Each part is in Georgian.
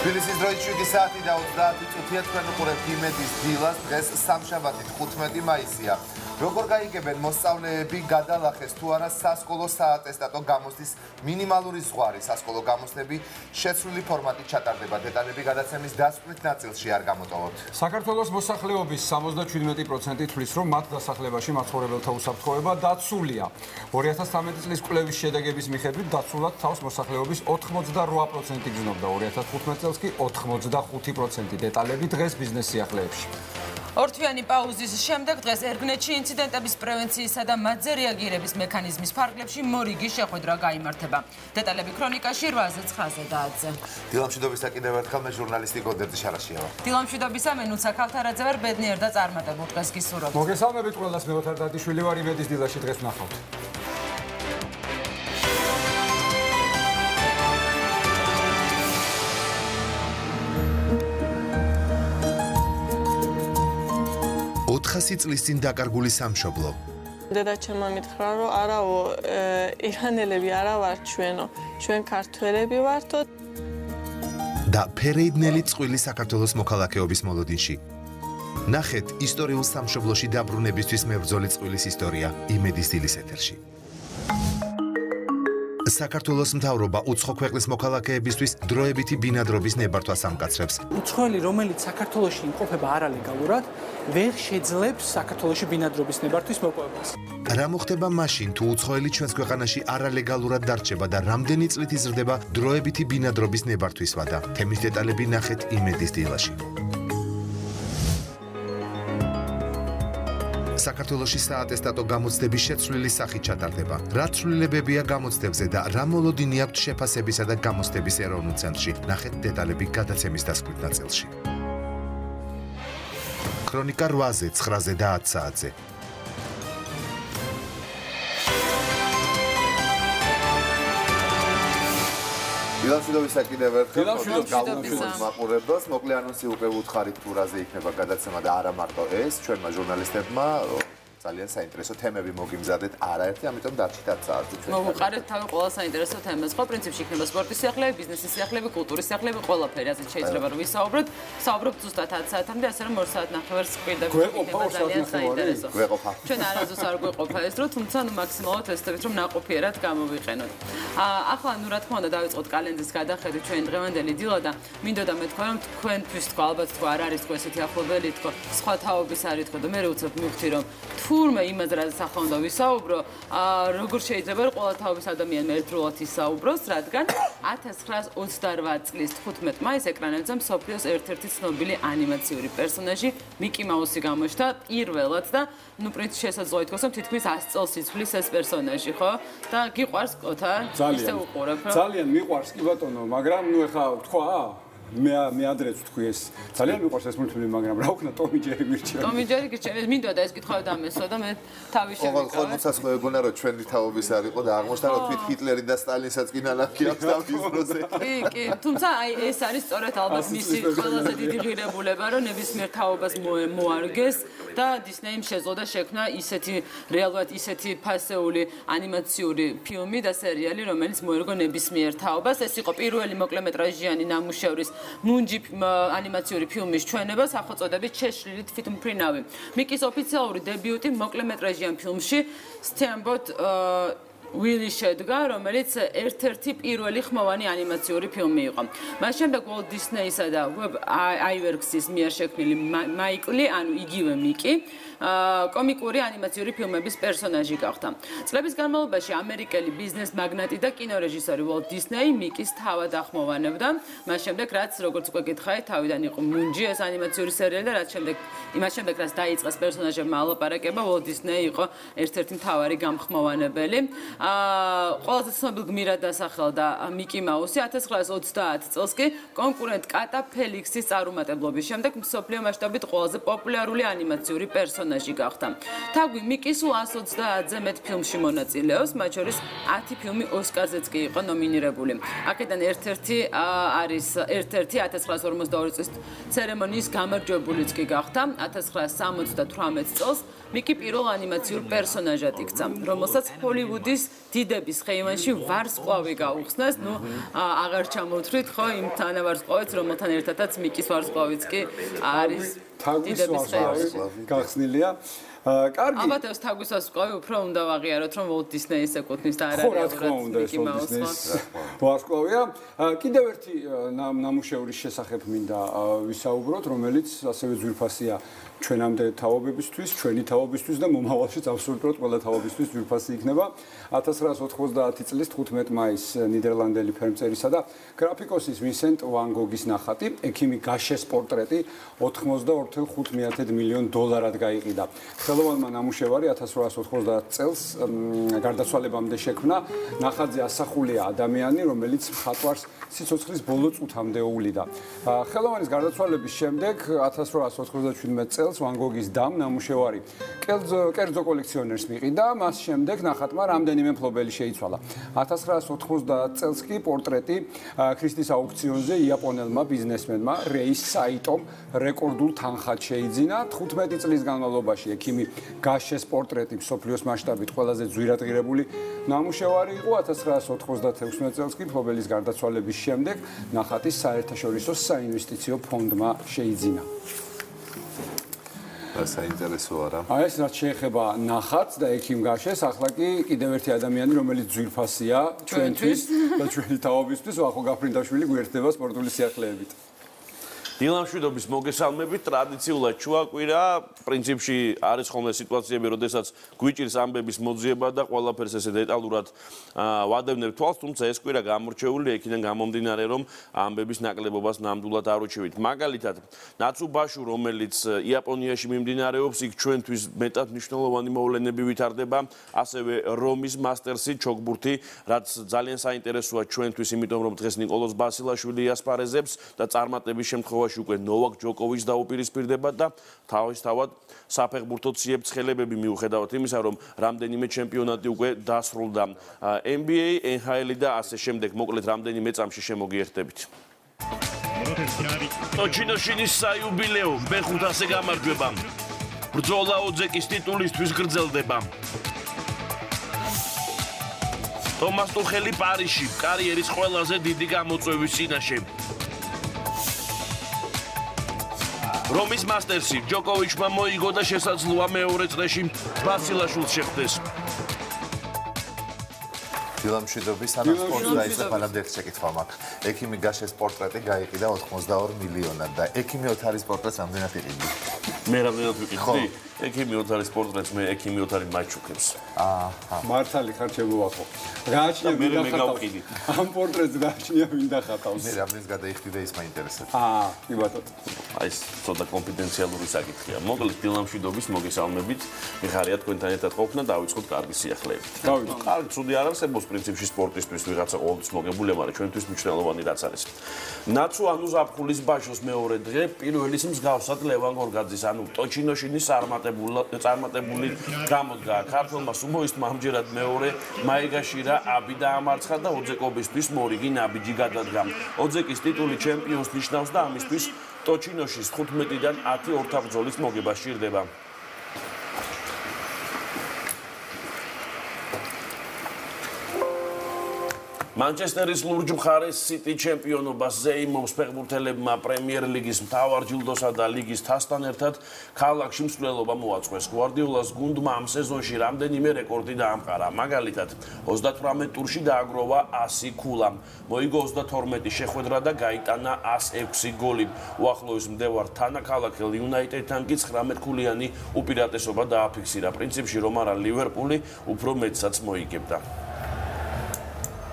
თბილისის დროით 7 საათი და 30 წუთია თქვენ უყურებთ იმედის დილას დღეს სამშაბათი 15 მაისია. Როგორ გაიგებენ მოსწავლეები გადალახეს თუ არა სასკოლო საატესტატო გამოცდის მინიმალური ზღვარი სასკოლო გამოცდები შეცვლილი ფორმატით ჩატარდება დეტალები გადაცემის დასკვნით ნაწილში არ გამოტოვოთ. საქართველოს მოსახლეობის 77% თვლის რომ მათ დასახლებაში მაცხოვრებელთა უსაფრთხოება დაცულია. 2013 წლის კვლევის შედეგების მიხედვით დაცულად თავს მოსახლეობის 88% გრძნობდა 2015 წელს კი 85% დეტალები დღეს ბიზნეს სიახლეებში. ორთვიანი პაუზის შემდეგ დღეს ერგნეთში ინციდენტების პრევენციისა და მათზე რეაგირების მექანიზმის ფარგლებში მორიგი შეხვედრა გაიმართება. დეტალები ქრონიკაში 8-9-ზე და 10-ზე. დილა მშვიდობისა კიდევ ერთხელ მე ჟურნალისტი გოდერძი შარაშია ვარ. დილა მშვიდობისა მე ნუცა ქალთარაძე ვარ ბედნიერ და წარმატებულ დღეს გისურვებთ. მოგესალმებით ყველას მე ოთარ დადიშვილი ვარ იმედის დილაში დღეს ვნახავთ. ხასი წლის წინ დაკარგული სამშობლო. დედაჩემმა მითხრა, რომ არაო, ირანელები არა ვართ ჩვენო, ჩვენ ქართველები ვართო. და ფერეიდნელი წყვილი საქართველოს მოქალაქეობის მოლოდინში. ნახეთ ისტორიულ სამშობლოში დაბრუნებისთვის მებრძოლი წვილის ისტორია იმედის დილის ეთერში. საქართველოს მთავრობა უცხო ქვეყნის მოქალაქეებისთვის დროებითი ბინადრობის ნებართვას ამკაცრებს. უცხოელი, რომელიც საქართველოში იმყოფება არალეგალურად, ვერ შეძლებს საქართველოში ბინადრობის ნებართვის მოპოვებას. რა მოხდება მაშინ, თუ უცხოელი ჩვენს ქვეყანაში არალეგალურად დარჩება და რამდენი წლით იზრდება დროებითი ბინადრობის ნებართვის ვადა? თემის დეტალები ნახეთ იმედის დილაში. საქართველოში საატესტატო გამოცდების შეცვლილი სახით ჩატარდება. რა ცვლილებებია გამოცდებზე და რა მოლოდინი აქვთ შეფასებისა და გამოცდების ეროვნულ ცენტრში? ნახეთ დეტალები გადაცემის დასკვნით ნაწილში. ქრონიკა 8-ზე, 9-ზე და 10 საათზე. დილა მშვიდობისა კიდევ ერთხელ მაყურებელს მოკლე ანონსი უკვე უთხარით თუ რაზე იქნება გადაცემა და არა მარტო ეს ჩვენმა ჟურნალისტებმა ძალიან საინტერესო თემები მოგიმზადეთ არაერთი, ამიტომ დარჩით 10 საათზე. მოვუყარეთ თავი ყველა საინტერესო თემას. ხო, პრინციპში იქნება სპორტის სიახლეები, ბიზნესის სიახლეები, კულტურის სიახლეები, ყველაფერი, ასე შეიძლება რომ ვისაუბროთ. საუბრობთ ზუსტად 10 საათამდე, ასე რომ 2 საათნახევარს კვირდა იქნება ძალიან საინტერესო. გვეყოფა. ჩვენ არასდროს არ გვეყოფა ეს დრო, თუმცა ნუ მაქსიმალურად ვესწრებით რომ ნაყოფიერად გამოვიყენოთ. ახლა ნუ რა თქმა უნდა დავიწყოთ კალენდრის გადახედვით ჩვენ დღევანდელი დილა და მინდოდა მეთქვა რომ თქვენთვის თქვა ალბათ თქვა არ არის თქვა ესეთი ახლობელი თქვა სხვა თაობის არის თქვა და მე უცებ მივხვდი რომ თურმე იმაზე რაზეც ახლა უნდა ვისაუბრო, როგორ შეიძლება რომ ყველა თაობის ადამიანმა ერთდროულად ისაუბროს, რადგან 1928 წლის 15 მაისს ეკრანებზე მსოფლიოს ერთ-ერთი ცნობილი ანიმაციური პერსონაჟი მიკი მაუსი გამოჩნდა პირველად და ნუ პრინციპში შესაძლოა ითქვას რომ თითქმის 100 წელს იცვლის ეს პერსონაჟი, ხო? და გიყვარს კოთა? ისე უყურებ, რა? ძალიან მიყვარს კი ბატონო, მაგრამ ნუ ეხა თქვა მე ადრეც ვთქვი ეს ძალიან მიყვარს ეს მულტფილმი მაგრამ რა ვქნა ტომი ჯერი მირჩია ტომი ჯერი გირჩევს მინდოდა ეს კითხავი დამესვა და მე თავი შევიკავე ხო მოსასწრაფო ეგონა რომ ჩვენი თაობის არ იყო და აღმოჩნდა რომ თვით ჰიტლერი და სტალინსაც კი ნალაკი აქვს თავის დროზე კი თუმცა აი ეს არის სწორედ ალბათ მისი ყველაზე დიდი ღირებულება რომ ნებისმიერ თაობას მოარგეს და დისნეიმ შეძლო და შექმნა ისეთი რეალურად ისეთი ფასეული ანიმაციური ფილმი და სერიალი რომელიც მოერგო ნებისმიერ თაობას ეს იყო პირველი მოკლემეტრაჟიანი ნამუშევრის მუნჯი ანიმაციური ფილმის ჩვენება სახელწოდებით შეშლილი თვითმფრინავი. მიკის ოფიციალური დებიუტი მოკლემეტრაჟიან ფილმში Steamboat Willie შედგა, რომელიც ერთ-ერთი პირველი ხმოვანი ანიმაციური ფილმი იყო. მას შემდეგ Walt Disney-სა და Web Iwerks-ის მიერ შექმნილი მაიკლი, ანუ იგივე მიკი, კომიკური ანიმაციური ფილმების პერსონაჟი გახდა. წლების განმავლობაში ამერიკელი ბიზნეს მაგნატი და კინორეჟისორი Walt Disney მიკის თავად ახმოვანებდა. მას შემდეგ, რაც როგორც უკვე გითხარით, თავიდან იყო მუნჯი ეს ანიმაციური სერიალი და იმას შემდეგ, რაც დაიწყეს პერსონაჟებმა ალაპარაკება, Walt Disney იყო ერთ-ერთი მთავარი გამხმოვანებელი. ყველაზე ცნობილ გმირად დასახელდა მიკი მაუსი 1930 წელს კი კონკურენტ კატა ფელიქსის წარუმატებლობის შემდეგ მსოფლიო მასშტაბით ყველაზე პოპულარული ანიმაციური პერსონაჟი გახდა. თაგვი მიკი სულ 130-ზე მეტ ფილმში მონაწილეობს, მათ შორის 10 ფილმი ოსკარზეც კი იყო ნომინირებული. აქედან ერთ-ერთი არის 1952 წლის ცერემონიის გამარჯვებულიც კი გახდა. 1978 წელს მიკი პირველ ანიმაციურ პერსონაჟად იქცა, რომელსაც ჰოლივუდის დიდების ხეივანში ვარსკვლავი გაუხსნეს. ნუ აღარ ჩამოვთვლით ხო იმ თანავარსკვლავებს, რომელთან ერთადაც მიკის ვარსკვლავიც კი არის დიდების ხეივანში გახსნილია. კარგი. ალბათ ეს თაგვის ვარსკვლავი უფრო უნდა ვაღიაროთ, რომ Walt Disney-ის ეკუთვნის და არ არის რეალურად მიკი მაუსს. ვარსკვლავია. კიდევ ერთი ნამუშევრის შესახებ მინდა ვისაუბროთ, რომელიც ასევე ძვირფასია ჩვენამდე თაობებისთვის, ჩვენი თაობისთვის და მომავალშიც აბსოლუტურად ყველა თაობისთვის ძვირფასი იქნება. 1990 წლის 15 მაისს ნიდერლანდელი ფერმწერისა და გრაფიკოსის ვინსენტ ვან გოგის ნახატი, ექიმი გაშეს პორტრეტი 82.5 მილიონ დოლარად გაიყიდა. ხელოვანმა ნამუშევარი 1890 წელს გარდაცვალებამდე შექმნა. ნახატზე ასახულია ადამიანი, რომელიც მხატვარს სიცოცხლის ბოლო წუთამდე უვლიდა. ხელოვანის გარდაცვალების შემდეგ 1897 წელს ვან გოგის დამ ნამუშევარი კერძო კოლექციონერს მიყიდა, მას შემდეგ ნახატმა რამდენიმე მფლობელი შეიცვალა. 1990 წელს კი პორტრეტი ქრისტის აუქციონზე იაპონელმა ბიზნესმენმა რეის საიტომ რეკორდულ თანხად შეიძინა. 15 წლის განმავლობაში ექიმი გაშეს პორტრეტი მსოფლიოს მასშტაბით ყველაზე ძვირადღირებული ნამუშევარი იყო. 1996 წელს კი მფლობელის გარდაცვალების შემდეგ ნახატის საერთაშორისო საინვესტიციო ფონდმა შეიძინა. საინტერესო არა. ეს რაც შეეხება ნახატს და ექიმ გაშეს, ახლა კი კიდევ ერთი ადამიანი, რომელიც ძვირფასია ჩვენთვის და ჩვენი თაობისთვის, ვახო გაფრინდაშვილი გვერდება სპორტული სიახლეებით. დილამშვიდობის მოგესალმებით, ტრადიციულად შუაკვირა, პრინციპში არის ხოლმე სიტუაციები, როდესაც გვიჭირს ამბების მოძიება და ყველაფერს ესე დეტალურად ვადევნებ თვალს, თუმცა ეს კვირა გამორჩეული იქიდან გამომდინარე, რომ ამბების ნაკლებობას ნამდვილად არ უჩვევით. მაგალითად, ნაცუბაშვი, რომელიც იაპონიაში მიმდინარეობს, იქ ჩვენთვის მეტად მნიშვნელოვანი მოვლენები ვითარდება, ასევე რომის მასტერსი ჩოგბურთი, რაც ძალიან საინტერესოა ჩვენთვის, იმიტომ რომ დღეს ნიკოლოზ ბასილაშვილი იასპარეზებს და წარმატების შემთხვევაში უკვე ნოვაკ ჯოკოვიჩს დაუპირისპირდება და თავისთავად საფეხბურთო ციებ-ცხელებები მიუხედავად იმისა, რომ რამდენიმე ჩემპიონატი უკვე დასრულდა NBA, NHL და ასე შემდეგ, მოკლედ რამდენიმე წამში შემოგიერთდებით. ტოჩინოშინის საიუბილეო B500-ზე გამარჯვება. ბრძოლა ოძეკის ტიტულისთვის გრძელდება. თომას ტუხელი პარიზში კარიერის ყველაზე დიდი გამოწვევის წინაშე. რომის მასტერსი ჯოკოვიჩმა მოიგო და შესაძლოა მეორე წრეში ბასილაშვილს შეხვდეს. დილამშვიდობის სანამ სპორტს დაისახა ერთ შეკითხვა მაქვს. ექიმი გაშეს პორტრეტი გაიყიდა 82 მილიონად და ექიმი ოთარის პორტრეტს რამდენად იყიდი? მე რამდენად ვიყიდი? ექიმი ოთარის პორტრეტს მე ექიმი ოთარი მაჩუქებს. მართალი ხარ შემოვახო. გააჩნია მე გავყიდი. ამ პორტრეტს გააჩნია ვინ დახატავს. მე რამდენს გადაიხდი და ის მაინტერესებს. კი ბატონო. აი ეს ცოტა კონფიდენციალური საკითხია. მოკლედ დილამშვიდობის მოგესალმებით. მიხარია თქვენთან ერთად ყოფნა, დავიწყოთ კარგი სიახლეებით. კარგი, ცუდი არ არსებობს პრინციპში სპორტისტვის ვიღაცა ყოველთვის მოგებულია, მაგრამ ჩვენთვის მნიშვნელოვანი რაც არის. ნაცუ ანუ ზაფხულის ბაშოს მეორე დღე პირველის მსგავსად ლევან გორგაძის ანუ ტოჩინოშინის წარმატებული გამოდგა. ქართველმა სუმოისტმა ამჯერად მეორე მაიგაშირა აბი დაამარცხა და ოძეკობისთვის მორიგი ნაბიჯი გადადგა. ოძეკის ტიტული ჩემპიონს ნიშნავს და ამისთვის ტოჩინოშის 15-დან 10 ორთაბრძოლის მოგება სჭირდება. მანჩესტერის ლურჯ მხარეს სიტი ჩემპიონობას ზეიმობს ფეხბურთელებმა პრემიერ ლიგის მთავარ ჯილდოსა და ლიგის თასთან ერთად ქალაქში მსვლელობა მოაწყვეს. გვარდიოლას გუნდმა ამ სეზონში რამდენიმე რეკორდი დაამყარა. მაგალითად, 38 ტურში დააგროვა 100 ქულა. მოიგო 32 შეხვედრა და გაიტანა 106 გოლი. უახლოეს მდევარ თანაქალაქელ იუნაიტედთან კი 19 ქულიანი უპირატესობა დააფიქსირა. პრინციპში რომ არა ლივერპული უფრო მეტსაც მოიგებდა.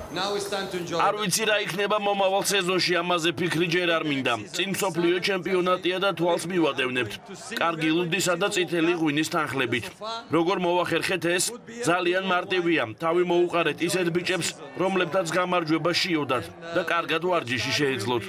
არ ვიცი რა იქნება მომავალ სეზონში, ამაზე ფიქრი ჯერ არ მინდა. წინ მსოფლიო ჩემპიონატია და თვალს მივადევნებთ. კარგი ლუდისა და წითელი ღვინის თანხლებით. როგორ მოვახერხეთ ეს? ძალიან მარტივია. თავი მოუყარეთ ისეთ ბიჭებს, რომლებთაც გამარჯვება შეიოდათ და კარგად ვარჯიში შეეძლოთ.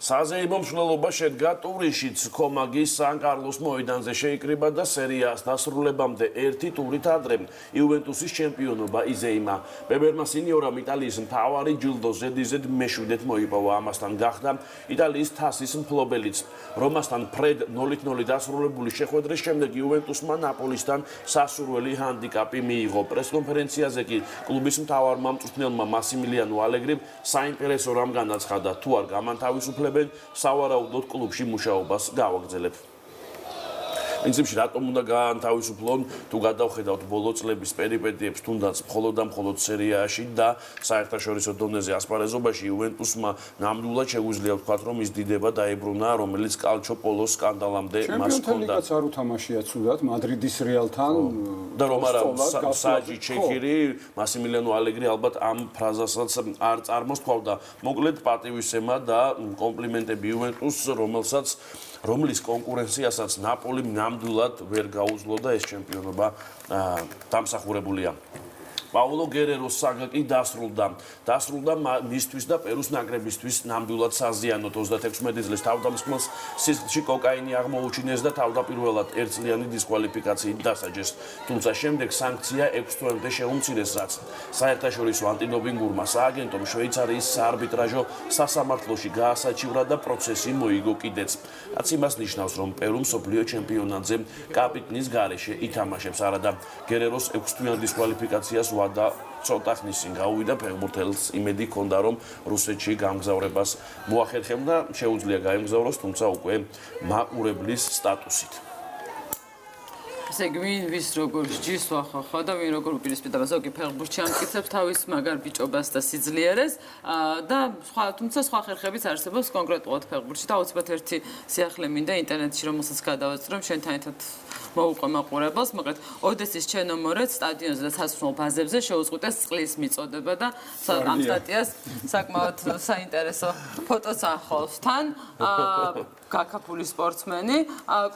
საზეიმო მსვლელობა შედგა ტურიშიც კომაგის სან-კარლოს მოედანზე შეიკრიბა და სერიას დასრულებამდე ერთი ტურით ადრე იუვენტუსის ჩემპიონობა იზეიმა. ბებერმა სინიორამ იტალიის მთავარი ჯილდო ზედიზედ მეშვიდეთ მოიპოვა. ამასთან გახდა იტალიის თასის მფლობელიც. რომასთან ფრედ 0-0 დასრულებული შეხვედრის შემდეგ იუვენტუსმა ნაპოლისთან სასურველი ჰანდიკაპი მიიღო. პრესკონფერენციაზე კი კლუბის მთავარმა მწვრთნელმა მასიმილიანო ალეგრიმ საინტერესო რამ განაცხადა. თუ არ გამანთავისუფლებ სავარაუდოდ კლუბში მუშაობას გავაგრძელებ. პრინციპში რატომ უნდა გაანთავისუფლონ თუ გადავხედავთ ბოლო წლების პერიპეტიებს თუნდაც მხოლოდ და მხოლოდ სერიაში და საერთაშორისო დონეზე ასპარეზობაში იუვენტუსმა ნამდვილად შეგვიძლია ვთქვათ რომ ის დიდება დაებრუნა რომელიც კალჩოპოლოს სკანდალამდე მას ჰქონდა. ჩემპიონთა ლიგაც არ უთამაშია ცუდად მადრიდის რეალთან და რომ არა საჯი ჩექირი მასიმილიანო ალეგრი ალბათ ამ ფრაზასაც არ წარმოსთქვავდა. მოკლედ პატივისცემა და კომპლიმენტები იუვენტუსს რომლის კონკურენციასაც ნაპოლი ნამდვილად ვერ გაუძლო და ეს ჩემპიონობა დამსახურებულია. პაულო გერეროს საგა კი დასრულდა მისთვის და პერუს ნაკრებისთვის ნამდვილად საზიანოდ 36 წლის თავდამსხმელს სისხლში კოკაინი აღმოუჩინეს და თავდაპირველად ერთწლიანი დისკვალიფიკაციით დასაჯეს. თუმცა შემდეგ სანქცია 6 თვემდე შეუმცირეს, რაც საერთაშორისო ანტიდოპინგურმა სააგენტომ შვეიცარიის საარბიტრაჟო სასამართლოში გაასაჩივრა და პროცესი მოიგო კიდეც. რაც იმას ნიშნავს, რომ პერუ მსოფლიო ჩემპიონატზე კაპიტნის გარეშე ითამაშებს. არადა გერეროს 6 თვიან დისკვალიფიკაციას და ცოტა ხნის წინ გაუვიდა ფეხბურთელს იმედი ჰქონდა რომ რუსეთში გამგზავრებას მოახერხებდა შეუძლია გაემგზავროს თუმცა უკვე მაყურებლის სტატუსით. ესე იგი ვინ ვის როგორ სჯისვა ხო და ვინ როგორ უპირისპირდება ზოგი ფეხბურთში ამტკიცებს თავის მაგარ ბიჭობას და სიძლიერეს და თუმცა სხვა ხერხებიც არსებობს კონკრეტულად ფეხბურთში და აუცილებლად ერთი სიახლე მინდა ინტერნეტში რომელსაც გადავაწრო შენთან ერთად მოუყვე მაყურებელს, მოკლედ ოდესის ჩენომორეთ სტადიონზე და სასწავლო ბაზებზე შეუწყვეტეს წყლის მიწოდება და ამ სტატიას საკმაოდ საინტერესო ფოტოც ახლავს თან გაკაფული სპორტსმენი.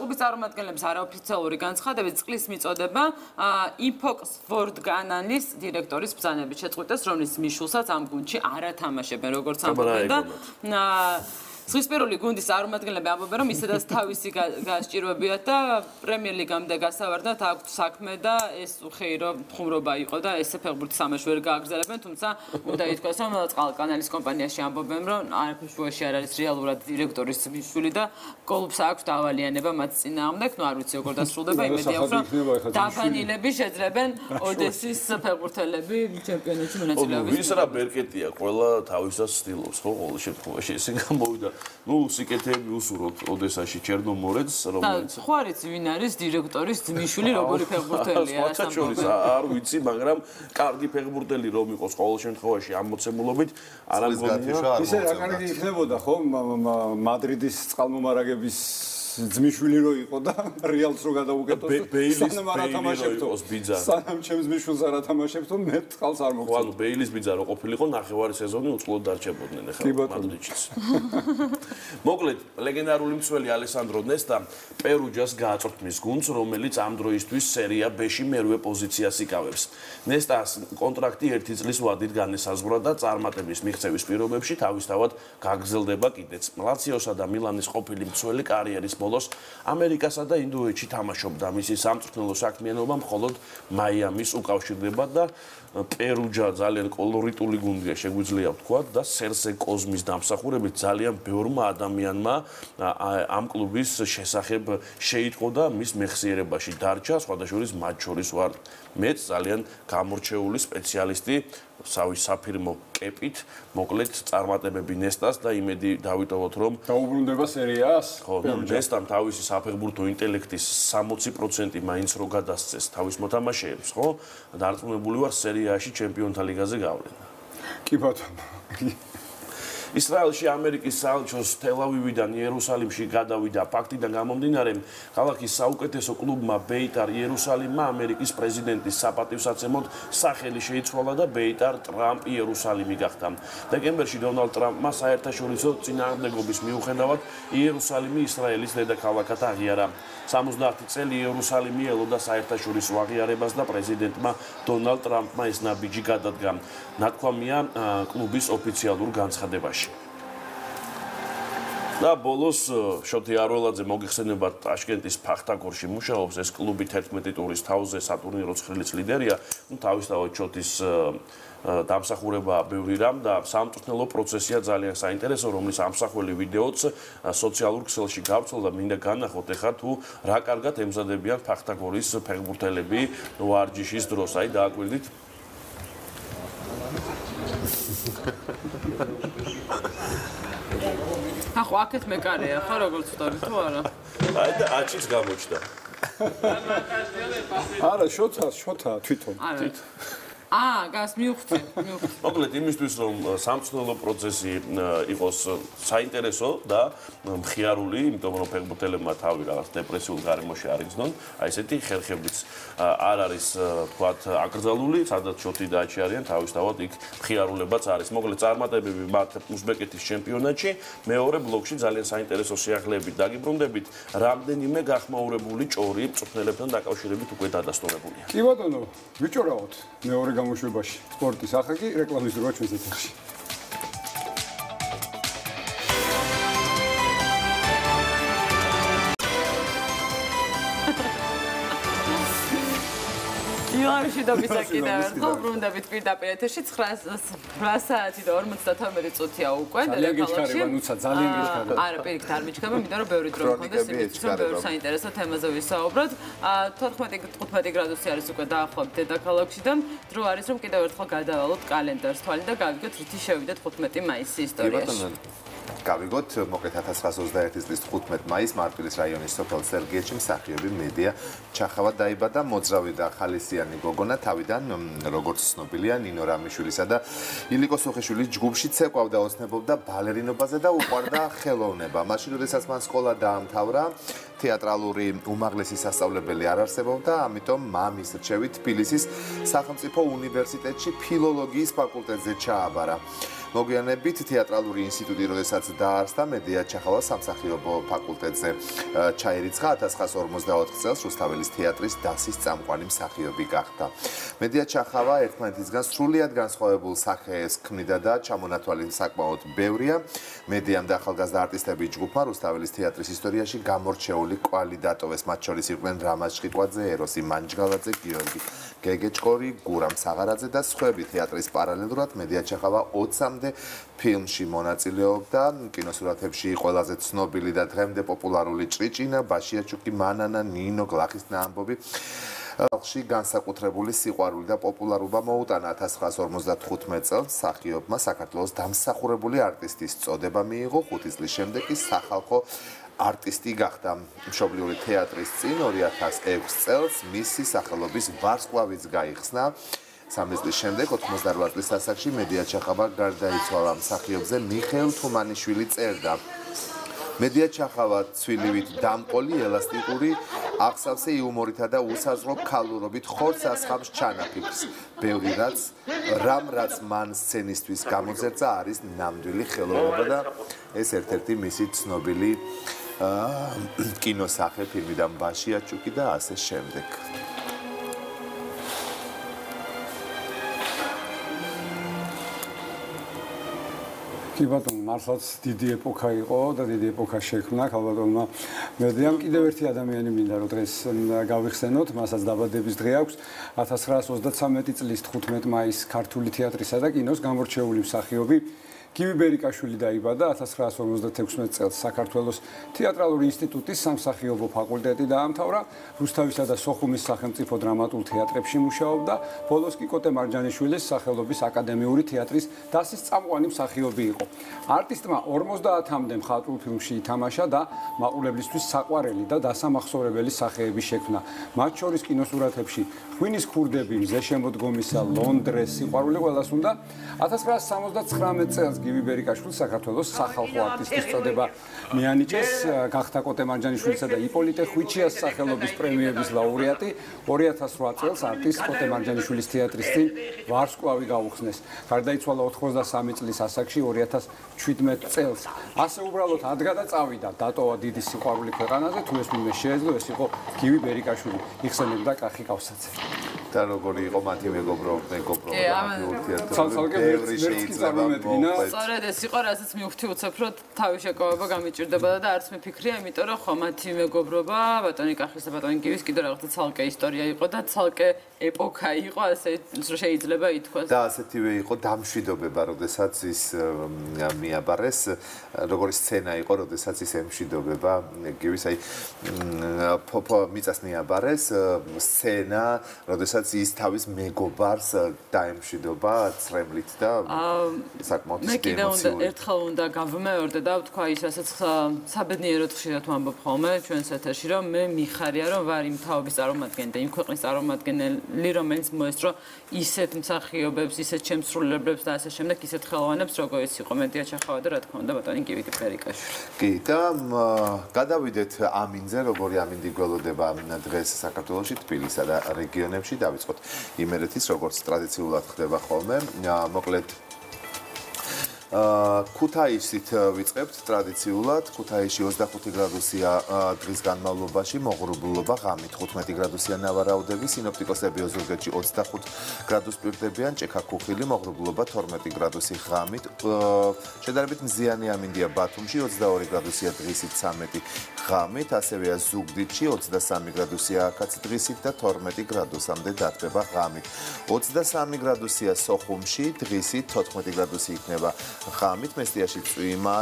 კლუბის წარმომადგენლების არაოფიციალური განცხადებით წყლის მიწოდება იმფოქს ვორდგანანის დირექტორის ბრძანებით შეწყვეტეს, რომლის მიშულსაც ამ გუნდში არ ათამაშებენ, როგორც ამბობენ და ზღვისპირული გუნდის წარმომადგენლები ამბობენ, რომ ისედაც თავისი გასჭირვებიათ და პრემიერ ლიგამდე გასავარდნად აქვთ საქმე და ეს უხეირო ხუმრობა იყო და ესე ფეხბურთის თამაში ვერ გააგრძელებენ, თუმცა უნდა ითქვას, რომ წყალკანალის კომპანიაში ამბობენ, რომ არაფერში არ არის რეალურად დირექტორის მიშვილი და კლუბს აქვს დავალიანება მათ წინააღმდეგ, ნუ არ ვიცი როგორ დასრულდება, იმედი აქვს, რომ დაბანილები შეძლებენ ოდესის ფეხბურთელები ჩემპიონატში მონაწილეობის. ვის რა ბერკეტია, ყველა თავისას ცდილობს, ხო, ყოველ შემთხვევაში ესე გამოვიდა. ნუ სიკეთეები უსურვოთ ოდესაში ჩერნომორეთს, რომელიც ხო არის ვინ არის დირექტორის ძმისშვილი, როგორი ფეხბურთელია ასე ამბობენ. არ ვიცი, მაგრამ კარგი ფეხბურთელი რომ იყოს ყოველ შემთხვევაში ამ მოცემულობით არ ამგონია. ისე რა კარგი იქნებოდა, ხო, მადრიდის წყალმომარაგების ძმისშვილი რო იყო და რეალს რო გადაუკეთოს სანამ არ ათამაშებთო სანამ ჩემს მიშვილს არ ათამაშებთო მე წყალს არ მოგწევ. ხო, ანუ ბეილის ბიძა რო ყოფილიყო ნახევარი სეზონი უწყლოდ დარჩებოდნენ ახლა მადრიდშიც. მოკლედ, ლეგენდარული მცველი ალესანდრო ნესტა პერუჯას გააწვრთნის გუნდს, რომელიც ამ დროისთვის სერია B-ში მერვე პოზიციას იკავებს. ნესტას კონტრაქტი 1 წლის ვადით განესაზღვრა და წარმატების მიღწევის პირობებში თავისთავად გაგრძელდება კიდეც. ლაციოსა და მილანის ყოფილი მცველი კარიერის ბოლოს ამერიკასა და ინდოეთში თამაშობდა. მისი სამწვრთნელო საქმიანობა მხოლოდ მაიამის უკავშირდება და პერუჯა ძალიან კოლორიტული გუნდია შეგვიძლია ვთქვათ და სერსე კოზმის დამსახურებით ძალიან ბევრმა ადამიანმა ამ კლუბის შესახებ შეიტყო და მის მეხსიერებაში დარჩა, სხვადასხვა მათ შორის ვარ მეც ძალიან გამორჩეული სპეციალისტი საფირმო კეპით, მოკლედ წარმატებები ნესტას და იმედი დავიტოვოთ რომ დაუბრუნდება სერიას. ხო, ნესტამ თავისი საფეხბურთო ინტელექტის 60% მაინც რო გადასცეს თავის მოთამაშეებს, ხო? დარწმუნებული ვარ სერიაში ჩემპიონთა ლიგაზე გავლენა. კი ბატონო. ისრაელში ამერიკის საელჩოს თელ-ავივიდან იერუსალიმში გადავიდა ფაქტიდან გამომდინარე, ქალაქის საუკეთესო კლუბმა ბეიტარ იერუსალიმმა ამერიკის პრეზიდენტის საპატივსაცემოდ სახელი შეიცვალა და ბეიტარ ტრამპ იერუსალიმი გახდა. დეკემბერში დონალდ ტრამპმა საერთაშორისო წინააღმდეგობის მიუხედავად იერუსალიმი ისრაელის დედაქალაქად აღიარა. 70 წელი იერუსალიმი ელოდა საერთაშორისო აღიარებას და პრეზიდენტმა დონალდ ტრამპმა ეს ნაბიჯი გადადგა. ნათქვამია კლუბის ოფიციალურ განცხადებაში. და ბოლოს შოთი არველაძე მოგიხსენება ტაშკენტის ფახტაგორში მუშაობს, ეს კლუბი 11 ტურის თავზე სატურნირო ცხრილის ლიდერია. ნუ თავისთავად შოთის დამსახურება ბევრი რამ და სამწვრთნელო პროცესია ძალიან საინტერესო, რომლის ამსახველი ვიდეოც სოციალურ ქსელში გავრცელდა და მინდა განახოთ ეხლა თუ რა კარგად ემზადებიან ფახტაგორის ფეხბურთელები ვარჯიშის დროს. აი დააკვირდით. ახო აქეთ მეკარეა ხა როგორც ვთქვი თუ არა? აი და აჩიც გამოჩნდა. არა, შოთა თვითონ. გას მივხვდი. მოკლედ იმისთვის რომ სამწვრთნელო პროცესი იყოს საინტერესო და მხიარული, იმიტომ რომ ფეხბურთელებმა თავი რაღაც დეპრესიულ გარემოში არ იგრძნონ, აი ესეთი ხერხებიც არ არის თქვათ აკრძალული, სადაც შოთი დააჩი არიან, თავისთავად იქ მხიარულებაც არის. მოკლედ წარმატებები მათ უზბეკეთის ჩემპიონატში, მეორე ბლოკში ძალიან საინტერესო სიახლეებით დაგიბრუნდებით, რამდენიმე გახმაურებული ჭორი მწვრთნელებთან დაკავშირებით უკვე დადასტურებულია. კი ბატონო, ვიჭორავთ მეორე გამოშვებაში სპორტის ახლა რეკლამის დროა ჩვენს ეთერში. ილამში დავისა კიდევ ერთხელ ბრუნდებით პირდაპირ ეთერში 9 საათი და 52 წუთია უკვე დედაქალაქში. ძალიან გეჩქარება. არა, პირიქით არ მიჩქარება, იმიტომ რომ ბევრი დრო მქონდეს იმისთვის, რომ ბევრი საინტერესო თემაზე ვისაუბროთ. 14-15 გრადუსი არის უკვე დაახლოებით დედაქალაქში და დრო არის რომ კიდევ ერთხელ გადავალოთ კალენდარს თვალი და გავიგოთ რითი შევიდეთ 15 მაისის ისტორიაში. გავიგოთ, მოკლედ 1921 წლის 15 მაისს მარპილის რაიონის სოფელ სერგიეთში მსახიობი მედია ჩახავა დაიბადა, მოძრავი და ხალისიანი გოგონა, თავიდან როგორც ცნობილია ნინო რამიშვილისა და ილიკო სოხიშვილის ჯგუფში ცეკვავდა, ოცნებობდა ბალერინობაზე და უყვარდა ხელოვნება. მაშინ როდესაც მან სკოლა დაამთავრა, თეატრალური უმაღლესი სასწავლებელი არ არსებობდა, ამიტომ მამის რჩევით თბილისის სახელმწიფო უნივერსიტეტში ფილოლოგიის ფაკულტეტზე ჩააბარა. მოგვიანებით თეატრალური ინსტიტუტი როდესაც დაარსდა, მედია ჩახავა სამსახიობო ფაკულტეტზე ჩაირიცხა, 1954 წელს რუსთაველის თეატრის დასის წამყვანი მსახიობი გახდა. მედია ჩახავა ერთმანეთისგან სრულიად განსხვავებულ სახეს ქმნიდა და ჩამონათვალი საკმაოდ ბევრია. მედიამ და ახალგაზრდა არტისტების ჯგუფმა რუსთაველის თეატრის ისტორიაში გამორჩეული კვალი დატოვეს, მათ შორის იყვნენ რამაზ ჭყიკვაძე, ეროსი მანჯგალაძე, გიორგი გეგეჭკორი, გურამ საღარაძე და სხვები. თეატრის პარალელურად მედია ჩახავა 20-მდე ფილმში მონაწილეობდა. კინოსურათებში ყველაზე ცნობილი და დღემდე პოპულარული ჭრიჭინა, ბაშიაჩუკი, მანანა, ნინო, გლახისნა ამბობი. ხალხში განსაკუთრებული სიყვარული და პოპულარობა მოუტანა. 1955 წელს მსახიობმა საქართველოს დამსახურებული არტისტის წოდება მიიღო, 5 წლის შემდეგ კი სახალხო არტისტი გახდა. მშობლიური თეატრის წინ 2006 წელს მისი სახელობის ვარსკვლავიც გაიხსნა. 3 წლის შემდეგ 88 წლის ასაკში მედია ჩახავა გარდაიცვალა. მსახიობზე მიხეილ თუმანიშვილი წერდა. მედია ჩახავა ცვილივით დამყოლი, ელასტიკური, აღსავსე იუმორითა და უსაზღრო ქალურობით ხორცს ასხამს ჩანაფიქრს. ბევრი რაც მან სცენისთვის გამოძერწა არის ნამდვილი ხელოვნება და ეს ერთ-ერთი მისი ცნობილი კინოსახე ფილმიდან ბაშიაჩუკი და ასე შემდეგ. კი ბატონო, მართლაც დიდი ეპოქა იყო და დიდი ეპოქა შექმნა ქალბატონმა მედიამ. კიდევ ერთი ადამიანი მინდა რომ დღეს გავიხსენოთ, მასაც დაბადების დღე აქვს. 1933 წლის 15 მაისს ქართული თეატრისა და კინოს გამორჩეული მსახიობი გივი ბერიკაშვილი დაიბადა. 1956 წელს საქართველოს თეატრალური ინსტიტუტის სამსახიობო ფაკულტეტი დაამთავრა. რუსთავისა და სოხუმის სახელმწიფო დრამატულ თეატრებში მუშაობდა. ბოლოს კი კოტე მარჯანიშვილის სახელობის აკადემიური თეატრის დასის წამყვანი მსახიობი იყო. არტისტმა 50-მდე მხატვრულ ფილმში ითამაშა და მაყურებლისთვის საყვარელი და დასამახსოვრებელი სახეები შექმნა. მათ შორის კინოსურათებში ღვინის ქურდები, მზე შემოდგომისა, ლონდრე, სიყვარული ყველას უნდა. 1979 წელს გივი ბერიკაშვილს საქართველოს სახალხო არტისტის წოდება მიანიჭეს, გახდა კოტე მარჯანიშვილისა და იპოლიტე ხვიჩიას სახელობის პრემიების ლაურეატი. 2008 წელს არტისტ კოტე მარჯანიშვილის თეატრის წინ ვარსკვლავი გაუხსნეს. გარდაიცვალა 83 წლის ასაკში 2017 წელს. ასე უბრალოდ ადგა და წავიდა, დატოვა დიდი სიყვარული ქვეყანაზე, თუ ეს ვინმე შეეძლო, ეს იყო გივი ბერიკაშვილი. იხსენებდა კახი კავსაძე. და როგორი იყო მათი მეგობრობა ურთიერთობა. ცალ-ცალკე ვერც კი წარმომედგინა. სწორედ ეს იყო, რასაც მივხვდი უცებ, რომ თავის შეკავება გამიჭირდებოდა და არც მიფიქრია, იმიტომ რომ ხო მათი მეგობრობა ბატონი კახის და ბატონი გივის კიდევ რაღაცა ცალკე ისტორია იყო და ცალკე ეპოქა იყო, ასე შეიძლება ითქვას. და ასეთივე იყო დამშვიდობება, როდესაც ის მიაბარეს, როგორი სცენა იყო, როდესაც ის ემშვიდობება გივის, აი მიწას მიაბარეს სცენა, როდესაც ის თავის მეგობარს დაემშვიდობა წრემლით და საკმაოდ მე კიდევ ერთხელ უნდა გავმეორდე და ვთქვა ის, რასაც საბედნიეროდ ხშირად ვამბობ ხოლმე ჩვენს ეთერში, რომ მე მიხარია, რომ ვარ იმ თაობის წარმომადგენელი და იმ ქვეყნის წარმომადგენელი, რომელიც მოესწრო ისეთ მსახიობებს, ისეთ შემსრულებლებს და ასე შემდეგ, ისეთ ხელოვანებს, როგორც იყო მედია ჩახავა და რა თქმა უნდა ბატონი გივი ფერიკაშვილი. კი, და გადავიდეთ ამინზე, როგორი ამინდი გველოდება დღეს საქართველოში, თბილისსა და რეგიონებში. დავიწყოთ იმერეთის, როგორც ტრადიციულად ხდება ხოლმე. მოკლედ ქუთაისით ვიწყებთ ტრადიციულად. ქუთაისში 25 გრადუსია დღის განმავლობაში, მოღრუბლობა ღამით 15 გრადუსია ნავარაუდები, სინოპტიკოსები ოზურგეთში 25 გრადუს პირდებიან, ჭექა-ქუხილი მოღრუბლობა 12 გრადუსი ღამით. შედარებით მზიანი ამინდია ბათუმში 22 გრადუსია დღისით 13 ღამით, ასევეა ზუგდიდში 23 გრადუსია აქაც დღისით და 12 გრადუსამდე დათბება ღამით. 23 გრადუსია სოხუმში, დღისით 14 გრადუსი იქნება ღამით, მესტიაში წვიმა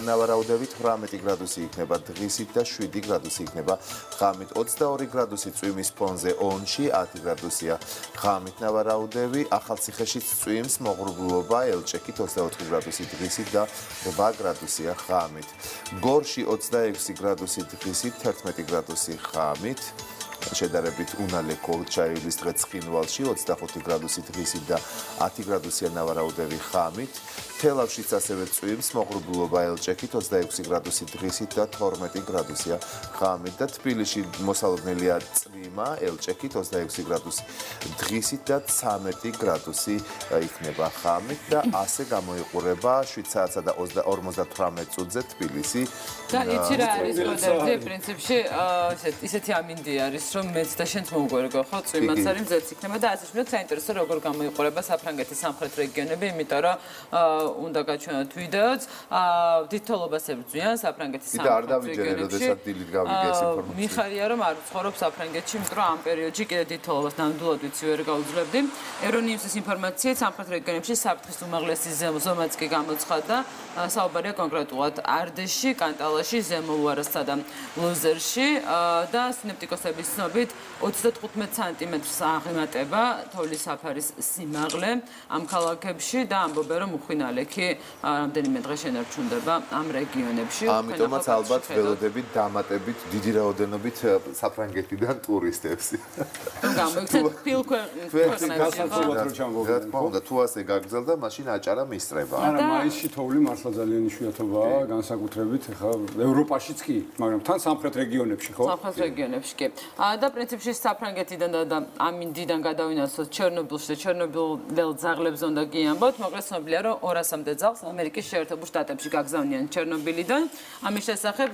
ნავარაუდებით 18 გრადუსი იქნება დღისით და 7 გრადუსი იქნება ღამით. 22 გრადუსი წვიმის ფონზე ონში, 10 გრადუსია ღამით ნავარაუდები, ახალციხეში წვიმს მოღრუბლობა ელჭექით 24 გრადუსი დღისით და 8 გრადუსია ღამით. გორში 26 გრადუსი დღისით 11 გრადუსი ღამით. შედარებით უნალე კოლჩაილის დღე ცხინვალში 25 გრადუსი დღისით და 10 გრადუსია ნავარაუდები ღამით. თელავშიც ასევე წვიმს მოღრუბლობა ელჭექით 26 გრადუსი დღისით და 12 გრადუსია ღამით და თბილისში მოსალოდნელია წვიმა ელჭექით 26 გრადუსი დღისით და 13 გრადუსი იქნება ღამით და ასე გამოიყურება 7 საათსა და 58 წუთზე თბილისი. და იცი რა არის გოდერძი პრინციპში ისეთი ამინდი არის, რომ მეც და შენც მოუგვერგო ხო წვიმაც არის მზეც იქნება და ასე შემდეგ საინტერესო როგორ გამოიყურება საფრანგეთის სამხრეთ რეგიონები, იმიტომ რომ უნდა გაჩვენოთ ვიდეოც. დიდთოლობას ებრძვიან საფრანგეთის სამხრეთ რეგიონებში. მიხარია რომ არ ვცხოვრობ საფრანგეთში, იმიტომ რომ ამ პერიოდში კიდე დიდთოლობას ნამდვილად ვიცი ვერ გაუძლებდი. ევრონიუსის ინფორმაციით სამხრეთ რეგიონებში საფრთხის უმაღლესი ზომაც კი გამოცხადდა. საუბარია კონკრეტულად არდეში, კანტალაში, ზემო ლუარასა და ლუზერში და სინოპტიკოსების ცნობით 35 სანტიმეტრს აღემატება თოვლის საფარის სიმაღლე ამ ქალაქებში და ამბობენ რომ უხვინალექი რამდენიმე დღე შენარჩუნდება ამ რეგიონებში. ამიტომაც ალბათ ველოდებით დამატებით დიდი რაოდენობით საფრანგეთიდან ტურისტებს. გამოიქცეთ ფილ ქვეყნებში. თუ ასე გაგრძელდა, მაშინ აჭარა მისწრება. არა, მაისში თოვლი მართლა ძალიან იშვიათობაა, განსაკუთრებით ხა ევროპაშიც კი, მაგრამ თან სამხრეთ რეგიონებში ხო? სამხრეთ რეგიონებში კი. და პრინციპში საფრანგეთიდან და ამინდიდან გადავინაცვლოთ ჩერნობილში და ჩერნობილელ ძაღლებს უნდა გიამბოთ. მოკლედ ცნობილია რომ 200-მდე ძაღლს ამერიკის შეერთებულ შტატებში გაგზავნიან ჩერნობილიდან. ამის შესახებ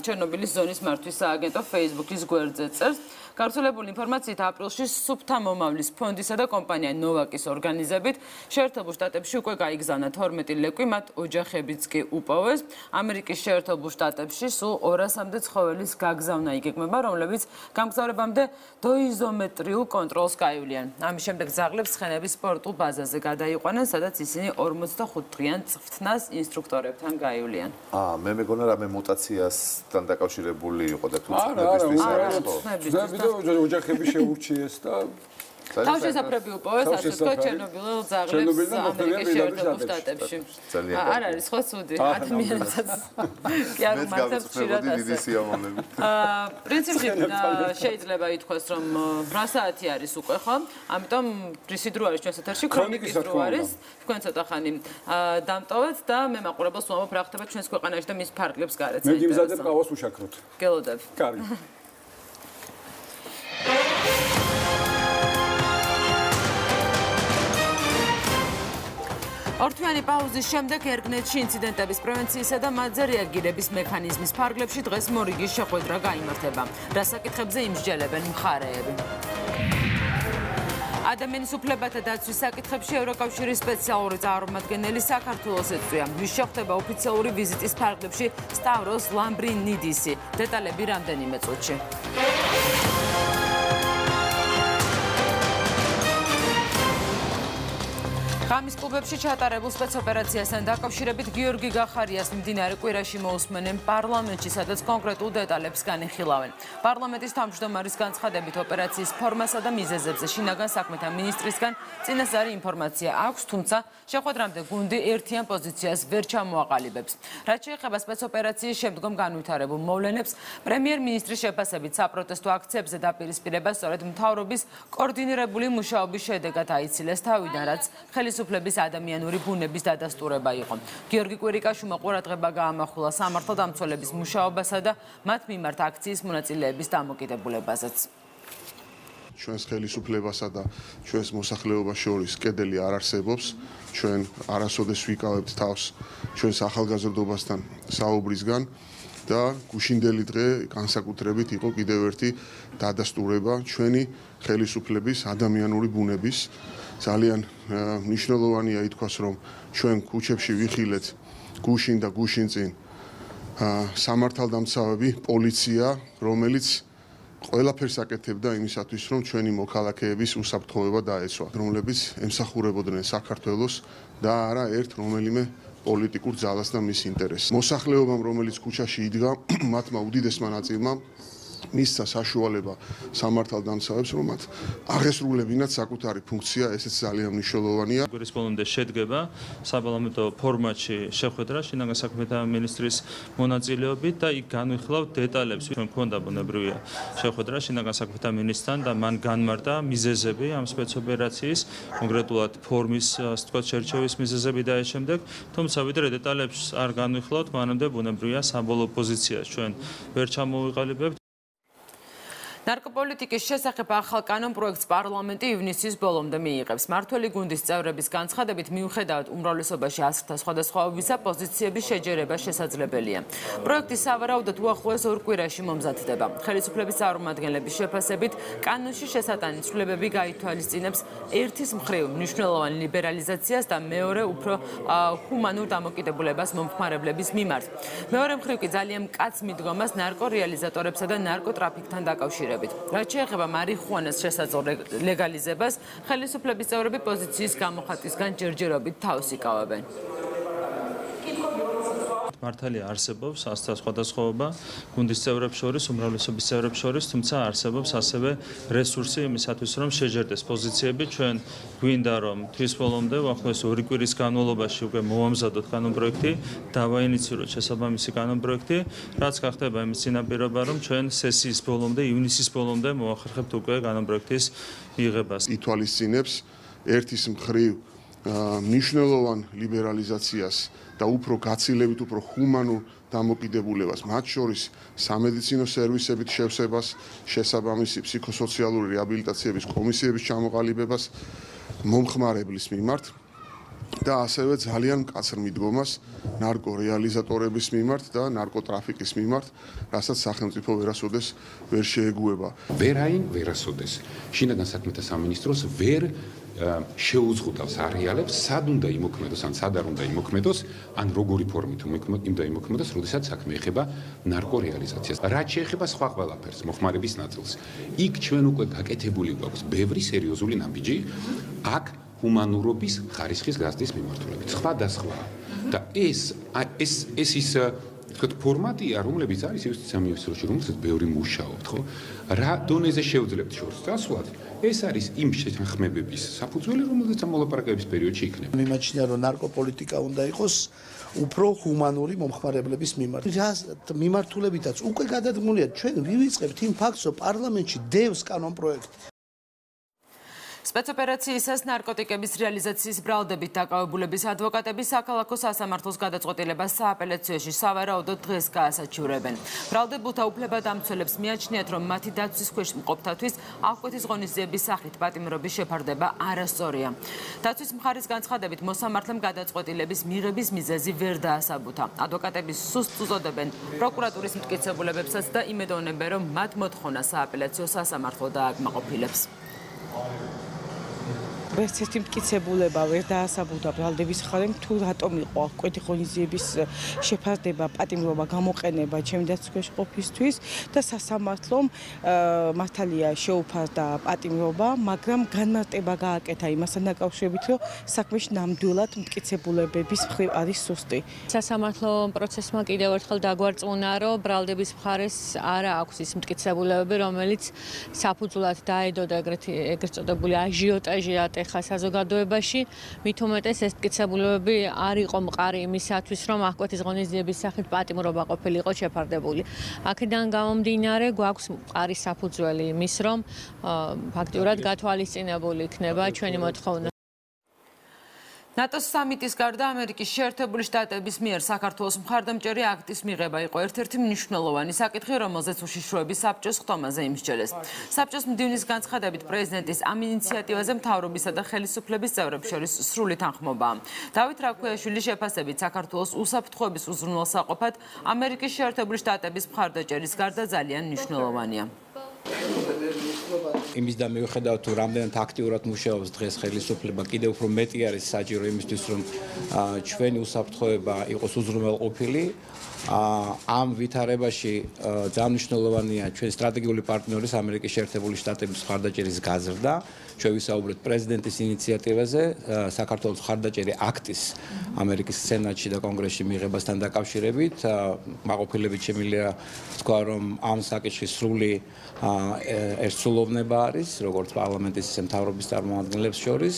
ჩერნობილის ზონის მართვის სააგენტო Facebook-ის გვერდზე წერს. გავრცელებული ინფორმაციით აპრილში სუფთა მომავლის ფონდისა და კომპანია ნოვაკის ორგანიზებით შეერთებულ შტატებში უკვე გაიგზავნა 12 ლეკვი, მათ ოჯახებიც კი უპოვეს. ამერიკის შეერთებულ შტატებში სულ 200-მდე ცხოველის გაგზავნა იგეგმება, რომლებიც გამგზავრებამდე დოიზომეტრიულ კონტროლს გაივლიან. ამის შემდეგ ძაღლებს ცხენების სპორტულ ბაზაზე გადაიყვანენ, სადაც ისინი 45 დღიან წვრთნას ინსტრუქტორებთან გაივლიან. მე მეგონა რამე მუტაციასთან დაკავშირებული იყო და თუ წვნებისთვის არის ხო? ოჯახები შეურჩიეს და თავშესაფრები უპოვეს, ასე ვთქვათ, ჩერნობილელ ძაღლებს ამერიკის შეერთებულ შტატებში. არ არის ხო ცუდი ადამიანსაც კი არ უმართებს ხშირად ასე. პრინციპში შეიძლება ითქვას, რომ 8 საათი არის უკვე ხო? ამიტომ რისი დრო არის ჩვენს ეთერში? ქრონიკის დრო არის. თქვენ ცოტა ხანი დამტოვეთ და მე მაყურებელს ვამბობ რა ხდება ჩვენს ქვეყანაში და მის ფარგლებს გარეთ. მე გიმზადებ ყავას უშაქროთ. გელოდებ. კარგი. ორთვიანი პაუზის შემდეგ ერგნეთში ინციდენტების პრევენციისა და მათზე რეაგირების მექანიზმის ფარგლებში დღეს მორიგის შეხვედრა გაიმართება. რა საკითხებზე იმსჯელებენ მხარეები? ადამიანის უფლებათა დაცვის საკითხებში ევროკავშირის სპეციალური წარმომადგენელი საქართველოს ეწვია. ვის შეხვდება ოფიციალური ვიზიტის ფარგლებში სტავროს ლამბრინიდისი. დეტალები რამდენიმე წუთში. ღამის კლუბებში ჩატარებულ სპეცოპერაციასთან დაკავშირებით გიორგი გახარიას მდინარე კვირაში მოусმენენ პარლამენტში, სადაც კონკრეტულ დეტალებს განიხილავენ. პარლამენტის თავმჯდომარის განცხადებით ოპერაციის ფორმასა და მიზეზებზე შინაგან საქმეთა მინისტრისგან წინასწარი ინფორმაცია აქვს, თუმცა შეხვედრამდე გუნდი ერთიან პოზიციას ვერ ჩამოაყალიბებს. რაც შეეხება სპეცოპერაციის შემდგომ განვითარებულ მოვლენებს, პრემიერ-მინისტრის შეფასებით საპროტესტო აქციებზე დაპირისპირება სწორედ მთავრობის კოორდინირებული მუშაობის შედეგად აიცილეს თავიდან, რაც ხელისუფლების ადამიანური ბუნების დადასტურება იყო. გიორგი კვირიკაშვილმა ყურადღება გაამახვილა სამართალდამცველების მუშაობასა და მათ მიმართ აქციის მონაწილეების დამოკიდებულებაზეც. ჩვენს ხელისუფლებასა და ჩვენს მოსახლეობას შორის კედელი არ არსებობს. ჩვენ არასოდეს ვიკავებთ თავს ჩვენს ახალგაზრდობასთან საუბრისგან და გუშინდელი დღე განსაკუთრებით იყო კიდევ ერთი დადასტურება ჩვენი ხელისუფლების ადამიანური ბუნების. ძალიან მნიშვნელოვანია ითქვას, რომ ჩვენ ქუჩებში ვიხილეთ გუშინ და გუშინ წინ სამართალდამცავები, პოლიცია, რომელიც ყველაფერს აკეთებდა იმისათვის, რომ ჩვენი მოქალაქეების უსაფრთხოება დაეცვა, რომლებიც ემსახურებოდნენ საქართველოს და არა ერთ რომელიმე პოლიტიკურ ძალას და მის ინტერესს. მოსახლეობამ, რომელიც ქუჩაში იდგა, მათმა უდიდესმა ნაწილმა მისცა საშუალება სამართალდამცავებს, რომ მათ აღესრულებინათ საკუთარი ფუნქცია, ესეც ძალიან მნიშვნელოვანია. გვრის ბოლომდე შედგება საპარლამენტო ფორმატში შეხვედრა შინაგან საქმეთა მინისტრის მონაწილეობით და იქ განვიხილავთ დეტალებს. ჩვენ გვქონდა ბუნებრივია შეხვედრა შინაგან საქმეთა მინისტრთან და მან განმარტა მიზეზები ამ სპეცოპერაციის, კონკრეტულად ფორმის, ასე ვთქვათ, შერჩევის მიზეზები და ეს შემდეგ. თუმცა ვიდრე დეტალებს არ განვიხილავთ, მანამდე ბუნებრივია საბოლოო პოზიციას ჩვენ ვერ ჩამოვიყალიბებთ. ნარკოპოლიტიკის შესახებ ახალ კანონპროექტს პარლამენტი ივნისის ბოლომდე მიიღებს. მმართველი გუნდის წევრების განცხადებით, მიუხედავად უმრავლესობაში ასრთა სხვადასხვაობისა, პოზიციების შეჯერება შესაძლებელია. პროექტი სავარაუდოდ უახლოეს ორ კვირაში მომზადდება. ხელისუფლების წარმომადგენლების შეფასებით, კანონში შესატანი ცვლილებები გაითვალისწინებს ერთის მხრივ მნიშვნელოვან ლიბერალიზაციას და მეორე უფრო ჰუმანურ დამოკიდებულებას მომხმარებლების მიმართ. მეორე მხრივ კი ძალიან მკაც მიდგომას ნარკორეალიზატორებსა და ნარკოტრაფიკთან დაკავშირებით. რაც შეეხება მარიხუანას შესაძლო ლეგალიზებას, ხელისუფლების წევრები პოზიციის გამოხატვისგან ჯერჯერობით თავს იკავებენ. მართალია არსებობს ასთა სხვადასხვაობა გუნდის წევრებს შორის, უმრავლესობის წევრებს შორის, თუმცა არსებობს ასევე რესურსი იმისათვის, რომ შეჯერდეს პოზიციები. ჩვენ გვინდა, რომ თვის ბოლომდე, უახლოეს ორი კვირის განმავლობაში უკვე მოვამზადოთ კანონპროექტი, დავაინიციიროთ შესაბამისი კანონპროექტი, რაც გახდება იმის წინაპირობა, რომ ჩვენ სესიის ბოლომდე, ივნისის ბოლომდე მოახერხებთ უკვე კანონპროექტის მიღებას. ითვალისწინებს ერთის მხრივ მნიშვნელოვან ლიბერალიზაციას და უფრო გაცილებით უფრო ჰუმანურ დამოკიდებულებას, მათ შორის სამედიცინო სერვისებით შევსებას, შესაბამისი ფსიქოსოციალური რეაბილიტაციების კომისიების ჩამოყალიბებას მომხმარებლის მიმართ და ასევე ძალიან მკაცრ მიდგომას ნარკორეალიზატორების მიმართ და ნარკოტრაფიკის მიმართ, რასაც სახელმწიფო ვერასოდეს ვერ შეეგუება. ვერასოდეს შინაგან საქმეთა სამინისტროს ვერ შეუზღუდავს არეალებს, სად უნდა იმოქმედოს, ან სად არ უნდა იმოქმედოს, ან როგორი ფორმით უნდა იმოქმედოს, როდესაც საქმე ეხება ნარკორეალიზაციას. რაც შეეხება სხვა ყველაფერს, მოხმარების ნაწილს, იქ ჩვენ უკვე გაკეთებული გვაქვს ბევრი სერიოზული ნაბიჯი, აქ ჰუმანურობის ხარისხის გაზრდის მიმართულებით. სხვადასხვა და ეს ის თქვათ ფორმატია, რომლებიც არის იუსტიცია მინისტროში, რომელსაც ბევრი მუშაობთ, ხო? რა დონეზე შევძლებთ შორს წასვლად? ეს არის იმ შეთანხმებების საფუძველი, რომელზეც ამ მოლაპარაკების პერიოდში იქნება. მიმაჩნია, რომ ნარკოპოლიტიკა უნდა იყოს უფრო ჰუმანური მომხმარებლების მიმართ. რას მიმართულებითაც უკვე გადადგმულია, ჩვენ ვივიწყებთ იმ ფაქტს, რომ პარლამენტში დევს კანონპროექტი. სპეცოპერაციისას ნარკოტიკების რეალიზაციის ბრალდებით დაკავებულების ადვოკატები საქალაქო სასამართლოს გადაწყვეტილებას სააპელაციოში სავარაუდოდ დღეს გაასაჩივრებენ. ბრალდებულთა უფლებადამცველებს მიაჩნიათ, რომ მათი დაცვის ქვეშ მყოფთათვის აღკვეთის ღონისძიების სახით პატიმრობის შეფარდება არასწორია. დაცვის მხარის განცხადებით, მოსამართლემ გადაწყვეტილების მიღების მიზეზი ვერ დაასაბუთა. ადვოკატები სუსტ უწოდებენ პროკურატურის მტკიცებულებებსაც და იმედოვნებენ, რომ მათ მოთხოვნა სააპელაციო სასამართლო დააკმაყოფილებს. ვერც ერთი მტკიცებულება ვერ დაასაბუთა ბრალდების მხარემ თუ რატომ იყო კვეთი ღონისძიების შეფარდება, პატიმრობა, გამოყენება ჩემი დაცვის ქვეშ ყოფისთვის და სასამართლომ მართალია შეუფარდა პატიმრობა, მაგრამ განმარტება გააკეთა იმასთან დაკავშირებით, რომ საქმეში ნამდვილად მტკიცებულებების მხრივ არის სუსტი. სასამართლო პროცესმა კიდევ ერთხელ დაგვარწმუნა, რომ ბრალდების მხარეს არა აქვს ის მტკიცებულებები, რომელიც საფუძვლად დაედოდა ეგრეთ წოდებული აჟიოტაჟი ატეხა საზოგადოებაში. მით უმეტეს ეს მტკიცებულებები არ იყო მყარი იმისათვის, რომ აღკვეთის ღონისძიების სახით პატიმრობა ყოფილიყო შეფარდებული. აქედან გამომდინარე, გვაქვს მყარი საფუძველი იმის, რომ ფაქტიურად გათვალისწინებული იქნება ჩვენი მოთხოვნა. ნატოს სამიტის გარდა ამერიკის შეერთებული შტატების მიერ საქართველოს მხარდამჭერი აქტის მიღება იყო ერთ-ერთი მნიშვნელოვანი საკითხი, რომელზეც უშიშროების საბჭოს ხტომაზე იმსჯელეს. საბჭოს მდივნის განცხადებით პრეზიდენტის ამ ინიციატივაზე მთავრობისა და ხელისუფლების წევრებს შორის სრული თანხმობაა. დავით რაქვიაშვილის შეფასებით საქართველოს უსაფრთხოების უზრუნველსაყოფად ამერიკის შეერთებული შტატების მხარდაჭერის გარდა ძალიან მნიშვნელოვანია. იმის და მიუხედავად თუ რამდენად აქტიურად მუშაობს დღეს ხელისუფლება, კიდევ უფრო მეტი არის საჭირო იმისთვის, რომ ჩვენი უსაფრთხოება იყოს უზრუნველყოფილი. ამ ვითარებაში ძალიან მნიშვნელოვანია ჩვენი სტრატეგიული პარტნიორის ამერიკის შეერთებული შტატების მხარდაჭერის გაზრდა. ჩვენ ვისაუბრეთ პრეზიდენტის ინიციატივაზე, საქართველოს მხარდაჭერი აქტის ამერიკის სენატში და კონგრესში მიღებასთან დაკავშირებით. მაყოფილებით შემიძლია თქვა, რომ ამ საკითხის სრული ერთსულოვნება არის, როგორც პარლამენტის ისე მთავრობის წარმომადგენლებს შორის.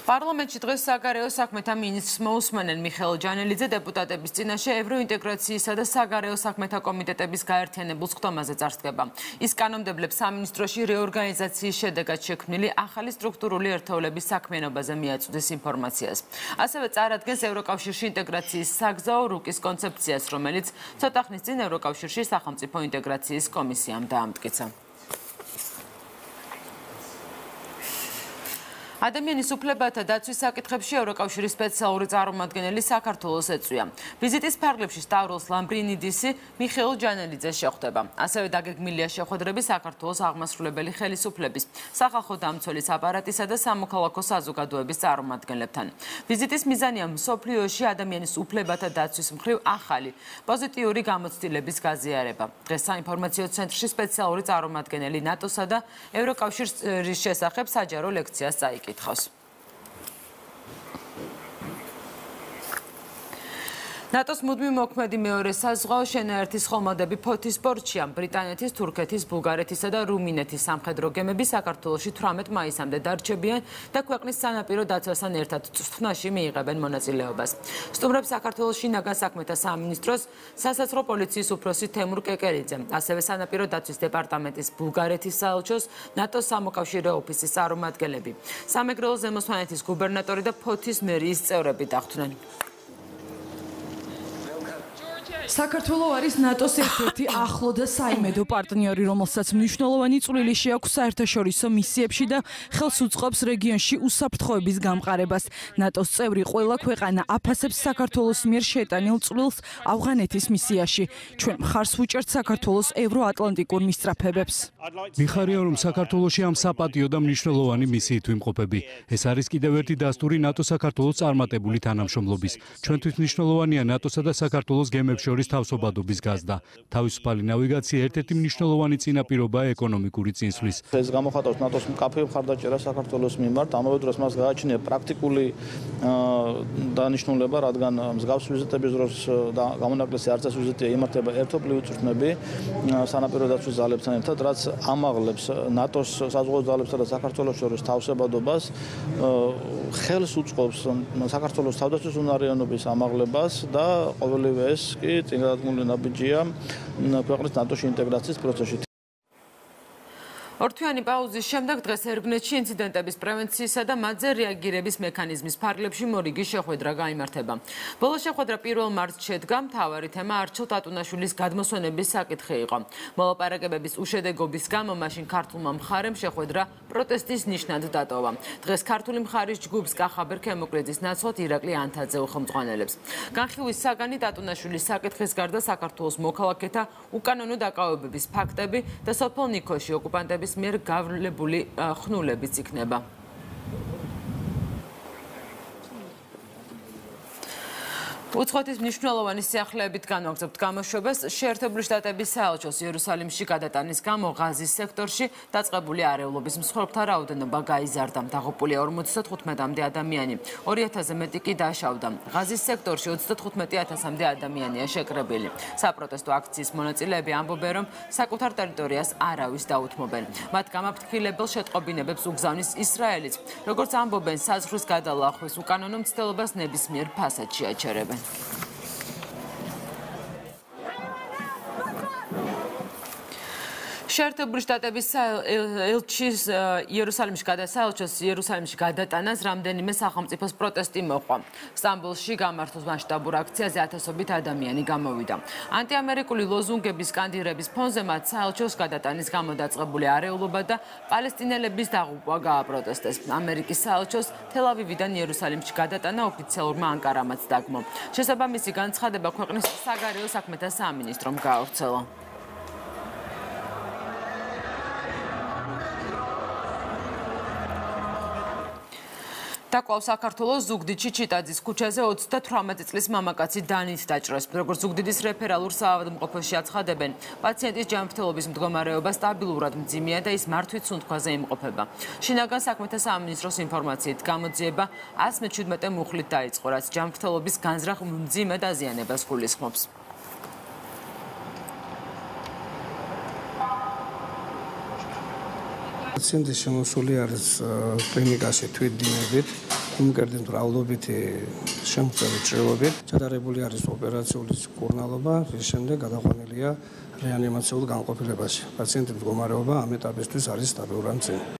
პარლამენტში დღეს საგარეო საქმეთა მინისტრს მოусმენენ მიხეილ ჯანელიძე დეპუტატების წინაშე ევროინტეგრაციისა და საგარეო საქმეთა კომიტეტების გაერთიანებულ ხტომაზე წარსდგება. ის კანონმდებლებს სამინისტროში რეორგანიზაციის შედეგად შექმნილი ახალი სტრუქტურული ერთეულების საქმიანობაზე მიაწვდის ინფორმაციას. ასევე წარადგენს ევროკავშირში ინტეგრაციის საგზაო რუკის კონცეფციას, რომელიც ცოტა ხნის წინ ევროკავშირში სახელმწიფო ინტეგრაციის კომისიამ დაამტკიცა. ადამიანის უფლებათა დაცვის საკითხებში ევროკავშირის სპეციალური წარმომადგენელი საქართველოს ეწვია. ვიზიტის ფარგლებში სტავროს ლამბრინიდისი მიხეილ ჯანელიძეს შეხვდება. ასევე დაგეგმილია შეხვედრები საქართველოს აღმასრულებელი ხელისუფლების, სახალხო დამცველის აპარატისა და სამოქალაქო საზოგადოების წარმომადგენლებთან. ვიზიტის მიზანია მსოფლიოში ადამიანის უფლებათა დაცვის მხრივ ახალი, პოზიტიური გამოცდილების გაზიარება. დღეს საინფორმაციო ცენტრში სპეციალური წარმომადგენელი ნატოსა და ევროკავშირის შესახებ საჯარო ლექციას წაიკითხა. ნატოს მუდმივ მოქმედი მეორე საზღვაო შენაერთის ხომალდები ფოთის პორტშია. ბრიტანეთის, თურქეთის, ბულგარეთისა და რუმინეთის სამხედრო გემები საქართველოში 18 მაისამდე დარჩებიან და ქვეყნის სანაპირო დაცვასთან ერთად წვრთნაში მიიღებენ მონაწილეობას. სტუმრებს საქართველოს შინაგან საქმეთა სამინისტროს სასაცრო პოლიციის უფროსი თემურ კეკერიძე, ასევე სანაპირო დაცვის დეპარტამენტის ბულგარეთის საელჩოს, ნატოს სამოკავშირე ოფისის წარმომადგენლები, სამეგრელოს ზემო სვანეთის გუბერნატორი და ფოთის მერიის წევრები დახვდნენ. საქართველო არის ნატოს ერთ-ერთი ახლო და საიმედო პარტნიორი, რომელსაც მნიშვნელოვანი წვლილი შეაქვს საერთაშორისო მისიებში და ხელს უწყობს რეგიონში უსაფრთხოების გამყარებას. ნატოს წევრი ყველა ქვეყანა აფასებს საქართველოს მიერ შეტანილ წვლილს ავღანეთის მისიაში. ჩვენ მხარს ვუჭერთ საქართველოს ევროატლანტიკურ მისწრაფებებს. მიხარია, რომ საქართველოში ამ საპატიო და მნიშვნელოვანი მისიით ვიმყოფები. ეს არის კიდევ ერთი დასტური ნატო-საქართველოს წარმატებული თანამშრომლობის. ჩვენთვის მნიშვნელოვანია ნატოსა და საქართველოს გემებს შორის თავსობადობის გაზრდა. თავისუფალი ნავიგაცია ერთ-ერთი მნიშვნელოვანი წინაპირობაა ეკონომიკური წინსვლის. ეს გამოხატავს ნატოს მკაფიო მხარდაჭერას საქართველოს მიმართ. ამავე დროს მას გააჩნია პრაქტიკული დანიშნულება, რადგან მსგავს ვიზიტების დროს და გამონაკლისი არც ეს ვიზიტია იმართება ერთობლივი წვრთნები სანაპირო დაცვის ძალებთან ერთად, რაც ამაღლებს ნატოს საზღვაო ძალებსა და საქართველოს შორის თავსებადობას, ხელს უწყობს საქართველოს თავდაცვის უნარიანობის ამაღლებას და ყოველივე ეს კი წინადადებული ნაბიჯია ქვეყნის ნატოში ინტეგრაციის პროცესში. ორთვიანი პაუზის შემდეგ დღეს ერგნეთში ინციდენტების პრევენციისა და მათზე რეაგირების მექანიზმის ფარგლებში მორიგი შეხვედრა გაიმართება. ბოლო შეხვედრა 1 მარტს შედგა, მთავარი თემა არჩილ ტატუნაშვილის გადმოსვენების საკითხი იყო. მოლაპარაკებების უშედეგობის გამო მაშინ ქართულმა მხარემ შეხვედრა პროტესტის ნიშნად დატოვა. დღეს ქართული მხარის ჯგუფს კახაბერ ქემოკლიძის ნაცვლად ირაკლი ანთაძე უხელმძღვანელებს. განხილვის საგანი ტატუნაშვილის საკითხის გარდა საქართველოს მოქალაქეთა უკანონო დაკავებების ფაქტები და სოფელ ნიქოში ოკუპანტების სახელმწიფოს მიერ გავლებული ხნულებიც იქნება. უცხოეთის მნიშვნელოვანი სიახლეებით განვაგრძობთ გამოშვებას. შეერთებული შტატების საელჩოს იერუსალიმში გადატანის გამო ღაზის სექტორში დაწყებული არეულობის მსხვერპლთა რაოდენობა გაიზარდა. დაღუპულია 55-მდე ადამიანი, 2000-ზე მეტი კი დაშავდა. ღაზის სექტორში 35,000-მდე ადამიანია შეკრებილი. საპროტესტო აქციის მონაწილეები ამბობენ, რომ საკუთარ ტერიტორიას არავის დაუთმობენ. მათ გამაფრთხილებელ შეტყობინებებს უგზავნის ისრაელიც. როგორც ამბობენ, საზღვრის გადალახვის უკანონო მცდელობას ნებისმიერ ფასადში აჩერებენ. შეერთებული შტატების ელჩის იერუსალიმში გადატანას რამდენიმე სახელმწიფოს პროტესტი მოჰყვა. სტამბოლში გამართულ მასშტაბურ აქციაზე ათასობით ადამიანი გამოვიდა. ანტიამერიკული ლოზუნგების სკანდირების ფონზე მათ საელჩოს გადატანის გამო დაწყებული არეულობა და პალესტინელების დაღუპვა გააპროტესტეს. ამერიკის საელჩოს თელ-ავივიდან იერუსალიმში გადატანა ოფიციალურმა ანკარამაც დაგმო. შესაბამისი განცხადება ქვეყნის საგარეო საქმეთა სამინისტრომ გაავრცელა. დაკვალ საქართველოს ზუგდიდში ჩიტაძის ქუჩაზე 38 წლის მამაკაცი დანით დაჭრეს. როგორც ზუგდიდის რეფერალურ საავადმყოფოში აცხადებენ, პაციენტის ჯანმრთელობის მდგომარეობა სტაბილურად მძიმეა და ის მართვის სუნთქვაზე იმყოფება. შინაგან საქმეთა სამინისტროს ინფორმაციით გამოძიება 117 მუხლით დაიწყო, რაც ჯანმრთელობის განზრახ მძიმე დაზიანებას გულისხმობს. პაციენტი შემოსული არის კლინიკაში თვითდინებით, უმკერდი მრავლობითი შემოწმებული ჭრილობით, ჩატარებული არის ოპერაციული მკურნალობა, რის შემდეგ გადაყვანილია რეანიმაციულ განყოფილებაში. პაციენტის მდგომარეობა ამ ეტაპისთვის არის სტაბილურად მძიმე.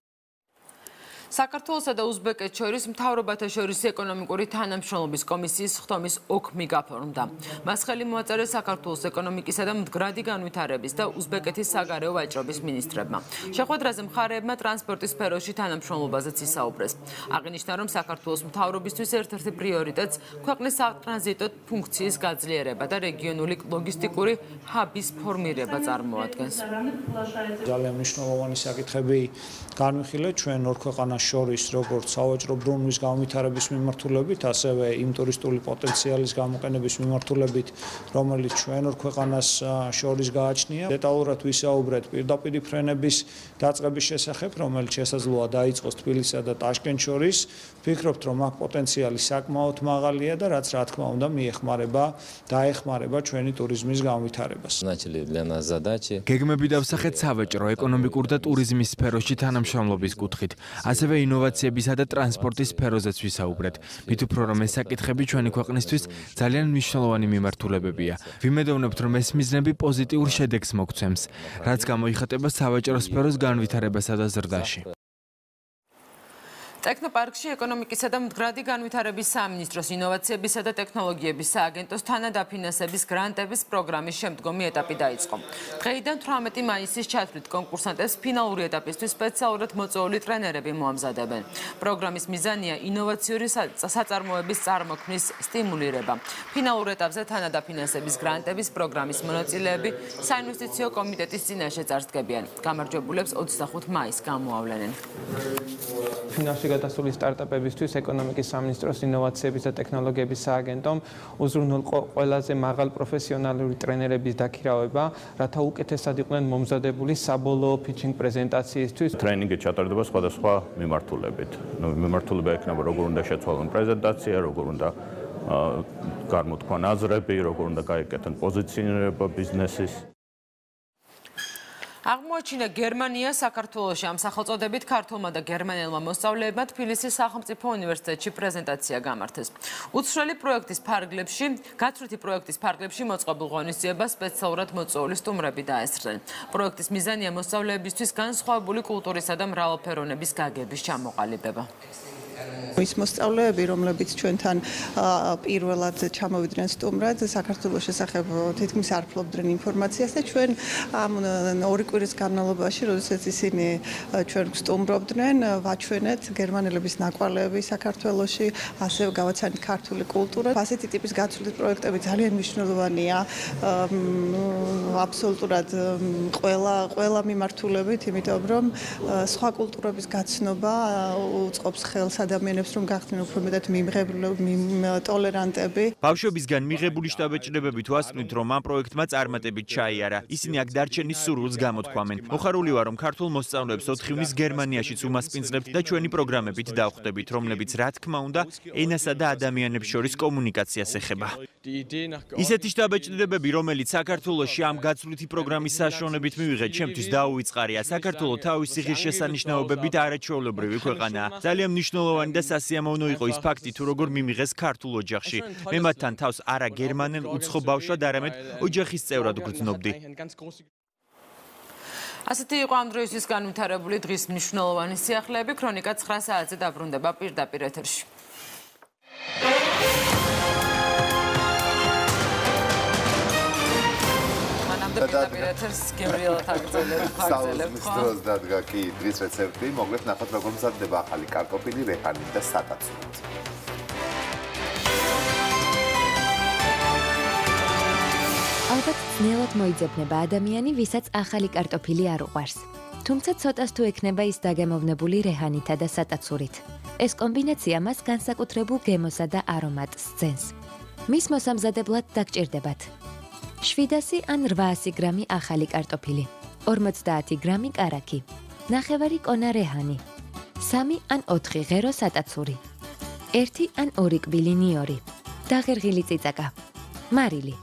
საქართველოსა და უზბეკეთს შორის მთავრობათა შორის ეკონომიკური თანამშრომლობის კომისიის ხდომის ოქმი გაფორმდა. მას ხელი მოაწერეს საქართველოს ეკონომიკისა და მდგრადი განვითარების და უზბეკეთის საგარეო ვაჭრობის მინისტრებმა. შეხვედრაზე მხარეებმა ტრანსპორტის სფეროში თანამშრომლობაზეც ისაუბრეს. აღინიშნა, რომ საქართველოს მთავრობისთვის ერთ-ერთი პრიორიტეტს ქვეყნის სატრანზიტო ფუნქციის გაძლიერება და რეგიონული ლოგისტიკური ჰაბის ფორმირება წარმოადგენს. ძალიან მნიშვნელოვანი საკითხები განვიხილეთ ჩვენ ორ ქვეყანას შორის როგორც სავაჭრო ბრუნვის განვითარების მიმართულებით, ასევე იმ ტურისტული პოტენციალის გამოყენების მიმართულებით, რომელიც ჩვენ ორ ქვეყანას შორის გააჩნია. დეტალურად ვისაუბრეთ პირდაპირ ფრენების დაწყების შესახებ, რომელიც შესაძლოა დაიწყოს თბილისსა და ტაშკენტს შორის. ვფიქრობთ, რომ აქ პოტენციალი საკმაოდ მაღალია და რაც რა თქმა უნდა დაეხმარება ჩვენი ტურიზმის განვითარებას. გეგმები დავსახეთ სავაჭრო, ეკონომიკურ და ტურიზმის სფეროში თანამშრომლობის კუთხით. ასევე ინოვაციებისა და ტრანსპორტის სფეროზეც ვისაუბრეთ. მით უფრო რომ ეს საკითხები ჩვენი ქვეყნისთვის ძალიან მნიშვნელოვანი მიმართულებებია. ვიმედოვნებთ, რომ ეს მიზნები პოზიტიურ შედეგს მოგცემს, რაც გამოიხატება სავაჭრო სფეროს განვითარებასა და ზრდაში. ტექნოპარკში ეკონომიკისა და მდგრადი განვითარების სამინისტროს ინოვაციებისა და ტექნოლოგიების სააგენტოს თანადაფინანსების გრანტების პროგრამის შემდგომი ეტაპი დაიწყო. დღეიდან 18 მაისის ჩათვლით კონკურსანტებს ფინალური ეტაპისთვის სპეციალურად მოწვეული ტრენერები მოამზადებენ. პროგრამის მიზანია ინოვაციური საწარმოების წარმოქმნის სტიმულირება. ფინალურ ეტაპზე თანადაფინანსების გრანტების პროგრამის მონაწილეები საინვესტიციო კომიტეტის წინაშე წარსდგებიან. გამარჯვებულებს 25 მაისს გამოავლენენ. გადასული სტარტაპებისთვის ეკონომიკის სამინისტროს ინოვაციების და ტექნოლოგიების სააგენტომ უზრუნველყო ყველაზე მაღალ პროფესიონალური ტრენერების დაქირავება, რათა უკეთესად იყვნენ მომზადებული საბოლოო ფიჩინგ პრეზენტაციისთვის. ტრენინგი ჩატარდება სხვადასხვა მიმართულებით. მიმართულება ექნება როგორ უნდა შეცვალონ პრეზენტაცია, როგორ უნდა გამოთქვან აზრები, როგორ უნდა გაიკეთონ პოზიციონირება ბიზნესის. აღმოაჩინა გერმანია საქართველოში ამ სახელწოდებით ქართულმა და გერმანელმა მოსწავლეებმა თბილისის სახელმწიფო უნივერსიტეტში პრეზენტაცია გამართეს. უცვლელი პროექტის ფარგლებში მოწყობილ ღონისძიებას სპეციალურად მოწვეული სტუმრები დაესწრნენ. პროექტის მიზანია მოსწავლეებისთვის განსხვავებული კულტურისა და მრავალფეროვნების გაგების ჩამოყალიბება. ის მოსწავლეები, რომლებიც ჩვენთან პირველად ჩამოვიდნენ სტუმრად, საქართველოს შესახებ თითქმის არ ფლობდნენ ინფორმაციას და ჩვენ ამ 2 კვირის განმავლობაში, როდესაც ისინი ჩვენ სტუმრობდნენ, ვაჩვენეთ გერმანელების ნაკვალეები საქართველოში, ასევე გავაცანით ქართული კულტურა. ასეთი ტიპის გაცვლის პროექტები ძალიან მნიშვნელოვანია აბსოლუტურად ყველა მიმართულებით, იმიტომ რომ სხვა კულტურების გაცნობა უწყობს ხელს ადამიანებს რომ გახდნენ უფრო მეტად ტოლერანტები. ბავშვებისგან მიღებული შტაბეჭდილებები თუ ასკვნით, რომ ამ პროექტმა წარმატებით ჩაიარა. ისინი აქ დარჩენის სურვილს გამოთქვამენ. მოხარული ვარ, რომ ქართულ მოსწავლეებს 4 ივნის გერმანიაშიც უმასპინძლებთ და ჩვენი პროგრამებით დავხვდებით, რომლებიც რა თქმა უნდა, ენასა და ადამიანებს შორის კომუნიკაციას ეხება. ისეთი შტაბეჭდილებები, რომელიც საქართველოში ამ გაცვლითი პროგრამის საშუალებით მივიღეთ, ჩემთვის დაუვიწყარია. საქართველო თავისი ღირსშესანიშნაობებით არაჩვეულებრივი ქვეყანაა. ძალიან მნიშვნელოვანი და სასიამოვნო იყო ის ფაქტი, თუ როგორ მიმიღეს ქართულ ოჯახში. მე მათთან თავს არა გერმანელ უცხო ბავშვად, არამედ ოჯახის წევრად გრძნობდი. ასეთი იყო ამ დროისთვის განვითარებული დღის მნიშვნელოვანი სიახლეები. ქრონიკა 9 საათზე დაბრუნდება პირდაპირ ეთერში. საუზმის დროს დადგა კი დღის რეცეპტი, მოგლეთ ნახოთ როგორ მზადდება ახალი კარტოფილი, რეჰანი და სატაცურით. ალბათ ძნელად მოიძებნება ადამიანი, ვისაც ახალი კარტოფილი არ უყვარს. თუმცა ცოტას თუ ექნება ის დაგემოვნებული რეჰანითა და სატაცურით. ეს კომბინაცია მას განსაკუთრებულ გემოსა და არომატს ძენს. მის მოსამზადებლად დაგჭირდებათ 700 ან 800 გრამი ახალი კარტოფილი, 50 გრამი კარაქი, 9 კონა რეჰანი, 3 ან 4 ღერო სატაცური, 1 ან 2 კბილი ნიორი, დაღერღილი წიწაკა, მარილი.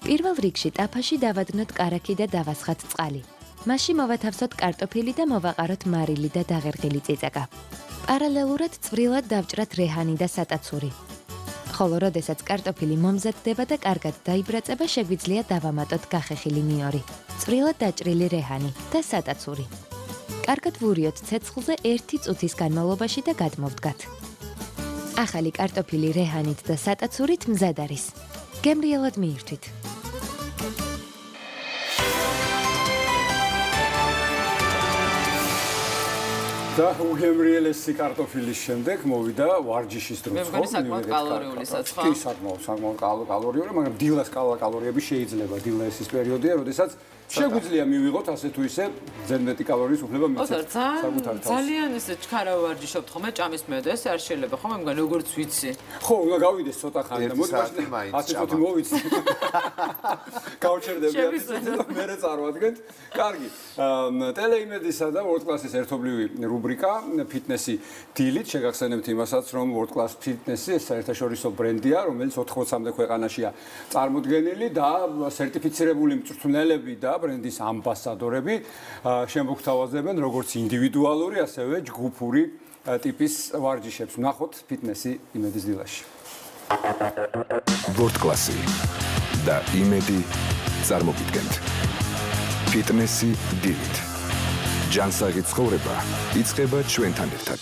პირველ რიგში ტაფაში დავადნოთ კარაქი და დავასხათ წყალი. მასში მოვათავსოთ კარტოფილი და მოვაყაროთ მარილი და დაღერღილი წიწაკა. პარალელურად წვრილად დავჭრათ რეჰანი და სატაცური. ხოლო როდესაც კარტოფილი მომზადდება და კარგად დაიბრაწება, შეგვიძლია დავამატოთ გახეხილი ნიორი, წვრილად დაჭრილი რეჰანი და სატაცური. კარგად ვურიოთ ცეცხლზე 1 წუთის განმავლობაში და გადმოვდგათ. ახალი კარტოფილი რეჰანით და სატაცურით მზად არის. გემრიელად მიირთვით. და უგემრიელესი კარტოფილის შემდეგ მოვიდა ვარჯიშის დრო. მე მგონი საკმაოდ კალორიული საცხო. კი, საკმაოდ კალორიული, მაგრამ დილას კალორიები შეიძლება. დილა ეს პერიოდია, როდესაც შეგვიძლია მივიღოთ ასე თუ ისე ძენ მეტი კალორიის უფლება მიცეთ. ძალიან ესე ჩქარა ვარჯიშობთ ხოლმე, ჭამის მე და ეს არ შეიძლება ხოლმე, მაგრამ როგორც ვიცი. ხო, უნდა გავიდეს ცოტა ხანი და მოდი ასე თუ მოვიცი. გავჩერდები მერე წარვადგენთ. კარგი. ტელეიმედისა და World Class-ის ერთობლივი რუბრიკა ფიტნესი დილით შეგახსენებთ იმასაც, რომ World Class ფიტნესი ეს საერთაშორისო ბრენდია, რომელიც 80-მდე ქვეყანაშია წარმოდგენილი და სერტიფიცირებული მწვრთნელები და ბრენდის ამბასადორები შემოგთავაზებენ როგორც ინდივიდუალური, ასევე ჯგუფური ტიპის ვარჯიშებს. ვნახოთ ფიტნესი იმედის დილაში. World Class-ი და იმედი წარმოგიდგენთ. ფიტნესი დილით. ჯანსაღი ცხოვრება იწყება ჩვენთან ერთად.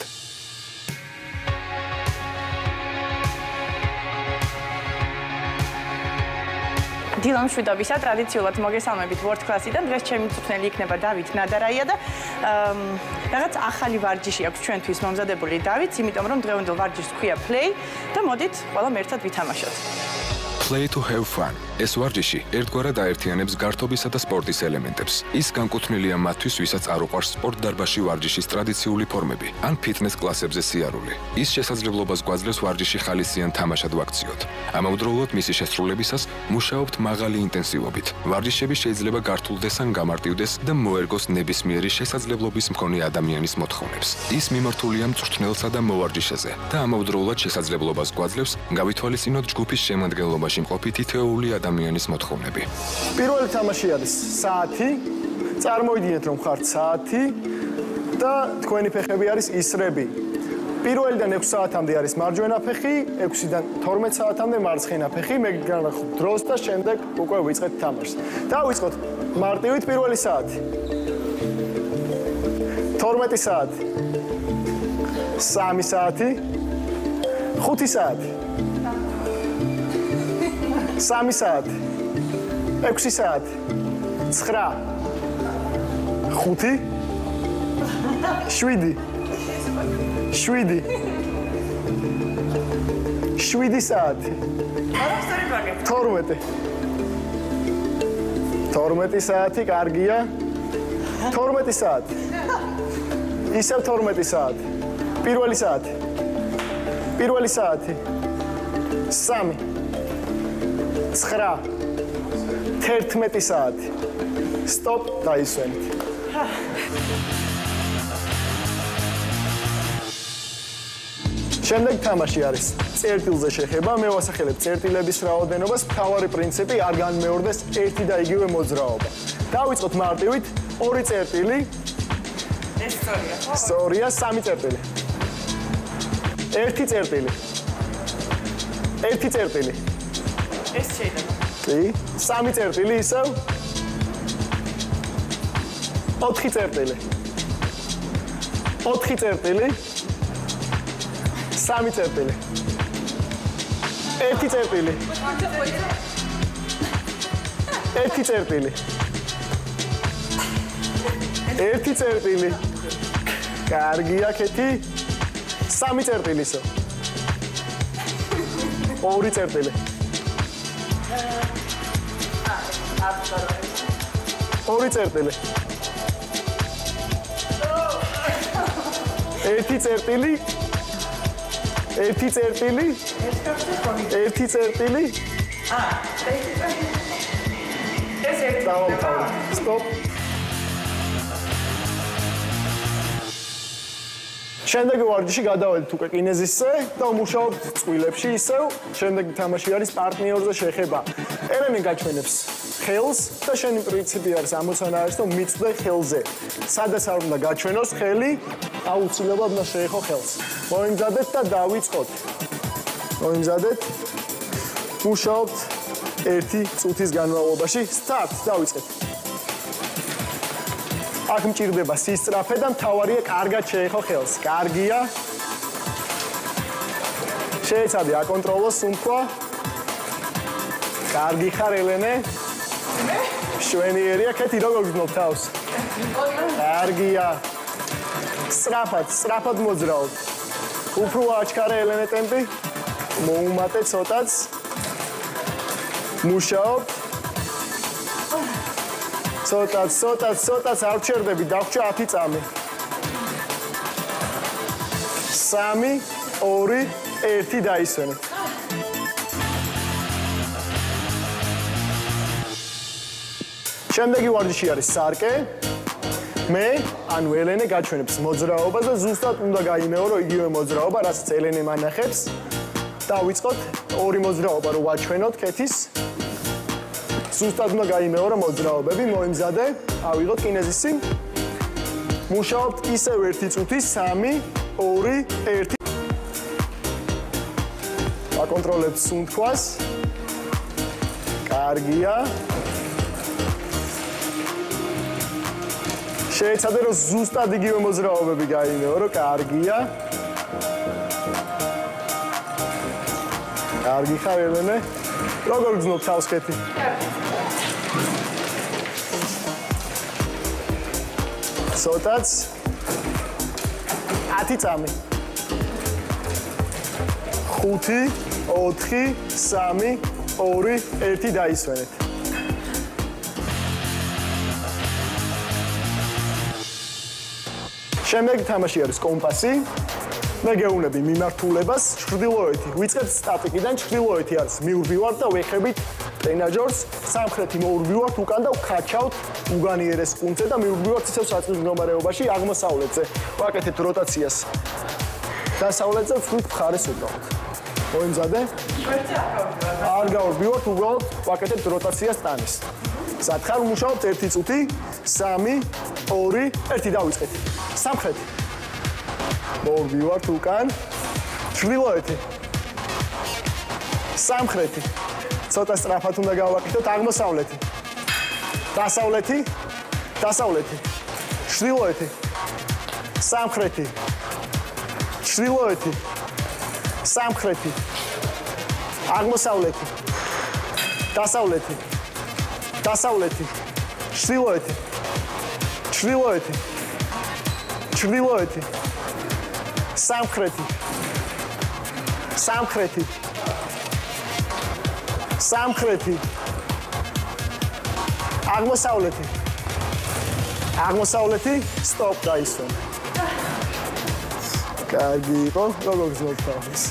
დილა მშვიდობისა, ტრადიციულად მოგესალმებით World Class-იდან. დღეს ჩემი მწვრთნელი იქნება დავით ნადარაია და რაღაც ახალი ვარჯიში აქვს ჩვენთვის მომზადებული დავით, იმიტომ რომ დღევანდელ ვარჯიშს ქვია Play და მოდით ყველამ ერთად ვითამაშოთ. Play to have fun. ეს ვარჯიში ერთგვარად აერთიანებს გართობისა და სპორტის ელემენტებს. ის განკუთვნილია მათთვის, ვისაც არ უყვარს სპორტ დარბაზში ვარჯიშის ტრადიციული ფორმები ან ფიტნეს კლასებზე სიარული. ის შესაძლებლობას გვაძლევს ვარჯიში ხალისიან თამაშად ვაქციოთ. ამავდროულად მისი შესრულებისას მუშაობთ მაღალი ინტენსივობით. ვარჯიშები შეიძლება გართულდეს ან გამარტივდეს და მოერგოს ნებისმიერი შესაძლებლობის მქონე ადამიანის მოთხოვნებს. ის მიმართულია მწვრთნელსა და მოვარჯიშეზე და ამავდროულად შესაძლებლობას გვაძლევს გავითვალისწინოთ ჯგუფის შემადგენლობაში მყოფი თითოეული ადამიანის მოთხოვნები. პირველი თამაში არის საათი. წარმოიდგინეთ რომ ხართ საათი და თქვენი ფეხები არის ისრები. პირველიდან 6 საათამდე არის მარჯვენა ფეხი, 6-დან 12 საათამდე მარცხენა ფეხი. მე განახოთ დროს და შემდეგ უკვე ვიწყებთ თამაშს. დავიწყოთ მარტივით პირველი საათი. 12 საათი. 3 საათი 5 საათი 3 საათი 6 საათი 9 5 7 7 7 საათი 12 12 საათი კარგია 12 საათი ისევ 12 საათი პირველი საათი 3 9 11 საათი სტოპ დაისვენით შემდეგ თამაში არის წერტილზე შეხება მე ვასახელებ წერტილების რაოდენობას მთავარი პრინციპი არ განმეორდეს ერთი და იგივე მოძრაობა დავიწყოთ მარტივით 2 წერტილი ეს სწორია 3 წერტილი 1 წერტილი 1 წერტილი ეს შეიძლება კი 3 წერტილი ისევ 4 წერტილი 4 წერტილი 3 წერტილი 1 წერტილი 1 წერტილი 1 წერტილი კარგია კეთი 3 წერტილი ისო 2 წერტილი 2 წერტილი 1 წერტილი 1 წერტილი 1 წერტილი ეს ერთი სტოპ შემდეგი ვარჯიში გადავედით უკვე კინეზისზე და ვმუშაობთ წყვილებში ისევ შემდეგი თამაში არის პარტნიორზე შეხება ელენე გაჩვენებს ხელს და შენი პრინციპი არის ამოცანა არის რომ მიწვდე ხელზე სადაც არ უნდა გაჩვენოს ხელი აუცილებლად უნდა შეეხო ხელს მოიმზადეთ და დავიწყოთ მოიმზადეთ მუშაობთ 1 წუთის განმავლობაში სტარტ დავიწყეთ აქ მჭირდება სისწრაფე და მთავარია კარგად შეეხო ხელს კარგია შეეცადე აკონტროლოს სუნთქვა კარგი ხარ ელენე შვენიერია კეთი როგორ გძნობ თავს კარგია სწრაფად მოძრაობ უფრო აჩქარა ელენე ტემპი მოუმატე ცოტაც მუშაობ ცოტაც არ ვჩერდები დავჭა 10 წამი 3 2 1 დაისვენეთ შემდეგი ვარჯიში არის სარკე მე ანუ ელენე გაჩვენებს მოძრაობას და ზუსტად უნდა გაიმეორო იგივე მოძრაობა რასაც ელენე მანახებს დავიწყოთ 2 მოძრაობა რო ვაჩვენოთ კეთის ზუსტად უნდა გაიმეორო მოძრაობები მოიმზადე ავიღოთ კინეზისი მუშაობთ ისევ 1 წუთი 3 2 1 აკონტროლებთ სუნთქვას კარგია შეეცადე რომ ზუსტად იგივე მოძრაობები გაიმეორო კარგია კარგი ხარ ელენე როგორ გძნობ თავს კეთი ცოტაც 10 წამი 5 4 3 2 1 დაისვენეთ შემდეგი თამაში არის კომპასი მე გეუბნები მიმართულებას ჩრდილოეთი ვიწყებთ სტატიკიდან ჩრდილოეთი არის მიურბივართ და ვეხებით ტრენაჟორს სამხრეთი მოურბივართ უკან და ვქაჩავთ უგანიერეს კუნთზე და მიურბივართ ისევ საწყის მდგომარეობაში აღმოსავლეთზე ვაკეთებთ როტაციას დასავლეთზე ვხვით მხარეს უბრალოდ მოიმზადე არ გავურბივართ უბრალოდ ვაკეთებთ როტაციას ტანის სათხარ ვმუშაობთ 1 წუთი 3 2 1 დავიწყეთ სამხრეთი მოურბივართ უკან ჩრდილოეთი სამხრეთი ცოტა სწრაფად უნდა გავაკეთოთ აღმოსავლეთი დასავლეთი ჩრდილოეთი სამხრეთი ჩრდილოეთი, სამხრეთი, აღმოსავლეთი, დასავლეთი, დასავლეთი, ჩრდილოეთი, ჩრდილოეთი, ჩრდილოეთი, სამხრეთი, სამხრეთი, სამხრეთი, აღმოსავლეთი, აღმოსავლეთი, სტოპ გაისვენ. კარგი იყო, როგორ გძნობთ თავს?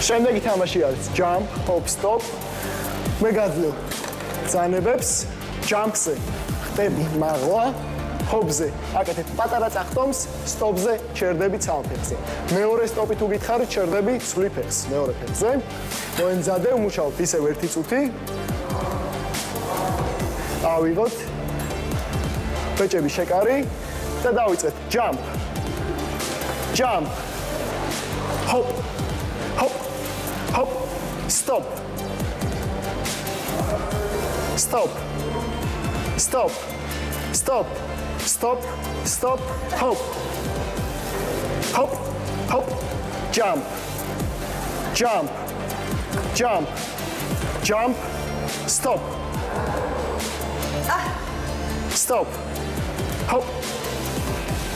შემდეგი თამაში არის jump, hop, stop. მე გაძლევ ძანებებს, jump-ზე ხტები მაღლა, hop-ზე აკეთებ პატარა წახტომს, stop-ზე ჩერდები ცალფეხზე. მეორე სტოპი თუ გითხარით, ჩერდები ცვლი ფეხს, მეორე ფეხზე. მოემზადე, უმუშაობთ ისევ 1 წუთი. ავიღოთ ბეჭები შეკარი და დავიწყეთ jump, jump, hop, hop, hop, stop, stop, stop, stop, stop, stop, hop, hop, hop, jump, jump, jump, jump, stop, stop, hop,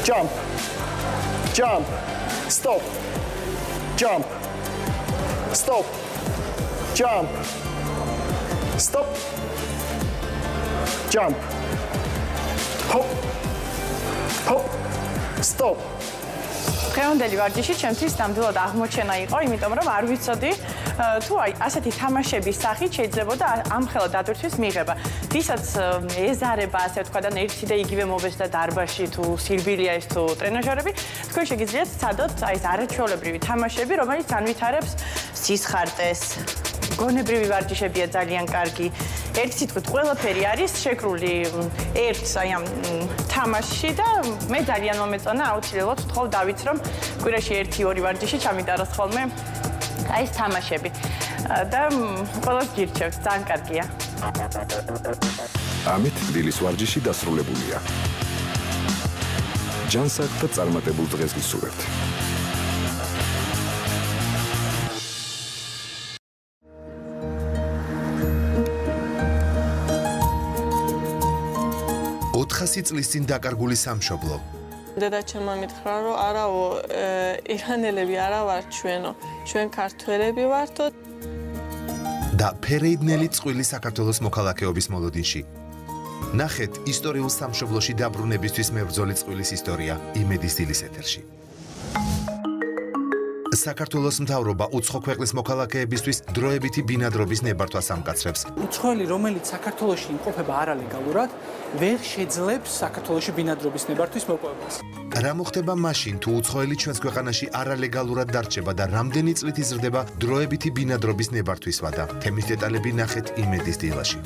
jump, jump, stop, jump, stop, jump, stop, jump, hop, hop, stop. დღევანდელი ვარჯიში ჩემთვის ნამდვილად აღმოჩენა იყო, იმიტომ რომ არ ვიცოდი თუ ასეთი თამაშების სახით შეიძლებოდა ამხელა დატვირთვის მიღება. ვისაც ეზარება, ასე ვთქვა და ერთი და იგივე მობესდა დარბაზში თუ სირბილია ეს თუ ტრენაჟერები, თქვენ შეგიძლიათ სცადოთ აი ეს არაჩვეულებრივი თამაშები, რომელიც განვითარებს სისხარტეს. გონებრივი ვარჯიშებია ძალიან კარგი. ერთი სიტყვით, ყველაფერი არის შეკრული ერთ აი ამ თამაშში და მე ძალიან მომეწონა, აუცილებლად ვთხოვ დავით, რომ კვირაში 1-2 ვარჯიში ჩამიტაროს ხოლმე აი ეს თამაშები. და ყველას გირჩევთ, ძალიან კარგია. ამით დილის ვარჯიში დასრულებულია. ჯანსაღ და წარმატებულ დღეს გისურვებთ. წლის წინ დაკარგული სამშობლო. დედაჩემმა მითხრა, რომ არაო, ირანელები არა ვართ ჩვენო, ჩვენ ქართველები ვართო. და ფერეიდნელი წყვილი საქართველოს მოქალაქეობის მოლოდინში. ნახეთ ისტორიულ სამშობლოში დაბრუნებისთვის მებრძოლი წყვილის ისტორია იმედის დილის ეთერში. საქართველოს მთავრობა უცხო ქვეყნის მოქალაქეებისთვის დროებითი ბინადრობის ნებართვას ამკაცრებს. უცხოელი, რომელიც საქართველოში იმყოფება არალეგალურად, ვერ შეძლებს საქართველოში ბინადრობის ნებართვის მოპოვებას. რა მოხდება მაშინ, თუ უცხოელი ჩვენს ქვეყანაში არალეგალურად დარჩება და რამდენი წლით იზრდება დროებითი ბინადრობის ნებართვის ვადა? თემის დეტალები ნახეთ იმედის დილაში.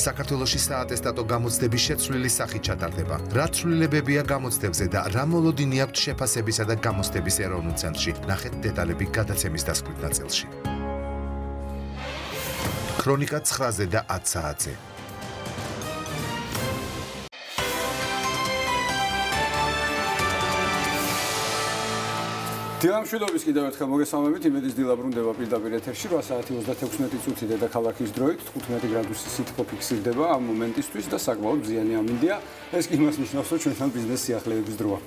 საქართველოში საატესტატო გამოცდების შეცვლილი სახით ჩატარდება. რა ცვლილებებია გამოცდებზე და რა მოლოდინი აქვთ შეფასებისა და გამოცდების ეროვნულ ცენტრში? ნახეთ დეტალები გადაცემის დასკვნით ნაწილში. ქრონიკა 9-ზე და 10 საათზე. დილამშვიდობის კიდევ ერთხელ მოგესალმებით. იმედის დილა ბრუნდება პირდაპირ ეთერში 8 საათი 36 წუთი დედაქალაქის დროით 15 გრადუსი სითბო ფიქსირდება ამ მომენტისთვის და საკმაოდ მზიანი ამინდია. ეს კი იმას ნიშნავს, რომ ჩვენთან ბიზნეს სიახლეების დროა.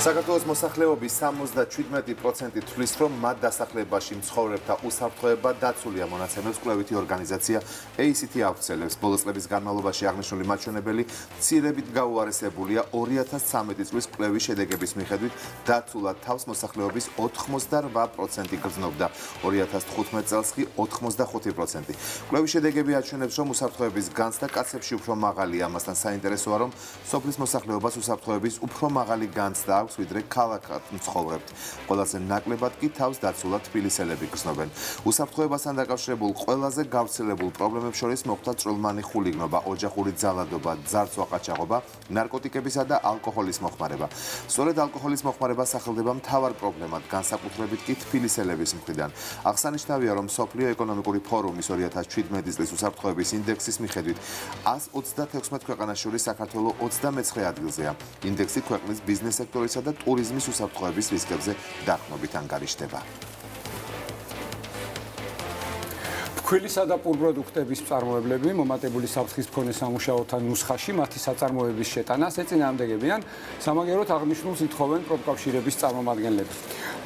საქართველოს მოსახლეობის 77% თვლის, რომ მათ დასახლებაში მცხოვრებთა უსაფრთხოება დაცულია, მონაცემებს კვლევითი ორგანიზაცია ACT ავრცელებს. ბოლო წლების განმავლობაში აღნიშნული მაჩვენებელი მცირებით გაუარესებულია. 2013 წლის კვლევის შედეგების მიხედვით დაცულად თავს მოსახლეობის 88% გრძნობდა. 2015 წელს კი 85%. კვლევის შედეგები აჩვენებს, რომ უსაფრთხოების განცდა კაცებში უფრო მაღალია. ამასთან საინტერესოა, რომ სოფლის მოსახლეობას უსაფრთხოების უფრო მაღალი განცდა აქვს ვიდრე ქალაქად მცხოვრებთ. ყველაზე ნაკლებად კი თავს დაცულად თბილისელები გრძნობენ. უსაფრთხოებასთან დაკავშირებულ ყველაზე გავრცელებულ პრობლემებს შორის მოხვდა წვრილმანი ხულიგნობა, ოჯახური ძალადობა, ძარცვა ყაჩაღობა, ნარკოტიკებისა და ალკოჰოლის მოხმარება. სწორედ ალკოჰოლის მოხმარება სახელდება მთავარ პრობლემად, განსაკუთრებით კი თბილისელების მხრიდან. აღსანიშნავია, რომ მსოფლიო ეკონომიკური ფორუმის 2017 წლის უსაფრთხოების ინდექსის მიხედვით 136 ქვეყანას შორის საქართველო 29 ადგილზეა. ინდექსი ქვეყნის ბიზნეს სექტორისა და ტურიზმის უსაფრთხოების რისკებზე დახმობით ანგარიშდება. ფქვილისა და პურპროდუქტების მწარმოებლები მომატებული საფრთხის მქონე სამუშაოთა ნუსხაში მათი საწარმოების შეტანას ეწინააღმდეგებიან, სამაგეროდ აღნიშნულს ითხოვენ პროფკავშირების წარმომადგენლები.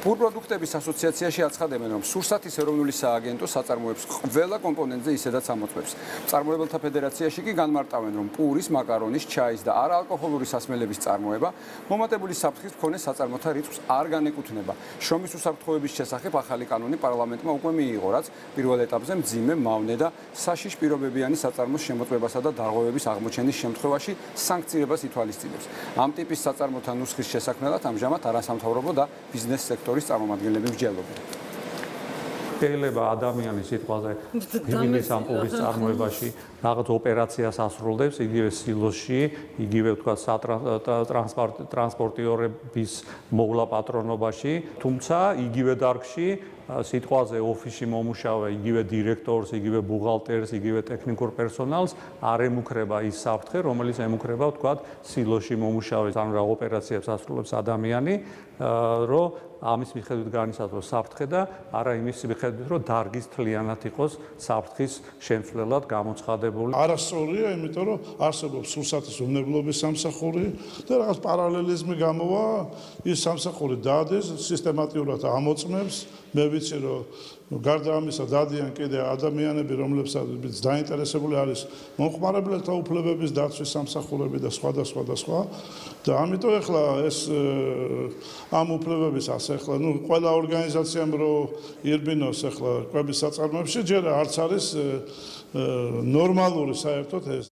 პურპროდუქტების ასოციაციაში აცხადებენ, რომ სურსათის ეროვნული სააგენტო საწარმოებს ყველა კომპონენტზე ისედაც ამოწმებს. მწარმოებელთა ფედერაციაში კი განმარტავენ, რომ პურის, მაკარონის, ჩაის და არაალკოჰოლური სასმელების წარმოება მომატებული საფრთხის მქონე საწარმოთა რიცხვს არ განეკუთვნება. შრომის უსაფრთხოების შესახებ ახალი კანონი პარლამენტმა უკვე მიიღო, რაც პირველ ეტაპზე მძიმე, მავნე და საშიშ პირობებიანი საწარმოს შემოწმებასა და დარღვევების აღმოჩენის შემთხვევაში სანქციებას ითვალისწინებს. ამ ტიპის საწარმოთა ნუსხის შესაქმნელად ამჟამად არასამთავრობო და ბიზნეს სექტორის წარმომადგენლები მსჯელობენ. შეიძლება ადამიანი სიტყვაზე ბიბლიის ამპულის წარმოებაში რაღაც ოპერაციას ასრულებს, იგივე სილოსში, იგივე თქვა ტრანსპორტიორების მოვლა პატრონობაში, თუმცა იგივე დარგში სიტყვაზე ოფისში მომუშავე იგივე დირექტორს, იგივე ბუღალტერს, იგივე ტექნიკურ პერსონალს არ ემუქრება ის საფრთხე, რომელიც ემუქრება თქვა სილოსში მომუშავე, ანუ რა ოპერაციებს ასრულებს ადამიანი, რომ ამის მიხედვით განისაზღვროს საფრთხე და არა იმის მიხედვით, რომ დარგის თლიანად იყოს საფრთხის შემცვლელად გამოცხადებული. არასწორია, იმიტომ რომ არსებობს სურსათის უმნებლობის სამსახური და რაღაც პარალელიზმი გამოვა, ის სამსახური დადეს, სისტემატიურად ამოწმებს. მე ვიცი, რომ გარდა ამისა დადიან კიდე ადამიანები, რომლებსაც დაინტერესებული არის მომხმარებელთა უფლებების დაცვის სამსახურები და სხვა. და ამიტომ ეხლა ეს ამ უფლებების ასე ეხლა ყველა ორგანიზაციამ რომ ირბინოს ეხლა კვების საწარმოებში ჯერ არც არის ნორმალური საერთოდ ეს.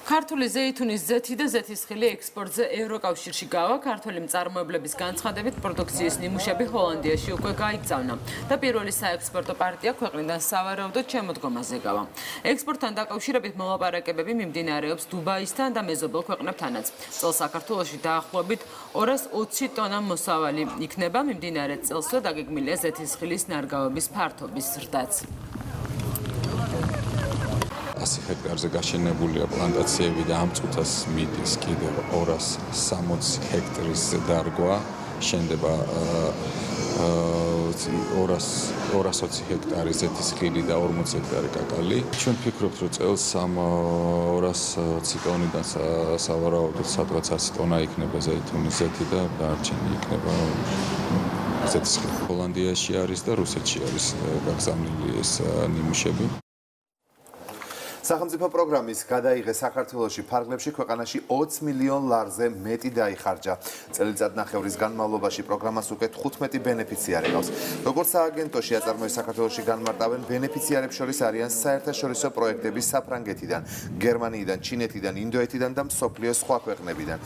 ქართული ზეითუნის ზეთი და ზეთისხილი ექსპორტზე ევროკავშირში გავა, ქართული მწარმოებლების განცხადებით პროდუქციის ნიმუშები ჰოლანდიაში უკვე გაიგზავნა და პირველი საექსპორტო პარტია ქვეყნიდან სავარაუდოდ შემოდგომაზე გავა. ექსპორტთან დაკავშირებით მოლაპარაკებები მიმდინარეობს დუბაისთან და მეზობელ ქვეყნებთანაც. წელს საქართველოში დაახლოებით 220 ტონა მოსავალი იქნება, მიმდინარე წელსვე დაგეგმილია ზეთისხილის ნარგავების ფართობის ზრდაც. 100 ჰექტარზე გაშენებულია პლანტაციები და ამ წუთას მიდის კიდევ 260 ჰექტარის დარგვა, შენდება 220 ჰექტარი ზეთისხილი და 40 ჰექტარი კაკალი. ჩვენ ვფიქრობთ, რომ წელს ამ 220 ტონიდან სავარაუდოდ სადღაც 100 ტონა იქნება ზეითუნის ზეთი და დარჩენი იქნება ზეთისხილი. ჰოლანდიაში არის და რუსეთში არის გაგზავნილი ეს ნიმუშები. სახელმწიფო პროგრამის გადაიღე საქართველოში ფარგლებში ქვეყანაში 20 მილიონ ლარზე მეტი დაიხარჯა. წელიწადნახევრის განმავლობაში პროგრამას უკვე 15 ბენეფიციარი ყავს. როგორც სააგენტოში აწარმოებს საქართველოში განმარტავენ, ბენეფიციარებს შორის არიან საერთაშორისო პროექტები საფრანგეთიდან, გერმანიიდან, ჩინეთიდან, ინდოეთიდან და მსოფლიოს სხვა ქვეყნებიდან.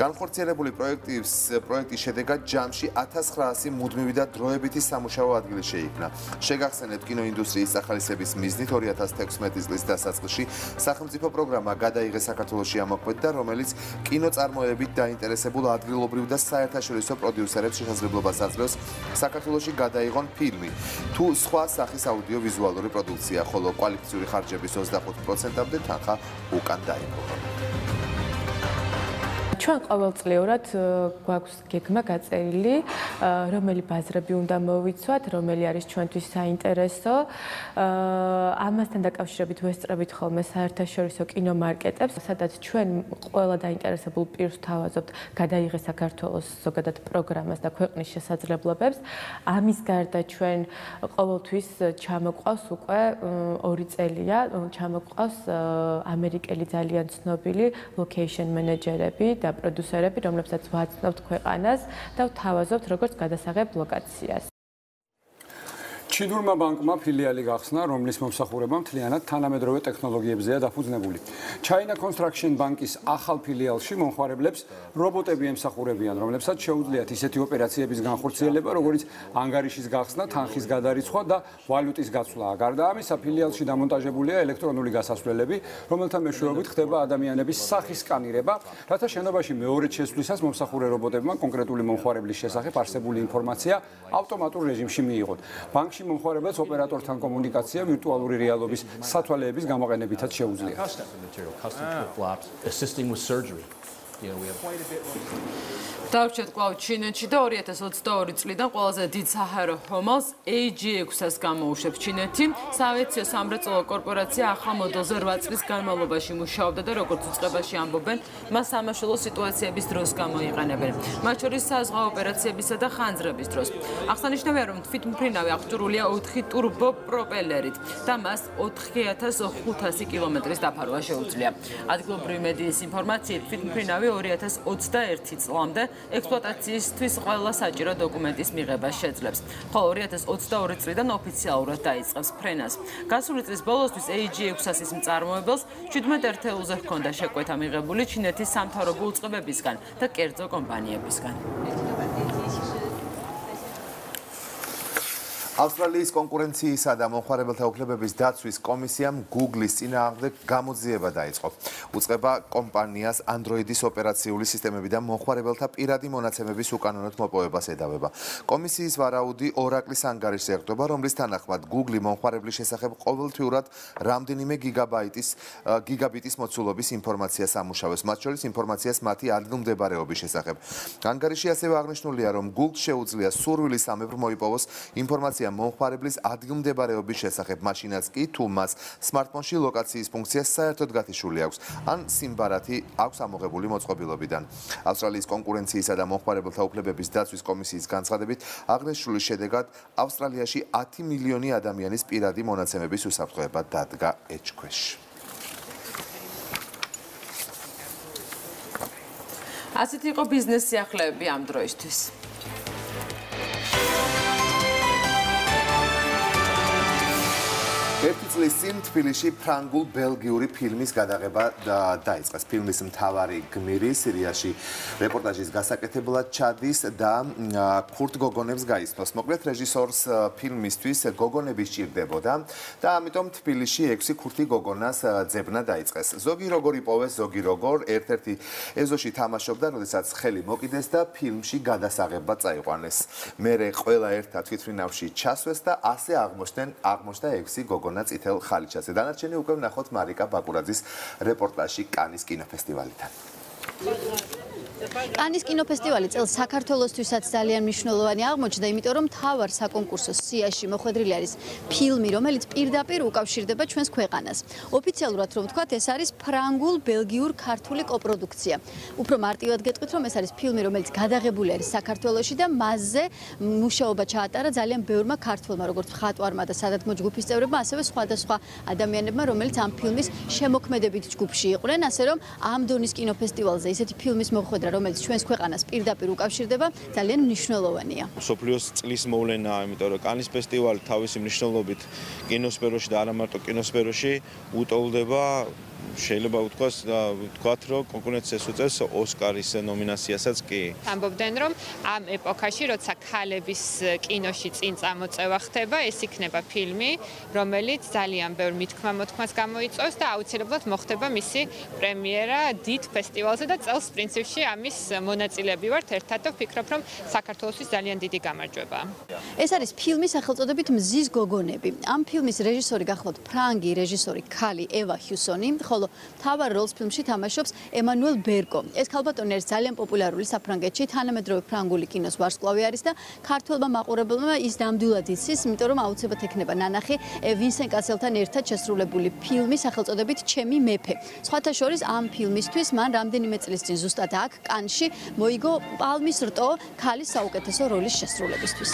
განხორციელებული პროექტის შედეგად ჯამში 1900 მუდმივი და დროებითი სამუშაო ადგილი შეიქმნა. შეგახსენებთ, კინოინდუსტრიის სახალისების მიზნით 2016 წლის დასაწყისში სახელმწიფო პროგრამა გადაიღე საქართველოში ამოქმედდა, რომელიც კინოწარმოებით დაინტერესებულ ადგილობრივ და საერთაშორისო პროდიუსერებს შესაძლებლობას აძლევს საქართველოში გადაიღონ ფილმი თუ სხვა სახის აუდიოვიზუალური პროდუქცია, ხოლო კვალიფიციური ხარჯების 25%-მდე თანხა უკან დაიბრუნა. ჩვენ ყოველწლიურად გვაქვს გეგმა გაწერილი, რომელი ბაზრები უნდა მოვიცვათ, რომელი არის ჩვენთვის საინტერესო. ამასთან დაკავშირებით ვესწრებით ხოლმე საერთაშორისო კინომარკეტებს, სადაც ჩვენ ყველა დაინტერესებულ პირს ვთავაზობთ გადაიღე საქართველოს ზოგადად პროგრამას და ქვეყნის შესაძლებლობებს. ამის გარდა ჩვენ ყოველთვის ჩამოყავს უკვე 2 წელია, ჩამოყავს ამერიკელი ძალიან ცნობილი location manager-ები და პროდიუსერები, რომლებსაც ვაცნობთ ქვეყანას და ვთავაზობთ როგორც გადასაღებ ლოკაციას. ჩინურმა ბანკმა ფილიალი გახსნა, რომლის მომსახურება მთლიანად თანამედროვე ტექნოლოგიებზეა დაფუძნებული. China Construction Bank-ის ახალ ფილიალში მომხმარებლებს რობოტები ემსახურებიან, რომლებსაც შეუძლიათ ისეთი ოპერაციების განხორციელება, როგორც ანგარიშის გახსნა, თანხის გადარიცხვა და ვალუტის გაცვლა. გარდა ამისა, ფილიალში დამონტაჟებულია ელექტრონული გასასვლელები, რომელთა მეშვეობით ხდება ადამიანების სახის სკანირება, რათა შენობაში მეორედ შესვლისას მომსახურე რობოტებმა კონკრეტული მომხმარებლის შესახებ არსებული ინფორმაცია ავტომატურ რეჟიმში მიიღოთ. ბანკში მომხმარებელს ოპერატორთან კომუნიკაცია ვირტუალური რეალობის სათვალეების გამოყენებითაც შეუძლია. დავჭერთ კვლავ ჩინეთში და 2022 წლიდან ყველაზე დიდ საჰაერო ხომალდს AG6-ს გამოუშვებს ჩინეთი. საავიაციო სამრეწველო კორპორაცია ახალ მოდელზე 8 წლის განმავლობაში მუშაობდა და როგორც უწყებაში ამბობენ, მას სამაშველო სიტუაციების დროს გამოიყენებენ. მათ შორის საზღვაო ოპერაციებისა და ხანძრების დროს. აღსანიშნავია, რომ თვითმფრინავი აღჭურვილია 4 ტურბო პროპელერით და მას 4500 კილომეტრის დაფარვა შეუძლია. ადგილობრივი მედიის ინფორმაციით, თვითმფრინავი 2021 წლამდე ექსპლუატაციისთვის ყველა საჭირო დოკუმენტის მიღებას შეძლებს, ხოლო 2022 წლიდან ოფიციალურად დაიწყებს ფრენას. გასული წლის ბოლოსთვის AG6-ის მწარმოებელს 17 ერთეულზე ჰქონდა შეკვეთა მიღებული ჩინეთის სამთავრობო უწყებებისგან და კერძო კომპანიებისგან. ავსტრალიის კონკურენციისა და მომხმარებელთა უფლებების დაცვის კომისიამ Google-ის წინააღმდეგ გამოძიება დაიწყო. უწყება კომპანიას Android-ის ოპერაციული სისტემები და მომხმარებელთა პირადი მონაცემების უკანონოდ მოპოვებას ედავება. კომისიის ვარაუდი ორაკლის ანგარიშს ეყრდნობა, რომლის თანახმად Google მომხმარებლის შესახებ ყოველთვიურად რამდენიმე გიგაბიტის მოცულობის ინფორმაციას ამუშავებს, მათ შორის ინფორმაციას მათი ადგილმდებარეობის შესახებ. ანგარიში ასევე აღნიშნულია, რომ Google შეუძლია სურვილისამებრ მოიპოვოს ინფორმაცია მომხმარებლის ადგილმდებარეობის შესახებ, მაშინაც კი თუ მას სმარტფონში ლოკაციის ფუნქცია საერთოდ გათიშული აქვს, ან სიმბარათი აქვს ამოღებული მოწყობილობიდან. ავსტრალიის კონკურენციისა და მომხმარებელთა უფლებების დაცვის კომისიის განცხადებით, აღნიშნული შედეგად ავსტრალიაში 10 მილიონი ადამიანის პირადი მონაცემების უსაფრთხოება დადგა ეჭქვეშ. ასეთი იყო ბიზნეს სიახლეები ამ დროისთვის. ერთი წლის წინ თბილისში ფრანგულ-ბელგიური ფილმის გადაღება დაიწყეს. ფილმის მთავარი გმირი სირიაში რეპორტაჟის გასაკეთებლად ჩადის და ქურთ გოგონებს გაიცნობს. მოკლედ რეჟისორს ფილმისთვის გოგონები სჭირდებოდა და ამიტომ თბილისში 6 ქურთი გოგონას ძებნა დაიწყეს. ზოგი როგორ იპოვეს, ზოგი როგორ ერთ-ერთი ეზოში თამაშობდა, როდესაც ხელი მოკიდეს და ფილმში გადასაღებად წაიყვანეს. მერე ყველა ერთად თვითმფრინავში ჩასვეს და ასე აღმოჩნდა 6 გოგონა წითელ ხალიჩაზე. დანარჩენი უკვე ვნახოთ მარიკა ბაკურაძის რეპორტაჟში კანის კინოფესტივალიდან. კანის კინოფესტივალი წელს საქართველოსთვისაც ძალიან მნიშვნელოვანი აღმოჩნდა, იმიტომ რომ მთავარ საკონკურსო სიაში მოხვედრილი არის ფილმი, რომელიც პირდაპირ უკავშირდება ჩვენს ქვეყანას. ოფიციალურად რომ ვთქვათ, ეს არის ფრანგულ-ბელგიურ-ქართული კოპროდუქცია. უფრო მარტივად გეტყვით, რომ ეს არის ფილმი, რომელიც გადაღებული არის საქართველოში და მასზე მუშაობა ჩაატარა ძალიან ბევრმა ქართველმა, როგორც მხატვარმა და სადათმო ჯგუფის წევრებმა, ასევე სხვადასხვა ადამიანებმა, რომელიც ამ ფილმის შემოქმედებით ჯგუფში იყვნენ, ასე რომ ამ დონის კინოფესტივალზე ისეთი ფილმის მოხვედრა, რომელიც ჩვენს ქვეყანას პირდაპირ უკავშირდება, ძალიან მნიშვნელოვანია. მსოფლიოს წლის მოვლენაა, იმიტომ რომ კანის ფესტივალი თავისი მნიშვნელობით კინოსფეროში და არა მარტო კინოსფეროში უტოლდება შეიძლება ვთქვათ, რომ კონკურენციას უწევს ოსკარის ნომინაციასაც კი. ამბობდნენ, რომ ამ ეპოქაში, როცა ქალების კინოში წინ წამოწევა ხდება, ეს იქნება ფილმი, რომელიც ძალიან ბევრ მithქმა-მოთქმას გამოიწვევს და აუცილებლად მოხდება მისი პრემიერა დიდ ფესტივალზე და წელს პრინციპში ამის მონაწილეები ვართ ერთად და ვფიქრობ, რომ საქართველოსთვის ძალიან დიდი გამარჯვებაა. ეს არის ფილმი სახელწოდებით მზის გოგონები. ამ ფილმის რეჟისორი გახლავთ ფრანგი რეჟისორი ქალი ევა ჰიუსონი, ხოლო მთავარ როლს ფილმში თამაშობს ემანუელ ბერკო. ეს ქალბატონი არის ძალიან პოპულარული საფრანგეთში, თანამედროვე ფრანგული კინოს ვარსკვლავი არის და ქართველმა მაყურებელმა ის ნამდვილად იცის, იმიტომ რომ აუცილებლად ექნება ნანახი ვინსენ კასელთან ერთად შესრულებული ფილმი სახელწოდებით ჩემი მეფე. სხვათა შორის ამ ფილმისთვის მან რამდენიმე წლის წინ ზუსტად აქ კანში მოიგო პალმის რტო ქალის საუკეთესო როლის შესრულებისთვის.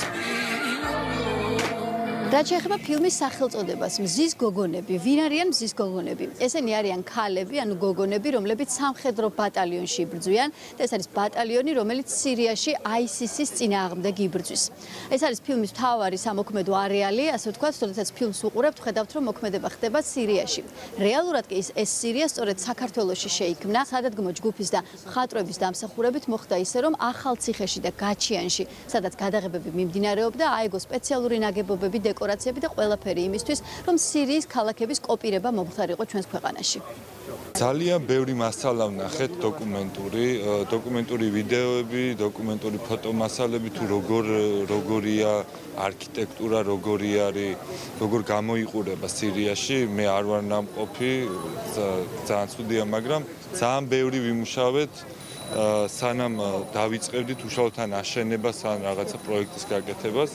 რაც შეეხება ფილმის სახელწოდებას, მზის გოგონები. ვინ არიან მზის გოგონები? ესენი არიან ქალები, ანუ გოგონები, რომლებიც სამხედრო ბატალიონში იბრძვიან და ეს არის ბატალიონი, რომელიც სირიაში ISIS-ის წინააღმდეგ იბრძვის. ეს არის ფილმის მთავარი სამოქმედო არეალი, ასე ვთქვათ, როდესაც ფილმს უყურებთ, ხედავთ, რომ მოქმედება ხდება სირიაში. რეალურად კი ეს სირია სწორედ საქართველოში შეიქმნა, სადადგმო ჯგუფის და მხატვრების დამსახურებით მოხდა ისე, რომ ახალციხეში და გაჩიანში, სადაც გადაღებები მიმდინარეობდა, აიგო სპეციალური ნაგებობები, დეკორაციები და ყველაფერი იმისთვის, რომ სირიის ქალაქების კოპირება მომხდარიყო ჩვენს ქვეყანაში. ძალიან ბევრი მასალა ვნახეთ დოკუმენტური ვიდეოები, დოკუმენტური ფოტომასალები თუ როგორია არქიტექტურა, როგორი არის, როგორ გამოიყურება სირიაში, მე არ ვარ ნამყოფი, ძალიან ცუდია, მაგრამ ძალიან ბევრი ვიმუშავეთ სანამ დავიწყებდით უშუალოდ აშენებას ან რაღაცა პროექტის გაკეთებას.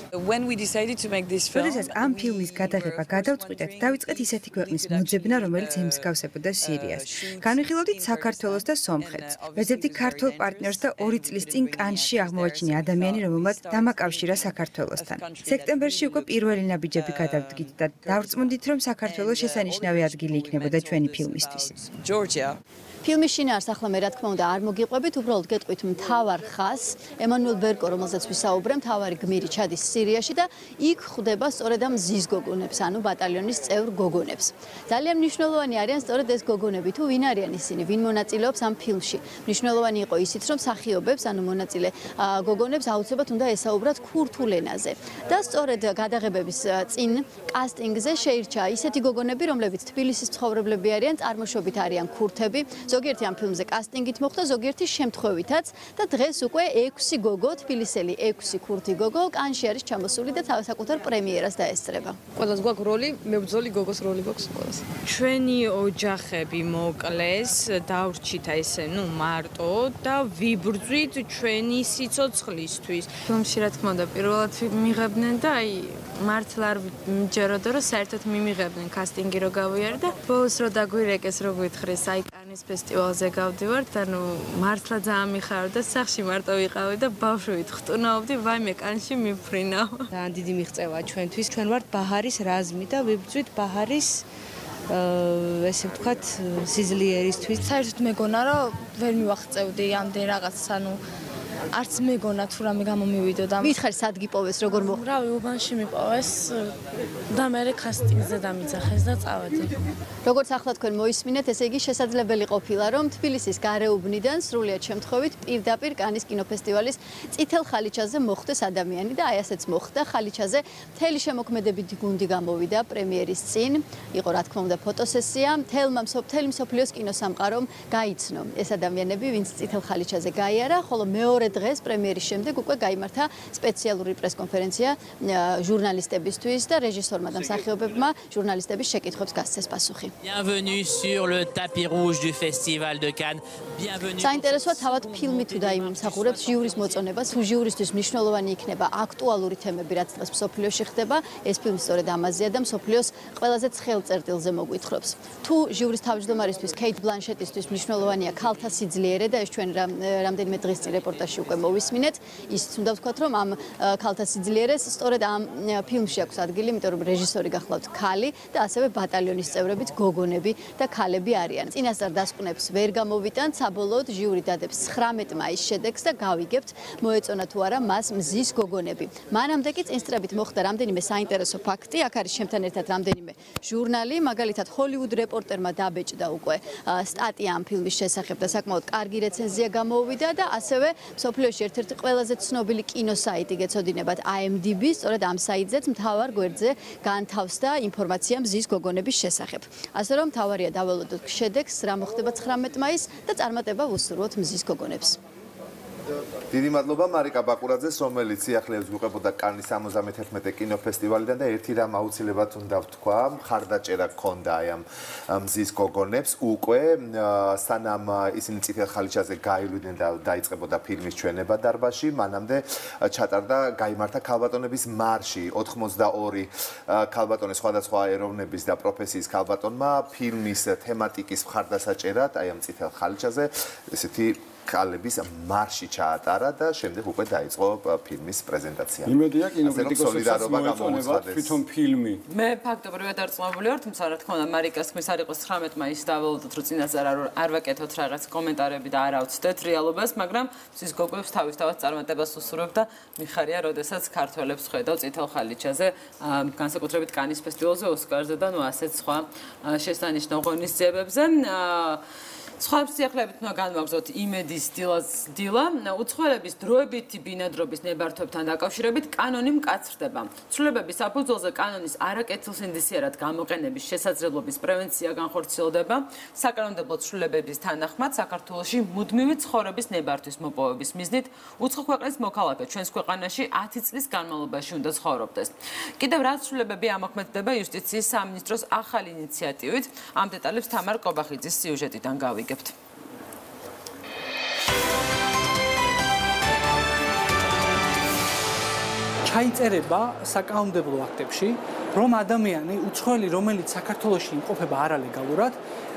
როდესაც ამ ფილმის გადაღება გადავწყვიტეთ, დავიწყეთ ისეთი ქვეყნის მოძებნა, რომელიც ემსგავსებოდა სირიას. განვიხილავდით საქართველოს და სომხეთს. ვეძებდი ქართულ პარტნიორს და 2 წლის წინ კანში აღმოაჩინე ადამიანი, რომელმაც დამაკავშირა საქართველოსთან. სექტემბერში უკვე პირველი ნაბიჯები გადავდგით და დავრწმუნდით, რომ საქართველოს შესანიშნავი ადგილი იქნებოდა ჩვენი ფილმისთვის. ფილმის შინაარს ახლა მე რა თქმა უნდა არ მოგიყვებით, უბრალოდ გეტყვით მთავარ ხაზს, ემანუელ ბერკო, რომელზეც ვისაუბრე, მთავარი გმირი ჩადის სირიაში და იქ ხვდება სწორედ ამ მზის გოგონებს, ანუ ბატალიონის წევრ გოგონებს. ძალიან მნიშვნელოვანი არიან სწორედ ეს გოგონები, თუ ვინ არიან ისინი, ვინ მონაწილეობს ამ ფილმში. მნიშვნელოვანი იყო ისიც, რომ მსახიობებს, ანუ მონაწილე გოგონებს აუცილებლად უნდა ესაუბრათ ქურთულ ენაზე. და სწორედ გადაღებების წინ კასტინგზე შეირჩა ისეთი გოგონები, რომლებიც თბილისის მცხოვრებლები არიან, წარმოშობით არიან ქურთები. ზოგიერთი ამ ფილმზე კასტინგით მოხდა, ზოგიერთი შემთხვევითაც და დღეს უკვე 6 გოგო, თბილისელი 6 ქურთი გოგო კანში არის ჩამოსული და საკუთარ პრემიერას დაესწრება. ყველას გვაქვს როლი, მე ბრძოლი გოგოს როლი გვაქვს ყველას. ჩვენი ოჯახები მოკლეს, დავრჩით ესე, მარტო და ვიბრძვით ჩვენი სიცოცხლისთვის. ფილმში რა თქმა უნდა, პირველად მიღებდნენ და მართლა არ მჯეროდა, რომ საერთოდ მიმიღებდნენ კასტინგი რო გავიარე და ბოლოს რო დაგვირეკეს, რო გვითხრეს, კანის ფესტივალზე გავდივართ, ანუ მართლა ძალიან მიხარდა, სახში მარტო ვიყავი და ბავშვით ხტუნაობდი, ვაიმე კანში მიფრინავ. ძალიან დიდი მიღწევაა ჩვენთვის, ჩვენ ვართ ბაჰარის რაზმი და ვიბრძვით ბაჰარის ესე ვთქვათ სიძლიერისთვის. საერთოდ მეგონა, რომ ვერ მივახწევდი ამდენ რაღაცას, ანუ არც მეგონა თუ რამე გამომივიდოდა. მითხარ სად გიპოვეს, როგორ მოხდა? რავი, უბანში მიპოვეს და მე კასტინგზე დამიძახეს და წავედი. როგორც ახლა თქვენ მოისმინეთ, ესე იგი შესაძლებელი ყოფილა, რომ თბილისის გარეუბნიდან სრულიად შემთხვევით პირდაპირ კანის კინოფესტივალის წითელ ხალიჩაზე მოხვდეს ადამიანი და აი ასეც მოხდა. ხალიჩაზე მთელი შემოქმედებითი გუნდი გამოვიდა პრემიერის წინ. იყო რა თქმა უნდა ფოტოსესია, მთელი მსოფლიოს კინოსამყარომ გაიცნო ეს ადამიანები, ვინც წითელ ხალიჩაზე გაიარა, ხოლო მეორე დღეს პრემიერის შემდეგ უკვე გაიმართა სპეციალური პრესკონფერენცია ჟურნალისტებისთვის და რეჟისორმა და მსახიობებმა ჟურნალისტების შეკითხვებს გასცეს პასუხი. Bienvenue sur le tapis rouge du Festival de Cannes. Bienvenue. საინტერესოა თავად ფილმი თუ დაიმსახურებს ჟიურის მოწონებას, თუ ჟიურისთვის მნიშვნელოვანი იქნება აქტუალური თემები, რაც დღეს მსოფლიოში ხდება, ეს ფილმი სწორედ ამაზეა და მსოფლიოს ყველაზე ცხელ წერტილზე მოგვითხრობს. თუ ჟიურის თავმჯდომარისთვის კეით ბლანშეტისთვის მნიშვნელოვანია ქალთა სიძლიერე და ეს ჩვენ რამდენიმე დღის წინ რეპორტაჟში უკვე მოვისმინეთ, ისიც უნდა ვთქვათ, რომ ამ ქალთა სიძლიერეს სწორედ ამ ფილმში აქვს ადგილი, იმიტომ რომ რეჟისორი გახლავთ ქალი და ასევე ბატალიონის წევრებიც გოგონები და ქალები არიან. წინასწარ დასკვნებს ვერ გამოვიტანთ, საბოლოოდ ჟიური დადებს 19 მაისს შედეგს და გავიგებთ, მოეწონა თუ არა მას მზის გოგონები. მანამდე კი წინსწრებით მოხდა რამდენიმე საინტერესო ფაქტი, აქ არის ჩემთან ერთად რამდენიმე ჟურნალი, მაგალითად ჰოლივუდ რეპორტერმა დაბეჭდა უკვე სტატია ამ ფილმის შესახებ და საკმაოდ კარგი რეცენზია გამოუვიდა და ასევე მსოფლიოში ერთ-ერთი ყველაზე ცნობილი კინოსაიტი გეცოდინებათ IMDb, სწორედ ამ საიტზეც მთავარ გვერდზე განთავსდა ინფორმაცია მზის გოგონების შესახებ. ასე რომ მთავარია დაველოდოთ შედეგს, რა მოხდება 19 მაისს და წარმატება ვუსურვოთ მზის გოგონებს. დიდი მადლობა მარიკა ბაკურაძეს, რომელიც სიახლეებს გვიყვებოდა კანის 71 კინოფესტივალიდან და ერთი რამ აუცილებლად უნდა ვთქვა, მხარდაჭერა გქონდა აი ამ მზის გოგონებს უკვე სანამ ისინი წითელ ხალიჩაზე გაივლდნენ და დაიწყებოდა ფილმის ჩვენება დარბაზში, მანამდე ჩატარდა გაიმართა ქალბატონების მარში 82 ქალბატონის სხვადასხვა ეროვნების და პროფესიის ქალბატონმა ფილმის თემატიკის მხარდასაჭერად აი ამ წითელ ხალიჩაზე ესეთი ქალების მარში ჩაატარა და შემდეგ უკვე დაიწყო ფილმის პრეზენტაცია. იმედია კინოკრიტიკოსებსაც მოეწონება თვითონ ფილმი. მე ფაქტობრივად არწმუნებული ვარ, თუმცა რა თქმა უნდა, მარიკას ხმის არ იყოს 19 მაისს დაველოდოთ, რომ წინასწარ არ ვაკეთოთ რაღაც კომენტარები და არ ავწდეთ რეალობას, მაგრამ ის გოგოებს თავისთავად წარმატებას უსურვებ და მიხარია, როდესაც ქართველებს ხედავ წითელ ხალიჩაზე, განსაკუთრებით კანის ფესტივალზე, ოსკარზე და ასეთ სხვა შესანიშნავ ღონისძიებებზე. სხვა სიახლეებით უნდა განვაგრძოთ იმედის დილა, უცხოელების დროებითი ბინადრობის ნებართვებთან დაკავშირებით კანონი მკაცრდება. ცვლილებების საფუძველზე კანონის არაკეთილსინდისიერად გამოყენების შესაძლებლობის პრევენცია განხორციელდება. საკანონმდებლო ცვლილებების თანახმად საქართველოში მუდმივი ცხოვრების ნებართვის მოპოვების მიზნით უცხო ქვეყნის მოქალაქე ჩვენს ქვეყანაში 10 წლის განმავლობაში უნდა ცხოვრობდეს. კიდევ რა ცვლილებები ამოქმედდება იუსტიციის სამინისტროს ახალი ინიციატივით, ამ დეტალებს თამარ კობახიძის სიუჟეტიდან გავიგებთ. ჩაიწერება საკანონმდებლო აქტებში, რომ ადამიანი უცხოელი, რომელიც საქართველოში იმყოფება არალეგალურად,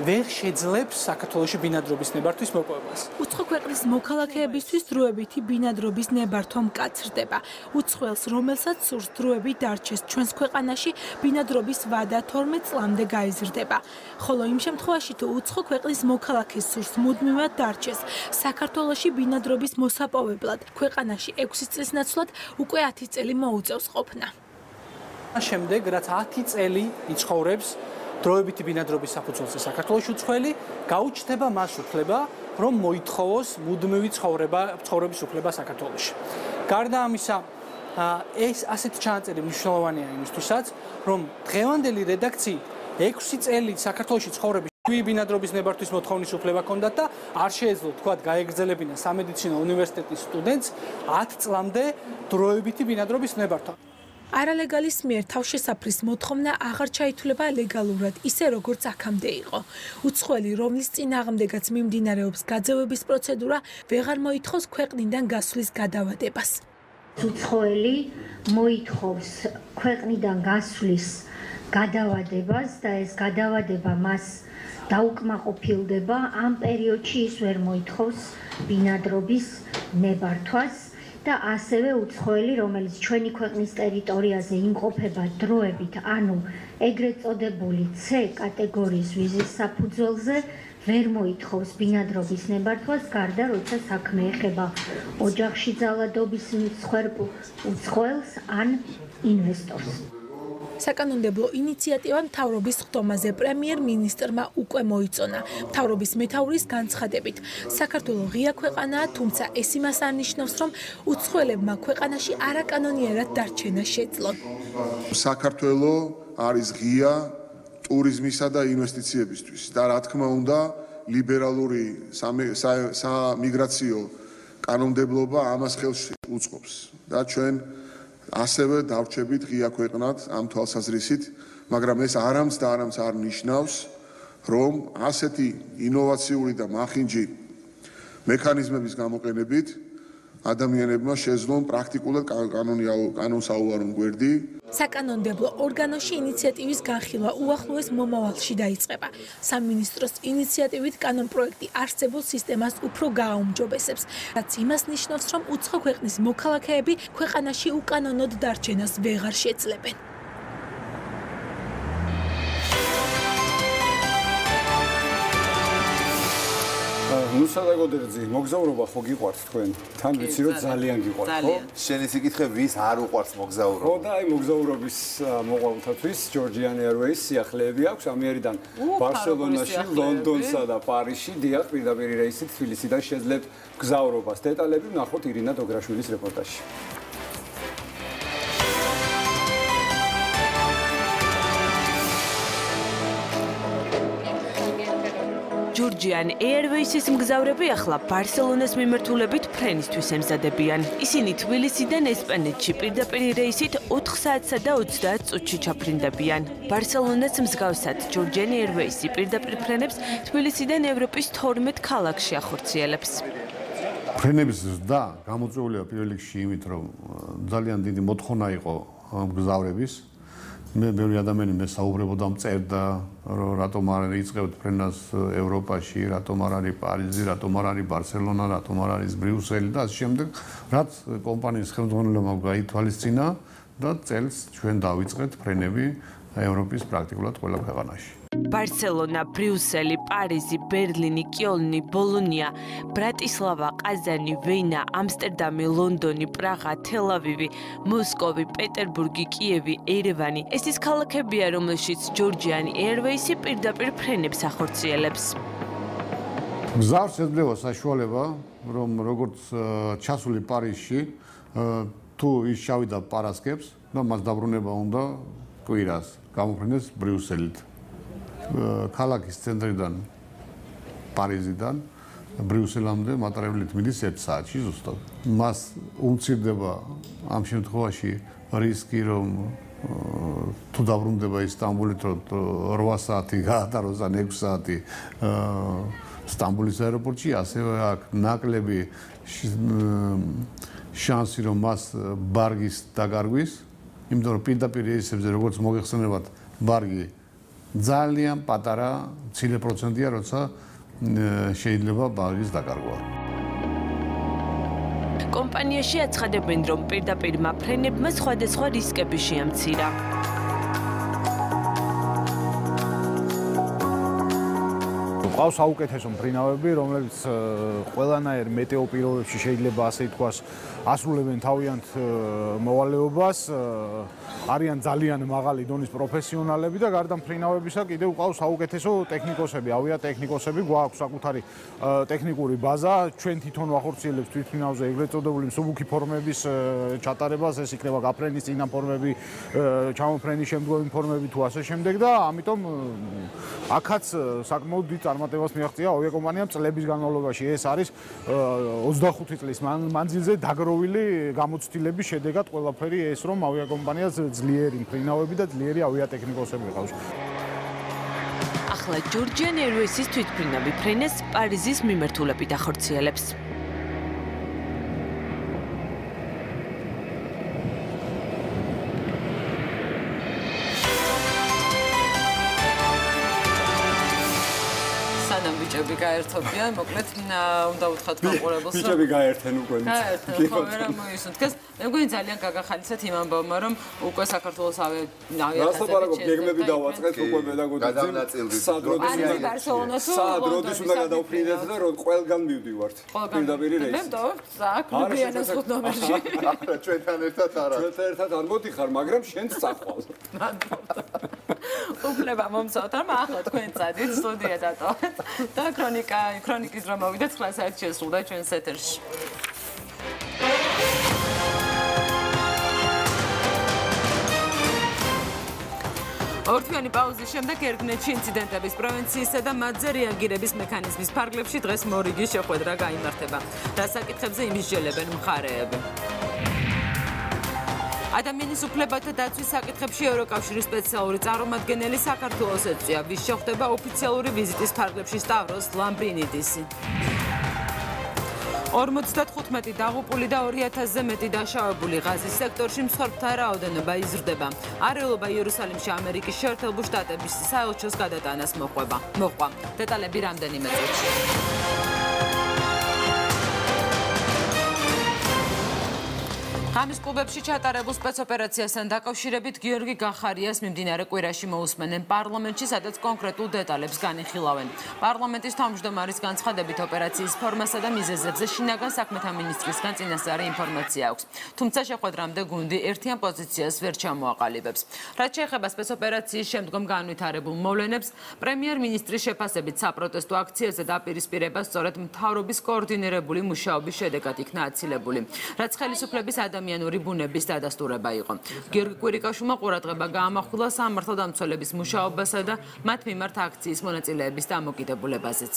ვერ შეძლებს საქართველოში ბინადრობის ნებართვის მოპოვებას. უცხო ქვეყნის მოქალაქეებისთვის დროებითი ბინადრობის ნებართვა მკაცრდება. უცხოელს, რომელსაც სურს დროებით დარჩეს ჩვენს ქვეყანაში, ბინადრობის ვადა 12 წლამდე გაიზრდება. ხოლო იმ შემთხვევაში, თუ უცხო ქვეყნის მოქალაქეს სურს მუდმივად დარჩეს საქართველოში ბინადრობის მოსაპოვებლად, ქვეყანაში 6 წლის ნაცვლად უკვე 10 წელი მოუწევს ყოფნა. შემდეგ, რაც 10 წელი იცხოვრებს დროებითი ბინადრობის საფუძველზე საქართველოში უცხოელი, გაუჩნდება მას უფლება, რომ მოითხოვოს მუდმივი ცხოვრების უფლება საქართველოში. გარდა ამისა, ეს ასეთი ჩანაწერი მნიშვნელოვანია იმისთვისაც, რომ დღევანდელი რედაქციით 6 წელი საქართველოში ცხოვრების ბინადრობის ნებართვის მოთხოვნის უფლება ჰქონდათ და არ შეეძლო თქვათ გაეგრძელებინა სამედიცინო უნივერსიტეტის სტუდენტს 10 წლამდე დროებითი ბინადრობის ნებართვა. არალეგალის მიერ თავშესაფრის მოთხოვნა აღარ ჩაითვლება ლეგალურად, ისე როგორც აქამდე იყო. უცხოელი, რომლის წინააღმდეგაც მიმდინარეობს გაძევების პროცედურა, ვეღარ მოითხოვს ქვეყნიდან გასვლის გადავადებას. უცხოელი მოითხოვს ქვეყნიდან გასვლის გადავადებას და ეს გადავადება მას დაუკმაყოფილდება. ამ პერიოდში ის ვერ მოითხოვს ბინადრობის ნებართვას. და ასევე უცხოელი, რომელიც ჩვენი ქვეყნის ტერიტორიაზე იმყოფება დროებით, ანუ ეგრეთ წოდებული C კატეგორიის ვიზის საფუძველზე, ვერ მოითხოვს ბინადრობის ნებართვას, გარდა როცა საქმე ეხება ოჯახში ძალადობის უცხოელს ან ინვესტორს. საკანონმდებლო ინიციატივა მთავრობის ხდომაზე პრემიერ-მინისტრმა უკვე მოიწონა. მთავრობის მეთაურის განცხადებით, საქართველო ღია ქვეყანაა, თუმცა ეს იმას არ ნიშნავს, რომ უცხოელებმა ქვეყანაში არაკანონიერად დარჩენა შეძლონ. საქართველო არის ღია ტურიზმისა და ინვესტიციებისთვის და რა თქმა უნდა, ლიბერალური სამიგრაციო კანონმდებლობა ამას ხელს უწყობს და ჩვენ ასევე დავრჩებით ღია ქვეყნად ამ თვალსაზრისით, მაგრამ ეს არამც და არამც არ ნიშნავს, რომ ასეთი ინოვაციური და მახინჯი მექანიზმების გამოყენებით ადამიანებმა შეძლონ პრაქტიკულად კანონს აუარონ გვერდი. საკანონმდებლო ორგანოში ინიციატივის განხილვა უახლოეს მომავალში დაიწყება. სამინისტროს ინიციატივით კანონპროექტი არსებულ სისტემას უფრო გააუმჯობესებს, რაც იმას ნიშნავს, რომ უცხო ქვეყნის მოქალაქეები ქვეყანაში უკანონოდ დარჩენას ვეღარ შეძლებენ. ნუსადაგოდერძი, მოგზაურობა ხო გიყვართ თქვენ? თან ვიცი რომ ძალიან გიყვართ, ხო? შენ ის იკითხე, ვის არ უყვარს მოგზაურობა? ხო და აი მოგზაურობის მოყავთათვის Georgian Airways სიახლეები აქვს ამიერიდან ბარსელონაში, ლონდონსა და პარიზში, დიახ, პირდაპირ რეისით თბილისიდან შეძლებთ გზაურობას. დეტალები ვნახოთ ირინა დოგრაშვილის რეპორტაჟში. Georgian Airways-ის მგზავრები ახლა ბარსელონას მიმართულებით ფრენისთვის ემზადებიან. ისინი თბილისიდან ესპანეთში პირდაპირ რეისით 4 საათსა და 30 წუთში ჩაფრინდებიან. ბარსელონას მსგავსად Georgian Airways-ი პირდაპირ ფრენებს თბილისიდან ევროპის 12 ქალაქში ახორციელებს. ფრენების ზრდა გამოწვეულია პირველ რიგში იმით, რომ ძალიან დიდი მოთხოვნა იყო მგზავრების ბევრი ადამიანი მე საუბრებოდა მწერდა, რომ რატომ არ იწყებთ ფრენას ევროპაში, რატომ არ არის პარიზი, რატომ არ არის ბარსელონა, რატომ არ არის ბრიუსელი და ასე შემდეგ, რაც კომპანიის ხელმძღვანელმა გაითვალისწინა და წელს ჩვენ დავიწყეთ ფრენები ევროპის პრაქტიკულად ყველა ქვეყანაში. ბარსელონა, ბრიუსელი, პარიზი, ბერლინი, კიოლნი, ბოლონია, ბრატისლავა, ყაზანი, ვენა, ამსტერდამი, ლონდონი, პრაღა, თელ-ავივი, მოსკოვი, პეტერბურგი, კიევი, ერევანი. ეს ის ქალაქებია, რომელშიც Georgian Airways-ი პირდაპირ ფრენებს ახორციელებს. გზავს ეძლევა საშუალება, რომ როგორც ჩასული პარიზში, თუ ის შავიდა პარასკევს და მას დაბრუნება უნდა კვირას, გამოფრენდეს ბრიუსელით. ქალაქის ცენტრიდან პარიზიდან ბრიუსელამდე მატარებლით მიდის 1 საათში ზუსტად. მას უმცირდება ამ შემთხვევაში რისკი, რომ თუ დაბრუნდება ისტანბულით, რომ 8 საათი გაატაროს ან 6 საათი სტამბოლის აეროპორტში, ასევე აქ ნაკლები შანსი, რომ მას ბარგის დაკარგვის, იმიტომ რომ პირდაპირ რეისებზე, როგორც მოგეხსენებათ, ბარგი ძალიან პატარა მცირე პროცენტია, როცა შეიძლება ბარგის დაკარგვა. კომპანიაში აცხადებენ, რომ პირდაპირმა ფრენებმა სხვადასხვა რისკები შეამცირა. ყავს საუკეთესო მფრინავები, რომლებიც ყველანაირ მეტეო პირობებში შეიძლება ასე ითქვას ასრულებენ თავიანთ მოვალეობას, არიან ძალიან მაღალი დონის პროფესიონალები და გარდა მფრინავებისა კიდევ ყავს საუკეთესო ტექნიკოსები, ავიატექნიკოსები, გვაქვს საკუთარი ტექნიკური ბაზა, ჩვენ თვითონ ვახორციელებთ თვითმფრინავზე ეგრეთ წოდებული მსუბუქი ფორმების ჩატარებას, ეს იქნება გაფრენის წინა ფორმები, ჩამოფრენის შემდგომი ფორმები თუ ასე შემდეგ და ამიტომ აქაც საკმაოდ დიდ წარმატებას მიაღწია ავიაკომპანიამ წლების განმავლობაში. ეს არის 25 წლის მანძილზე დაგროვილი გამოცდილების შედეგად ყველაფერი ეს, რომ ავიაკომპანიას ძლიერი მფრინავები და ძლიერი ავიატექნიკოსები ყავს. ახლა Georgian Airways-ის თვითმფრინავი ფრენას პარიზის მიმართულებით ახორციელებს. ბიჭები გაერთობიან, მოკლედ უნდა უთხრათ მაყურებელს. ბიჭები გაერთენ უკვე. გაერთენ, ხო, რა მოისურვოთ. დღეს მე მგონი ძალიან გაგახალისეთ იმ ამბავმა, რომ უკვე საქართველოს ავიატასები გეგმები დავაწყეთ უკვე პედაგოგიზმ. სად როდის უნდა გადავფრინდეთ და ყველგან მივდივართ. პირდაპირ რეისით. მე მდოვ, აქ ბიანას ხუთ ნომერში. ახლა ჩვენთან ერთად არა. ჩვენთან ერთად არ მოდიხარ, მაგრამ შენც წახვალ. უფლება მომწევთ, რომ ახლა თქვენ წადით სტუდია დატოვეთ. და ქრონიკის დრო მოვიდეთ, ხლა საერთოდ შესრულდა ჩვენს ეთერში. ორთვიანი პაუზის შემდეგ ერგნეთში ინციდენტების პრევენციისა და მათზე რეაგირების მექანიზმის ფარგლებში დღეს მორიგი შეხვედრა გაიმართება. რა საკითხებზე იმისჯელებენ მხარეები. ადამიანის უფლებათა დაცვის საკითხებში ევროკავშირის სპეციალური წარმომადგენელი საქართველოს ეწვია, ვის შეხვდება ოფიციალური ვიზიტის ფარგლებში სტავროს ლამბრინიდისი. 55 დაღუპული და 2000-ზე მეტი დაშავებული ღაზის სექტორში მსხვერპლთა რაოდენობა იზრდება. არეულობა იერუსალიმში ამერიკის შეერთებული შტატების საელჩოს გადატანას მოჰყვა. დეტალები რამდენიმე წუთში. ღამის კლუბებში ჩატარებულ სპეცოპერაციასთან დაკავშირებით გიორგი გახარიას მიმდინარე კვირაში მოусმენენ პარლამენტში, სადაც კონკრეტულ დეტალებს განიხილავენ. პარლამენტის თავმჯდომარის განცხადებით ოპერაციის ფორმასა და მიზეზებზე შინაგან საქმეთა მინისტრისგან წინასწარი ინფორმაცია აქვს. თუმცა შეხვედრამდე გუნდი ერთიან პოზიციას ვერ ჩამოაყალიბებს. რაც შეეხება სპეცოპერაციის შემდგომ განვითარებულ მოვლენებს, პრემიერ-მინისტრის შეფასებით საპროტესტო აქციაზე დაპირისპირება სწორედ მთავრობის კოორდინირებული მუშაობის შედეგად იქნა აცილებული. რაც ხელისუფლების ადამიანური ბუნების დადასტურება იყო. გიორგი კვირიკაშვილმა ყურადღება გაამახვილა სამართალდამცველების მუშაობასა და მათ მიმართ აქციის მონაწილეების დამოკიდებულებაზეც.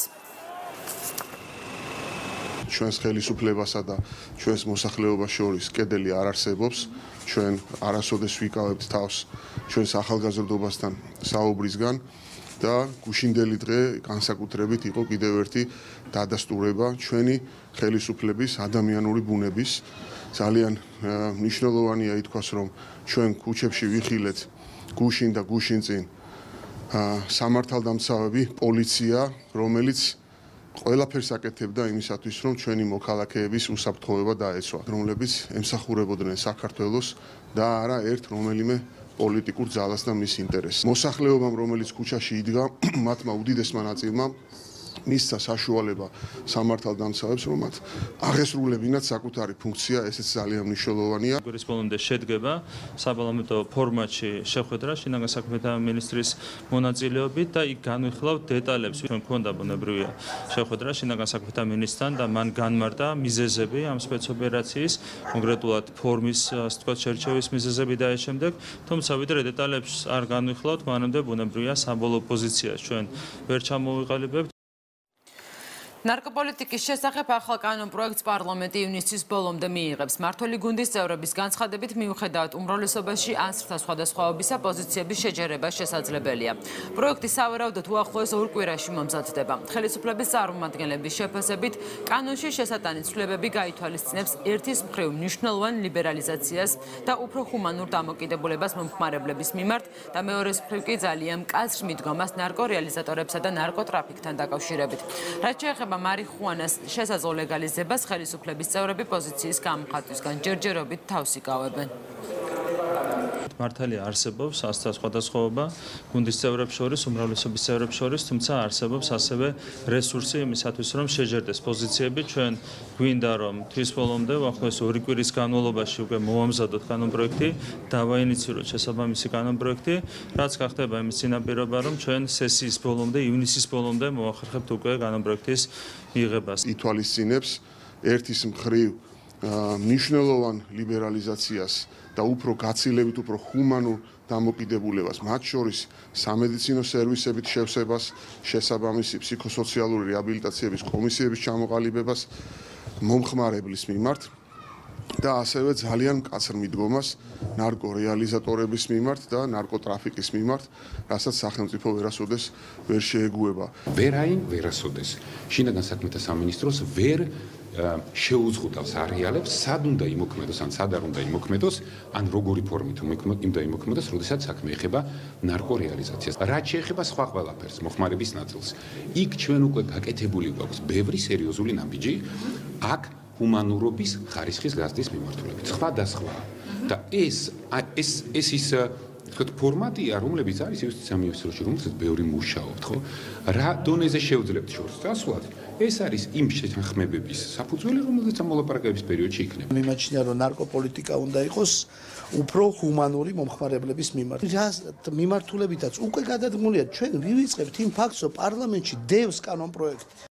ჩვენს ხელისუფლებასა და ჩვენს მოსახლეობას შორის კედელი არ არსებობს. ჩვენ არასოდეს ვიკავებთ თავს ჩვენს ახალგაზრდობასთან საუბრისგან და გუშინდელი დღე განსაკუთრებით იყო კიდევ ერთი დადასტურება ჩვენი ხელისუფლების ადამიანური ბუნების. ძალიან მნიშვნელოვანია ითქვას, რომ ჩვენ ქუჩებში ვიხილეთ გუშინ და გუშინწინ სამართალდამცავები, პოლიცია, რომელიც ყველაფერს აკეთებდა იმისათვის, რომ ჩვენი მოქალაქეების უსაფრთხოება დაეცვა, რომლებიც ემსახურებოდნენ საქართველოს და არა ერთ რომელიმე პოლიტიკურ ძალას და მის ინტერესს. მოსახლეობამ, რომელიც ქუჩაში იდგა, მათმა უდიდესმა ნაწილმა მისცა საშუალება სამართალდამცავებს, რომ მათ აღესრულებინათ საკუთარი ფუნქცია, ესეც ძალიან მნიშვნელოვანია. გვერდის ბოლომდე შედგება საპარლამენტო ფორმატში შეხვედრა შინაგან საქმეთა მინისტრის მონაწილეობით და იქ განვიხილავთ დეტალებს, რომ ქონდა ბუნებრივია შეხვედრა შინაგან საქმეთა მინისტრთან და მან განმარტა მიზეზები ამ სპეცოპერაციის, კონკრეტულად ფორმის, ასე ვთქვათ, შერჩევის მიზეზები და ეს შემდეგ, თუმცა ვიდრე დეტალებს არ განვიხილავთ, მანამდე ბუნებრივია საბოლოო პოზიციას ჩვენ ვერ ჩამოვიყალიბებთ. ნარკოპოლიტიკის შესახებ ახალ კანონპროექტს პარლამენტი ივნისის ბოლომდე მიიღებს. მმართველი გუნდის წევრების განცხადებით, მიუხედავად უმრავლესობაში ასრთა სხვადასხვაობისა, პოზიციების შეჯერება შესაძლებელია. პროექტი სავარაუდოდ უახლოეს 2 კვირაში მომზადდება. ხელისუფლების წარმომადგენლების შეფასებით, კანონში შესატანი ცვლილებები გაითვალისწინებს ერთის მხრივ მნიშვნელოვან ლიბერალიზაციას და უფრო ჰუმანურ დამოკიდებულებას მომხმარებლების მიმართ და მეორეს მხრივ კი ძალიან მკაცრ მიდგომას ნარკორეალიზატორებსა და ნარკოტრაფიკთან დაკავშირებით. რაც შეეხება მარიხუანას შესაძლო ლეგალიზებას, ხელისუფლების წევრები პოზიციის გამოხატვისგან ჯერჯერობით თავს იკავებენ. მართალია არსებობს ასთა სხვადასხვაობა გუნდის წევრებს შორის, უმრავლესობის წევრებს შორის, თუმცა არსებობს ასევე რესურსი იმისათვის, რომ შეჯერდეს პოზიციები. ჩვენ გვინდა რომ თვის ბოლომდე, უახლოეს 2 კვირის განმავლობაში უკვე მოვამზადოთ კანონპროექტი, დავაინიციიროთ შესაბამისი კანონპროექტი, რაც გახდება იმის წინაპირობა, რომ ჩვენ სესიის ბოლომდე, ივნისის ბოლომდე მოახერხებთ უკვე კანონპროექტის მიღებას. ითვალისწინებს ერთის მხრივ მნიშვნელოვან ლიბერალიზაციას და უფრო გაცილებით უფრო ჰუმანურ დამოკიდებულებას, მათ შორის სამედიცინო სერვისებით შევსებას, შესაბამისი ფსიქოსოციალური რეაბილიტაციების კომისიების ჩამოყალიბებას მომხმარებლის მიმართ და ასევე ძალიან მკაცრ მიდგომას ნარკორეალიზატორების მიმართ და ნარკოტრაფიკის მიმართ, რასაც სახელმწიფო ვერასოდეს ვერ შეეგუება. ვერასოდეს შინაგან საქმეთა სამინისტროს ვერ შეუზღუდავს არეალებს, სად უნდა იმოქმედოს, ან სად არ უნდა იმოქმედოს, ან როგორი ფორმით უნდა იმოქმედოს, როდესაც საქმე ეხება ნარკორეალიზაციას. რაც შეეხება სხვა ყველაფერს, მოხმარების ნაწილს, იქ ჩვენ უკვე გაკეთებული გვაქვს ბევრი სერიოზული ნაბიჯი, აქ ჰუმანურობის ხარისხის გაზრდის მიმართულებით. სხვადასხვა და ეს ის თქვათ ფორმატია, რომლებიც არის იუსტიცია მინისტროში, რომელსაც ბევრი მუშაობთ, ხო? რა დონეზე შევძლებთ შორს წასვლად? ეს არის იმ შეთანხმებების საფუძველი, რომელზეც ამ მოლაპარაკებების პერიოდში იქნება. მიმაჩნია, რომ ნარკოპოლიტიკა უნდა იყოს უფრო ჰუმანური მომხმარებლების მიმართ. რას მიმართულებითაც უკვე გადადგმულია, ჩვენ ვივიწყებთ იმ ფაქტს, რომ პარლამენტში დევს კანონპროექტი.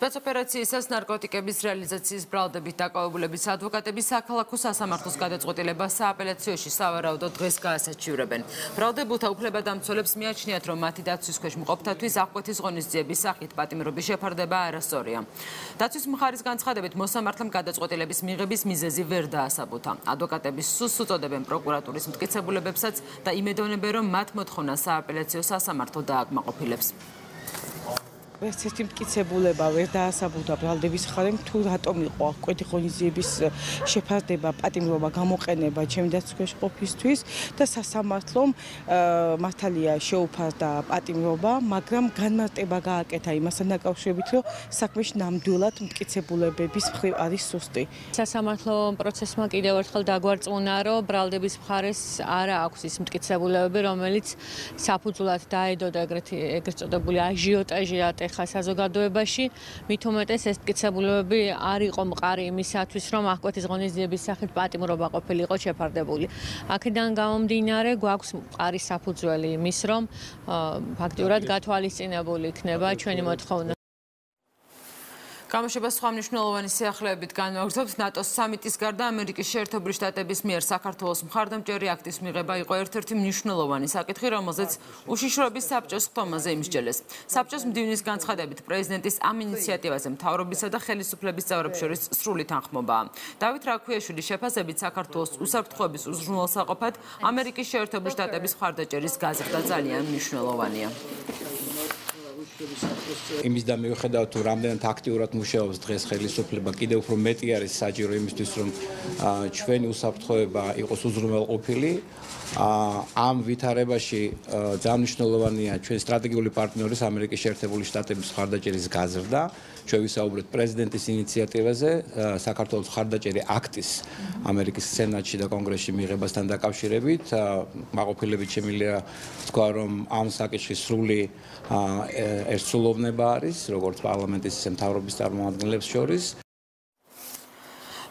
სპეცოპერაციისას ნარკოტიკების რეალიზაციის ბრალდებით დაკავებულების ადვოკატები საქალაქო სასამართლოს გადაწყვეტილებას სააპელაციოში სავარაუდოდ დღეს გაასაჩივრებენ. ბრალდებულთა უფლებადამცველებს მიაჩნიათ, რომ მათი დაცვის ქვეშ მყოფთათვის აღკვეთის ღონისძიების სახით პატიმრობის შეფარდება არასწორია. დაცვის მხარის განცხადებით, მოსამართლემ გადაწყვეტილების მიღების მიზეზი ვერ დაასაბუთა. ადვოკატები სუსტ უწოდებენ პროკურატურის მტკიცებულებებსაც და იმედოვნებენ, რომ მათ მოთხოვნა სააპელაციო სასამართლო დააკმაყოფილებს. ერთ-ერთი მტკიცებულება ვერ დაასაბუთა ბრალდების მხარემ, თუ რატომ იყო აღკვეთი ღონისძიების შეფარდება, პატიმრობა, გამოყენება ჩემი დაცვის ქვეშ ყოფისთვის და სასამართლომ მართალია შეუფარდა პატიმრობა, მაგრამ განმარტება გააკეთა იმასთან დაკავშირებით, რომ საქმეში ნამდვილად მტკიცებულებების მხრივ არის სუსტი. სასამართლო პროცესმა კიდევ ერთხელ დაგვარწმუნა, რომ ბრალდების მხარეს არა აქვს ის მტკიცებულებები, რომელიც საფუძვლად დაედოდა ეგრეთ წოდებული აჟიოტაჟი ხა საზოგადოებაში, მით უმეტეს ეს მტკიცებულებები არ იყო მყარი იმისათვის, რომ აღკვეთის ღონისძიების სახით პატიმრობა ყოფილიყო შეფარდებული. აქედან გამომდინარე, გვაქვს მყარი საფუძველი იმის, რომ ფაქტიურად გათვალისწინებული იქნება ჩვენი მოთხოვნა. გამოშვება სხვა მნიშვნელოვანი სიახლეებით განვაგრძობთ. ნატოს სამიტის გარდა ამერიკის შეერთებული შტატების მიერ საქართველოს მხარდამჭერი აქტის მიღება იყო ერთ-ერთი მნიშვნელოვანი საკითხი, რომელზეც უშიშროების საბჭოს ხტომაზე იმსჯელეს. საბჭოს მდივნის განცხადებით, პრეზიდენტის ამ ინიციატივაზე მთავრობისა და ხელისუფლების წევრებს შორის სრული თანხმობაა. დავით რაქვიაშვილის შეფასებით, საქართველოს უსაფრთხოების უზრუნველსაყოფად ამერიკის შეერთებული შტატების მხარდაჭერის გაზრდა ძალიან მნიშვნელოვანია. იმის და მიუხედავად თუ რამდენად აქტიურად მუშაობს დღეს ხელისუფლება, კიდევ უფრო მეტი არის საჭირო იმისთვის, რომ ჩვენი უსაფრთხოება იყოს უზრუნველყოფილი. ამ ვითარებაში ძალიან მნიშვნელოვანია ჩვენი სტრატეგიული პარტნიორის ამერიკის შეერთებული შტატების მხარდაჭერის გაზრდა. ჩვენ ვისაუბრეთ პრეზიდენტის ინიციატივაზე, საქართველოს მხარდაჭერი აქტის ამერიკის სენატში და კონგრესში მიღებასთან დაკავშირებით. მაყოფილებით შემიძლია თქვა, რომ ამ საკითხის სრული ერთსულოვნება არის, როგორც პარლამენტის ისე მთავრობის წარმომადგენლებს შორის.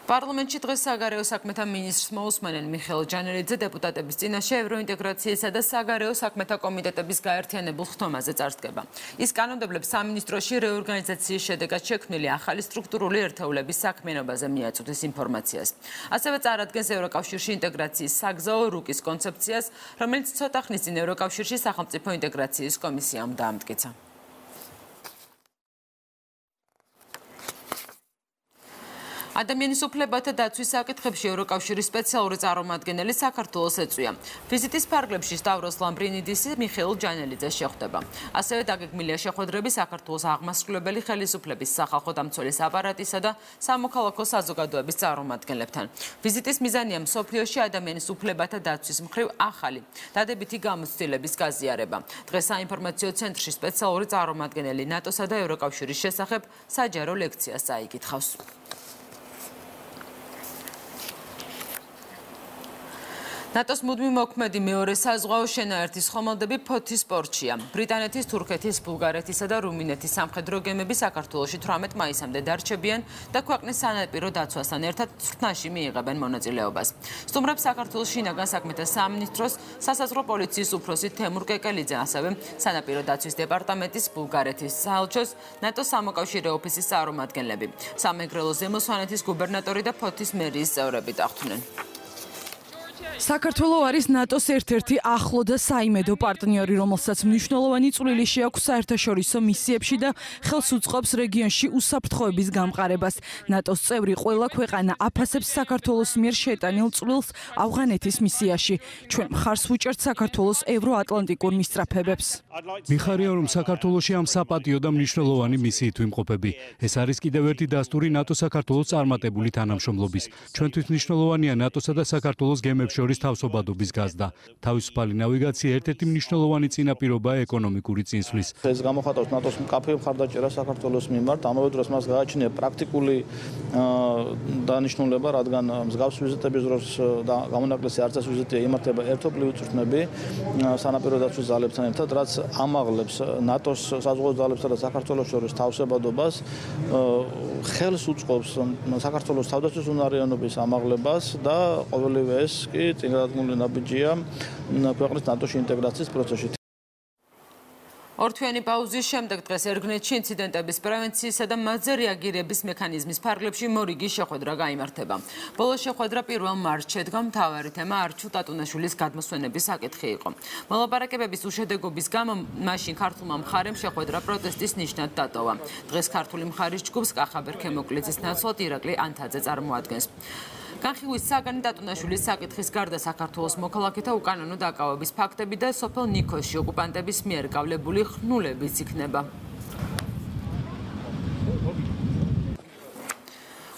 პარლამენტში დღეს საგარეო საქმეთა მინისტრს მოусმენენ მიხეილ ჯანელიძე დეპუტატების წინაშე ევროინტეგრაციისა და საგარეო საქმეთა კომიტეტების გაერთიანებულ ხტომაზე წარსდგება. ის კანონმდებლებს სამინისტროში რეორგანიზაციის შედეგად შექმნილი ახალი სტრუქტურული ერთეულების საქმიანობაზე მიაწვდის ინფორმაციას. ასევე წარადგენს ევროკავშირში ინტეგრაციის საგზაო რუკის კონცეფციას, რომელიც ცოტა ხნის წინ ევროკავშირში სახელმწიფო ინტეგრაციის კომისიამ დაამტკიცა. ადამიანის უფლებათა დაცვის საკითხებში ევროკავშირის სპეციალური წარმომადგენელი საქართველოს ეწვია. ვიზიტის ფარგლებში სტავროს ლამბრინიდისი მიხეილ ჯანელიძეს შეხვდება. ასევე დაგეგმილია შეხვედრები საქართველოს აღმასრულებელი ხელისუფლების სახალხო დამცველის აპარატისა და სამოქალაქო საზოგადოების წარმომადგენლებთან. ვიზიტის მიზანია მსოფლიოში ადამიანის უფლებათა დაცვის მხრივ ახალი დადებითი გამოცდილების გაზიარება. დღეს საინფორმაციო ცენტრში სპეციალური წარმომადგენელი ნატოსა და ევროკავშირის შესახებ საჯარო ლექციას წაიკითხავს. ნატოს მუდმივ მოქმედი მეორე საზღვაო შენაერთის ხომალდები ფოთის პორტშია. ბრიტანეთის, თურქეთის, ბულგარეთისა და რუმინეთის სამხედრო გემები საქართველოში 18 მაისამდე დარჩებიან და ქვეყნის სანაპირო დაცვასთან ერთად ცხრნაში მიიღებენ მონაწილეობას. სტუმრებს საქართველოს შინაგან საქმეთა სამინისტროს, სასაზღვრო პოლიციის უფროსი თემურ კეკელიძე, ასევე სანაპირო დაცვის დეპარტამენტის, ბულგარეთის საელჩოს, ნატოს სამოკავშირე ოფისის წარმომადგენლები, სამეგრელოს ზემო სვანეთის გუბერნატორი და ფოთის მერიის წევრები ტახტუნენ. საქართველო არის ნატოს ერთ-ერთი ახლო და საიმედო პარტნიორი, რომელსაც მნიშვნელოვანი წვლილი შეაქვს საერთაშორისო მისიებში და ხელს უწყობს რეგიონში უსაფრთხოების გამყარებას. ნატოს წევრი ყველა ქვეყანა აფასებს საქართველოს მიერ შეტანილ წვლილს ავღანეთის მისიაში. ჩვენ მხარს ვუჭერთ საქართველოს ევროატლანტიკურ მისწრაფებებს. მიხარია, რომ საქართველოში ამ საპატიო და მნიშვნელოვანი მისიით ვიმყოფები. ეს არის კიდევ ერთი დასტური ნატო-საქართველოს წარმატებული თანამშრომლობის. ჩვენთვის მნიშვნელოვანია ნატოსა და საქართველოს გემებს შორის თავსობადობის გაზრდა. თავისუფალი ნავიგაცია ერთ-ერთი მნიშვნელოვანი წინაპირობაა ეკონომიკური წინსვლის. ეს გამოხატავს ნატოს მკაფიო მხარდაჭერა საქართველოს მიმართ. ამავე დროს მას გააჩნია პრაქტიკული დანიშნულება, რადგან მსგავს ვიზიტების დროს და გამონაკლისი არც ეს ვიზიტია იმართება ერთობლივი წვრთნები სანაპირო დაცვის ძალებთან ერთად, რაც ამაღლებს ნატოს საზღვაო ძალებსა და საქართველოს შორის თავსებადობას, ხელს უწყობს საქართველოს თავდაცვის უნარიანობის ამაღლებას და ყოველივე ეს კი წინადადებული ნაბიჯია ქვეყნის ნატოში ინტეგრაციის პროცესში. ორთვიანი პაუზის შემდეგ დღეს ერგნეთში ინციდენტების პრევენციისა და მასზე რეაგირების მექანიზმის ფარგლებში მორიგი შეხვედრა გაიმართება. ბოლო შეხვედრა 1 მარტს შედგა, მთავარი თემა არჩილ ტატუნაშვილის გადმოსვენების საკითხი იყო. მოლაპარაკებების უშედეგობის გამო მაშინ ქართულმა მხარემ შეხვედრა პროტესტის ნიშნად დატოვა. დღეს ქართული მხარის ჯგუფს კახაბერ ქემოკლიძის ნაცვლად ირაკლი ანთაძე წარმოადგენს. განხილვის საგანი ტატუნაშვილის საკითხის გარდა საქართველოს მოქალაქეთა უკანონო დაკავების ფაქტები და სოფელ ნიქოში ოკუპანტების მიერ გავლებული ხნულებიც იქნება.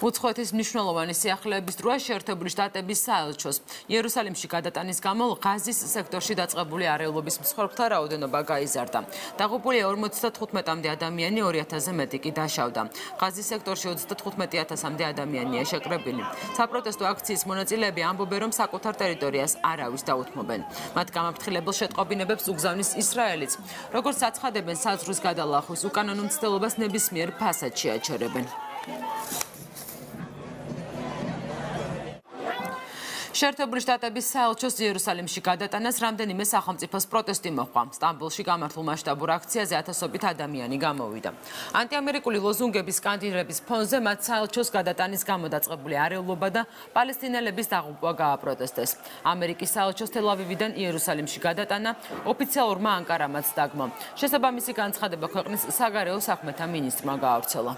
უცხოეთის მნიშვნელოვანი სიახლეების დროა შეერთებული შტატების საელჩოს. იერუსალიმში გადატანის გამო ღაზის სექტორში დაწყებული არეულობის მსხვერპლთა რაოდენობა გაიზარდა. დაღუპულია 55-მდე ადამიანი, 2000-ზე მეტი კი დაშავდა. ღაზის სექტორში 35,000-მდე ადამიანია შეკრებილი. საპროტესტო აქციის მონაწილეები ამბობენ, რომ საკუთარ ტერიტორიას არავის დაუთმობენ. მათ გამაფრთხილებელ შეტყობინებებს უგზავნის ისრაელიც. როგორც აცხადებენ, საზღვრის გადალახვის უკანონო მცდელობას ნებისმიერ ფასადში აჩერებენ. შეერთებული შტატების საელჩოს იერუსალიმში გადატანას რამდენიმე სახელმწიფოს პროტესტი მოჰყვა. სტამბოლში გამართულ მასშტაბურ აქციაზე ათასობით ადამიანი გამოვიდა. ანტიამერიკული ლოზუნგების სკანდირების ფონზე მათ საელჩოს გადატანის გამო დაწყებული არეულობა და პალესტინელების დაღუპვა გააპროტესტეს. ამერიკის საელჩოს თელ-ავივიდან იერუსალიმში გადატანა ოფიციალურმა ანკარამაც დაგმო. შესაბამისი განცხადება ქვეყნის საგარეო საქმეთა მინისტრმა გაავრცელა.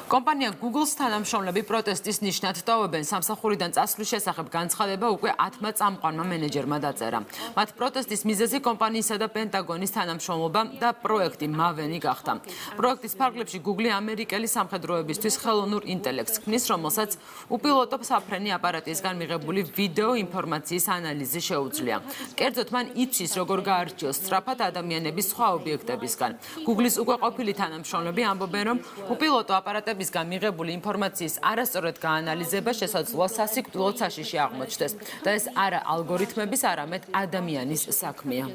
კომპანია Google-ს თანამშრომლები პროტესტის ნიშნად ტოვებენ. სამსახურიდან წასვლის შესახებ განცხადება უკვე 10-მა წამყვანმა მენეჯერმა დაწერა. მათ პროტესტის მიზეზი კომპანიისა და პენტაგონის თანამშრომლობა და პროექტი მავენი გახდა. პროექტის ფარგლებში Google ამერიკელი სამხედროებისთვის ხელოვნურ ინტელექტს ქმნის, რომელსაც უპილოტო საფრენი აპარატისგან მიღებული ვიდეო ინფორმაციის ანალიზი შეუძლია. კერძოდ მან იცის, როგორ გაარჩიოს სწრაფად ადამიანების სხვა ობიექტებისგან. Google-ის უკვე ყოფილი თანამშრომლები ამბობენ, რომ უპილოტო აპარატებისგან მიღებული ინფორმაციის არასწორად გაანალიზება შესაძლოა სასიკვდილო საშიში აღმოჩნდეს და ეს არა ალგორითმების, არამედ ადამიანის საქმეა.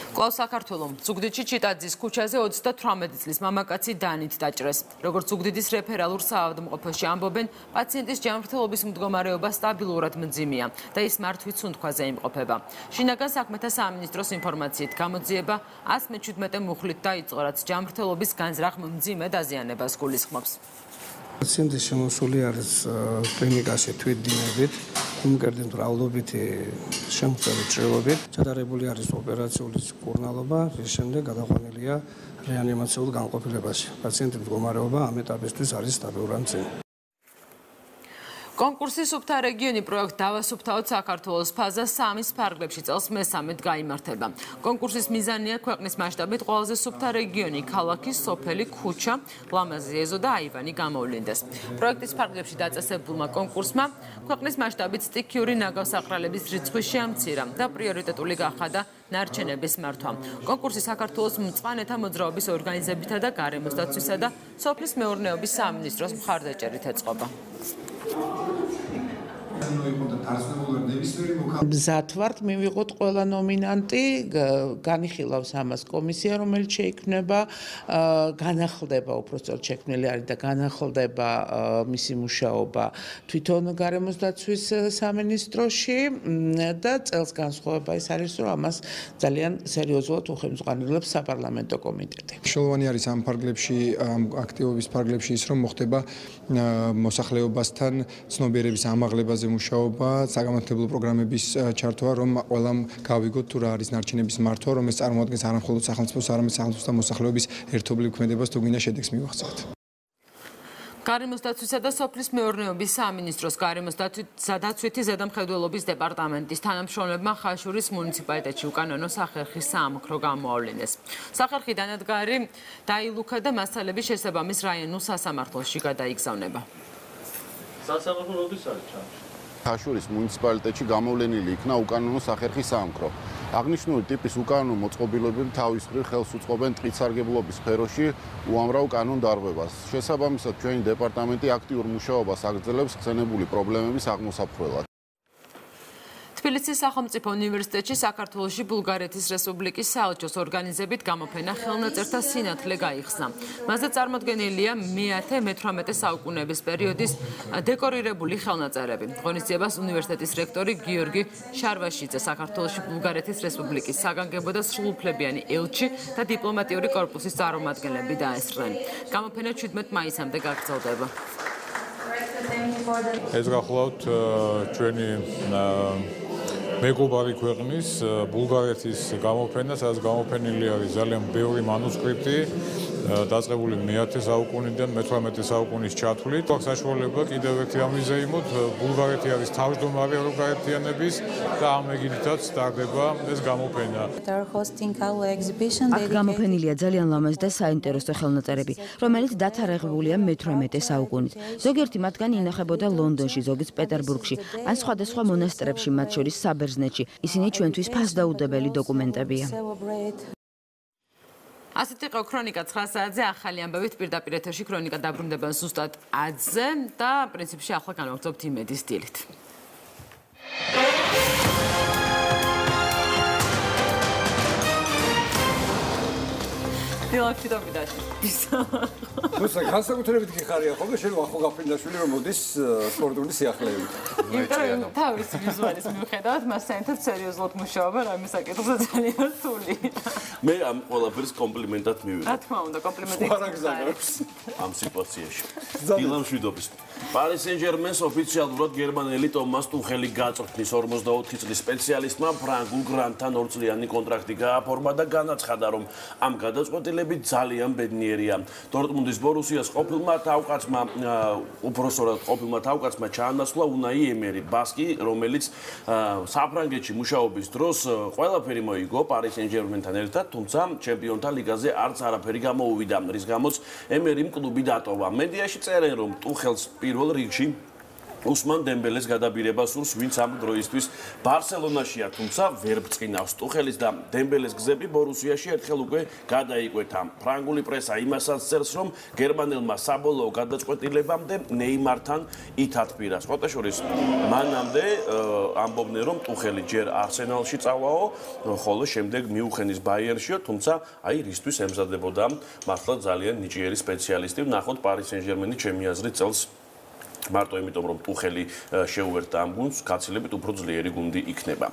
კვლავ საქართველოს ზუგდიდში ჩიტაძის ქუჩაზე 38 წლის მამაკაცი დანით დაჭრეს. როგორც ზუგდიდის რეფერალურ საავადმყოფოში ამბობენ, პაციენტის ჯანმრთელობის მდგომარეობა სტაბილურად მძიმეა და ის მართვით სუნთქვაზე იმყოფება. შინაგან საქმეთა სამინისტროს ინფორმაციით გამოძიება 117 მუხლით დაიწყო, რაც ჯანმრთელობის განზრახ მძიმე დაზიანებას გულისხმობს. პაციენტი შემოსული არის კლინიკაში თვითდინებით, უმკერდი მრავლობითი შემოწმებით ჭრილობით, ჩატარებული არის ოპერაციული კურნალობა, რის შემდეგ გადაყვანილია რეანიმაციულ განყოფილებაში. პაციენტის მდგომარეობა ამ ეტაპისთვის არის სტაბილურად მძიმე. კონკურსი სუფთა რეგიონი პროექტ დავასუფთავოთ საქართველოს ფაზა 3-ის ფარგლებში წელს მესამედ გაიმართება. კონკურსის მიზანია ქვეყნის მასშტაბით ყველაზე სუფთა რეგიონი, ქალაქი, სოფელი, ქუჩა, ლამაზი ეზო და აივანი გამოვლინდეს. პროექტის ფარგლებში დაწესებულმა კონკურსმა ქვეყნის მასშტაბით სტიქიური ნაგავსაყრალების რიცხვი შეამცირა და პრიორიტეტული გახადა ნარჩენების მართვა. კონკურსი საქართველოს მწვანეთა მოძრაობის ორგანიზებითა და გარემოს დაცვისა და სოფლის მეურნეობის სამინისტროს მხარდაჭერით ეწყობა. მზად ვართ მივიღოთ ყველა ნომინანტი, განიხილავს ამას კომისია, რომელიც შეიქმნება, განახლდება უпростоრად შექმნილი არის და განახლდება მისი მუშაობა თვითონ გარემოს დაცვის სამინისტროში და წელს განსხვავება ის არის, რომ ამას ძალიან სერიოზულად უხელმძღვანელობს საპარლამენტო კომიტეტი. მნიშვნელოვანი არის ამ ფარგლებში, ამ აქტივობის ფარგლებში ის, რომ მოხდება მოსახლეობასთან ცნობიერების ამაღლებაზე მუშაობა, საგამართლებლო პროგრამების ჩართვა, რომ ყველამ გავიგოთ თუ რა არის ნარჩენების მართვა, რომ ეს წარმოადგენს არა მხოლოდ სახელმწიფოს, არამედ სახელმწიფოს და მოსახლეობის ერთობლივ ქმედებას, თუ გინდა შედეგს მივახცევთ. გარემოს დაცვისა და სოფლის მეურნეობის სამინისტროს გარემოს დაცვითი ზედამხედველობის დეპარტამენტის თანამშრომლებმა ხაშურის მუნიციპალიტეტში უკანონო სახერხის საამქრო გამოავლინეს. სახერხი დანადგარი დაილუქა და მასალების შესაბამის რაიონულ სასამართლოში გადაიგზავნება. სასამართლო როდის არის ჩამში? ხაშურის მუნიციპალიტეტში გამოვლენილი იქნა უკანონო სახერხის საამქრო. აღნიშნული ტიპის უკანონო მოწყობილობები თავის მხრივ ხელს უწყობენ ტყისარგებლობის სფეროში უამრავ კანონდარღვევას. შესაბამისად, ჩვენი დეპარტამენტი აქტიურ მუშაობას აგრძელებს ხსენებული პრობლემების აღმოსაფხვრელად. თბილისის სახელმწიფო უნივერსიტეტში საქართველოში ბულგარეთის რესპუბლიკის საელჩოს ორგანიზებით გამოფენა ხელნაწერთა სინათლე გაიხსნა. მასზე წარმოდგენილია მე-18 საუკუნეების პერიოდის დეკორირებული ხელნაწერები. ღონისძიებას უნივერსიტეტის რექტორი გიორგი შარვაშიძე, საქართველოში ბულგარეთის რესპუბლიკის საგანგებო და სრულუფლებიანი ელჩი და დიპლომატიური კორპუსის წარმომადგენლები დაესწრნენ. გამოფენა 17 მაისამდე გაგრძელდება. ეს გახლავთ ჩვენი მეგობარი ქვეყნის ბულგარეთის გამოფენა, სადაც გამოფენილი არის ძალიან ბევრი მანუსკრიპტი დაწყებული მე-10 საუკუნიდან მე-18 საუკუნის ჩათვლით. აქვს საშუალება კიდევ ერთი ამიზეიმოთ, ბულგარეთი არის თავმჯდომარე ევროკაერთიანების და ამ ეგიდითაც სტარდება ეს გამოფენა. აქ გამოფენილია ძალიან ლამაზი და საინტერესო ხელნაწერები, რომელიც დათარიღებულია მე-18 საუკუნით. ზოგიერთი მათგანი ინახებოდა ლონდონში, ზოგიც პეტერბურგში, ან სხვადასხვა მონასტრებში, მათ შორის საბერძნეთში. ისინი ჩვენთვის ფასდაუდებელი დოკუმენტებია. ასეთ იყო ქრონიკა 9 საათზე, ახალი ამბებით პირდაპირ ეთერში ქრონიკა დაბრუნდება ზუსტად 10-ზე და პრინციპში ახლა განვაგრძობთ იმედის დილით. დილა ფიდობიდაში. ნუ განსაკუთრებით კი ხარია ხოლმე შენ ახო გაფრინდაშვილი რომ მოდის სპორტული სიახლეებით. იმიტომ თავის ვიზუალის მიუხედავად მას საერთოდ სერიოზულად მუშაობა რამე საკითხზე ძალიან რთული. მე ამ ყველაფერს კომპლიმენტად მივიღებ. რა თქმა უნდა, კომპლიმენტი. ამ სიტუაციაში. დილა მშვიდობის. Paris Saint-Germain-ს ოფიციალურად გერმანელი ტომას ტუხელი გაწვრთნის 44 წლის სპეციალისტმა ფრანგულ გრანტთან 2 წლიანი კონტრაქტი გააფორმა და განაცხადა, რომ ამ გადაწყვეტილებით ძალიან ბედნიერია. დორტმუნდის ბორუსიას ყოფილმა თავკაცმა ჩაანაცვლა უნაი ემერი ბასკი, რომელიც საფრანგეთში მუშაობის დროს ყველაფერი მოიგო Paris Saint-Germain-თან ერთად, თუმცა ჩემპიონთა ლიგაზე არც არაფერი გამოუვიდა, რის გამოც ემერიმ კლუბი დატოვა. მედიაში წერენ, რომ ტუხელს პირველ რიგში უსმან დემბელეს გადაბირება სურს, ვინც ამ დროისთვის ბარსელონაშია, თუმცა ვერ ბრწყინავს. ტუხელის და დემბელეს გზები ბორუსიაში ერთხელ უკვე გადაიკვეთა. ფრანგული პრესა იმასაც წერს, რომ გერმანელმა საბოლოო გადაწყვეტილებამდე ნეიმართან ითათბირა. სხვათაშორის მანამდე ამბობდნენ, რომ ტუხელი ჯერ არსენალში წავაო, ხოლო შემდეგ მიუხენის ბაიერნშიო, თუმცა აი რისთვის ემზადებოდა მართლა ძალიან ნიჭიერი სპეციალისტი. ნახოთ Paris Saint-Germain-ი ჩემი აზრით წელს მარტო იმიტომ რომ ტუხელი შეუერთდა ამ გუნდს, გაცილებით უფრო ძლიერი გუნდი იქნება.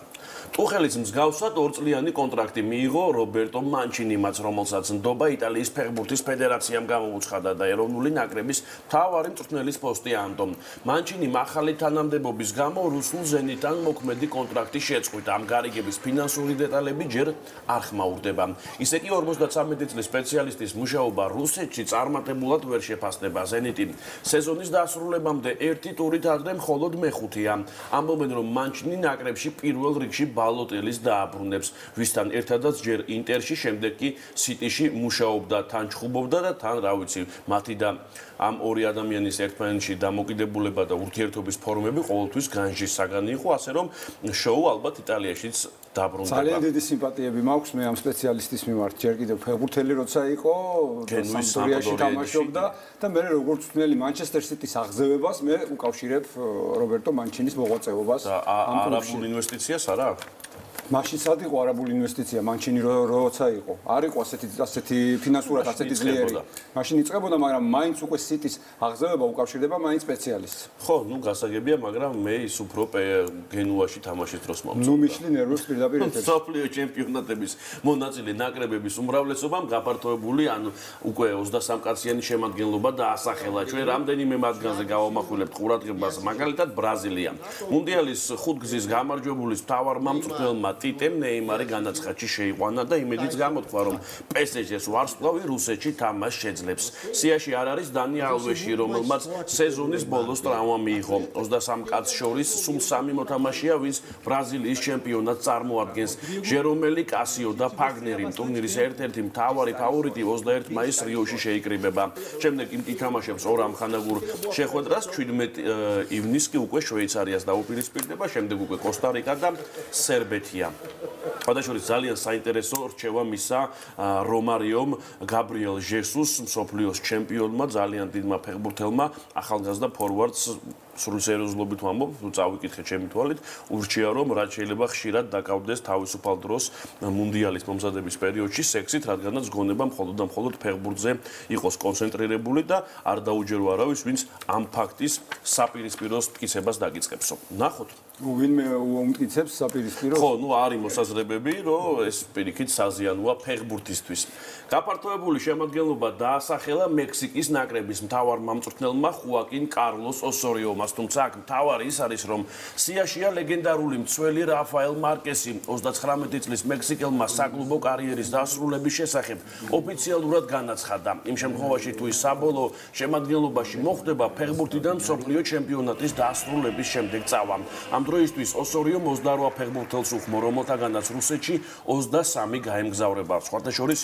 ტუხელის მსგავსად 2 წლიანი კონტრაქტი მიიღო რობერტო მანჩინიმაც, რომელსაც ნდობა იტალიის ფეხბურთის ფედერაციამ გამოუცხადა და ეროვნული ნაკრების მთავარი მწვრთნელის პოსტი ანდომ. მანჩინიმ ახალი თანამდებობის გამო რუსულ ზენიტთან მოქმედი კონტრაქტი შეწყვიტა. ამ გარიგების ფინანსური დეტალები ჯერ არ ხმაურდება. ისე კი 53 წლის სპეციალისტის მუშაობა რუსეთში წარმატებულად ვერ შეფასდება. ზენიტი სეზონის დასრულებამდე ერთი ტურით ადრე მხოლოდ მეხუთეა. ამბობენ, რომ მანჩინი ნაკრებში პირველ რიგში ბალოტელის დააბრუნებს, ვისთან ერთადაც ჯერ ინტერში, შემდეგ კი სიტიში მუშაობდა, თან ჩხუბობდა და თან, რა ვიცი, მათი და ამ ორი ადამიანის ერთმანეთში დამოკიდებულება და ურთიერთობის ფორმები ყოველთვის განჯის საგანი იყო, ასე რომ შოუ ალბათ იტალიაშიც დაბრუნდება. ძალიან დიდი სიმპათიები მაქვს მე ამ სპეციალისტის მიმართ, ჯერ კიდევ ფეხბურთელი როცა იყო, სამპდორიაში თამაშობდა და მე როგორც თვლელი Manchester City-ს აღზევებას მე უკავშირებ რობერტო მანჩინის მოღვაწეობას. არაბულ ინვესტიციას არა აქვს? მაშინ სად იყო არაბული ინვესტიცია მანჩინი როცა იყო? არ იყო ასეთი ფინანსურად ასეთი ძლიერი. მაშინ იწყებოდა, მაგრამ მაინც უკვე City-ს აღზევება უკავშირდება მაინც სპეციალისტს. ხო, ნუ გასაგებია, მაგრამ მე ის უფრო გენუაში თამაშის დროს მომწონდა. ნუ მიშლი ნერვებს პირდაპირ ეთერში. სოფლიო ჩემპიონატების მონაწილე ნაკრებების უმრავლესობამ გაფართოებული, ანუ უკვე 23 კაციანი შემადგენლობა დაასახელა. ჩვენ რამდენიმე მათგანზე გავამახვილებთ ყურადღებას, მაგალითად ბრაზილია. მუნდიალის 5 გზის გამარჯვებულის მთავარ მამწვრთნელმა ტიტემ ნეიმარი განაცხადში შეიყვანა და იმედიც გამოთქვა, რომ PSG-ს ვარსკვლავი რუსეთში თამაშს შეძლებს. სიაში არ არის დანი ალვეში, რომელმაც სეზონის ბოლოს ტრავმა მიიღო. 23 კაცს შორის სულ 3 მოთამაშეა, ვინც ბრაზილიის ჩემპიონატს წარმოადგენს. ჟერომელი, კასიო და ფაგნერი. ტურნირის ერთ-ერთი მთავარი ფავორიტი 21 მაისს რიოში შეიკრიბება. შემდეგ იმ ითამაშებს ორ ამხანაგურ შეხვედრას, 17 ივნისს კი უკვე შვეიცარიას დაუპირისპირდება, შემდეგ უკვე კოსტა-რიკა და სერბეთია. გადაშორის ძალიან საინტერესო რჩევა მისცა რომარიომ გაბრიელ ჟესუს, მსოფლიოს ჩემპიონმა, ძალიან დიდმა ფეხბურთელმა, ახალგაზრდა ფორვარდს სრულ სერიოზულობით ვამბობ, თუ წავიკითხე ჩემი თვალით, ურჩია რომ რაც შეიძლება ხშირად დაკავდეს თავისუფალ დროს მუნდიალის მომზადების პერიოდში სექსით, რადგანაც გონება მხოლოდ და მხოლოდ ფეხბურთზე იყოს კონცენტრირებული და არ დაუჯერო არავის, ვინც ამ ფაქტის საპირისპიროს მტკიცებას დაგიწყებსო. ნახოთ. ვინმე უმტკიცებს საპირისპიროს? ხო, ნუ არის მოსაზრებები, რომ ეს პირიქით საზიანოა ფეხბურთისთვის. გაფართოებული შემადგენლობა დაასახელა მექსიკის ნაკრების მთავარ მამწვრთნელმა ხუაკინ კარლოს ოსორიომას, თუმცა აქ მთავარი ის არის, რომ სიაშია ლეგენდარული მცველი რაფაელ მარკესი 39 წლის მექსიკელმა საკლუბო კარიერის დასრულების შესახებ ოფიციალურად განაცხადა. იმ შემთხვევაში, თუ ის საბოლოო შემადგენლობაში მოხვდება, ფეხბურთიდან მსოფლიო ჩემპიონატის დასრულების შემდეგ წავა. ამ დროისთვის ოსორიო 28 ფეხბურთელს უხმო, რომელთაგანაც რუსეთში 23 გაემგზავრება. სხვათა შორის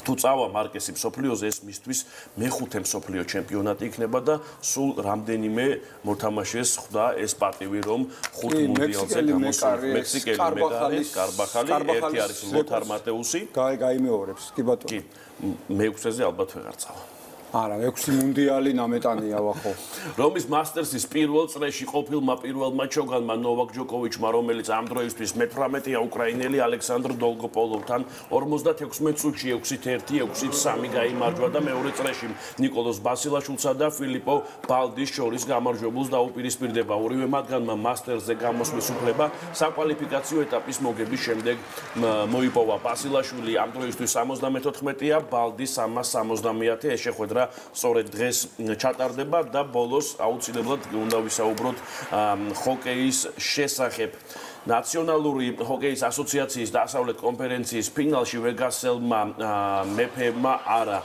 თუ წავა მარკესი მსოფლიოზე, ეს მისთვის მეხუთე მსოფლიო ჩემპიონატი იქნება და სულ რამდენიმე მოთამაშეს ხვდა ეს პატივი, რომ 5 მუნდიალზე გამოსული მექსიკელი მეკარე კარბახალი, ერთი არის ლოთარ მატეუსი. გაიმეორებს, კი ბატონო. კი, მე-6-ზე ალბათ ვეღარ წავა. არა, 6 მუნდიალი ნამეტანია ვახო. რომის მასტერსის პირველ წრეში ყოფილმა პირველმა ჩოგანმა ნოვაკ ჯოკოვიჩმა, რომელიც ამ დროისთვის მე-18-ია უკრაინელი ალექსანდრ დოლგოპოლოვთან 56 წუთში 6-1, 6-3 გაიმარჯვა და მეორე წრეში ნიკოლოზ ბასილაშვილსა და ფილიპო ბალდის შორის გამარჯვებულს დაუპირისპირდება. ორივე მათგანმა მასტერსზე გამოსვლის უფლება საკვალიფიკაციო ეტაპის მოგების შემდეგ მოიპოვა. ბასილაშვილი ამ დროისთვის 74-ია, ბალდი 370-ია. ეს შეხვედრა სწორედ დღეს ჩატარდება და ბოლოს აუცილებლად უნდა ვისაუბროთ ჰოკეის შესახებ. ნაციონალური ჰოკეის ასოციაციის დასავლეთ კონფერენციის ფინალში ვეგასელმა მეფეებმა არა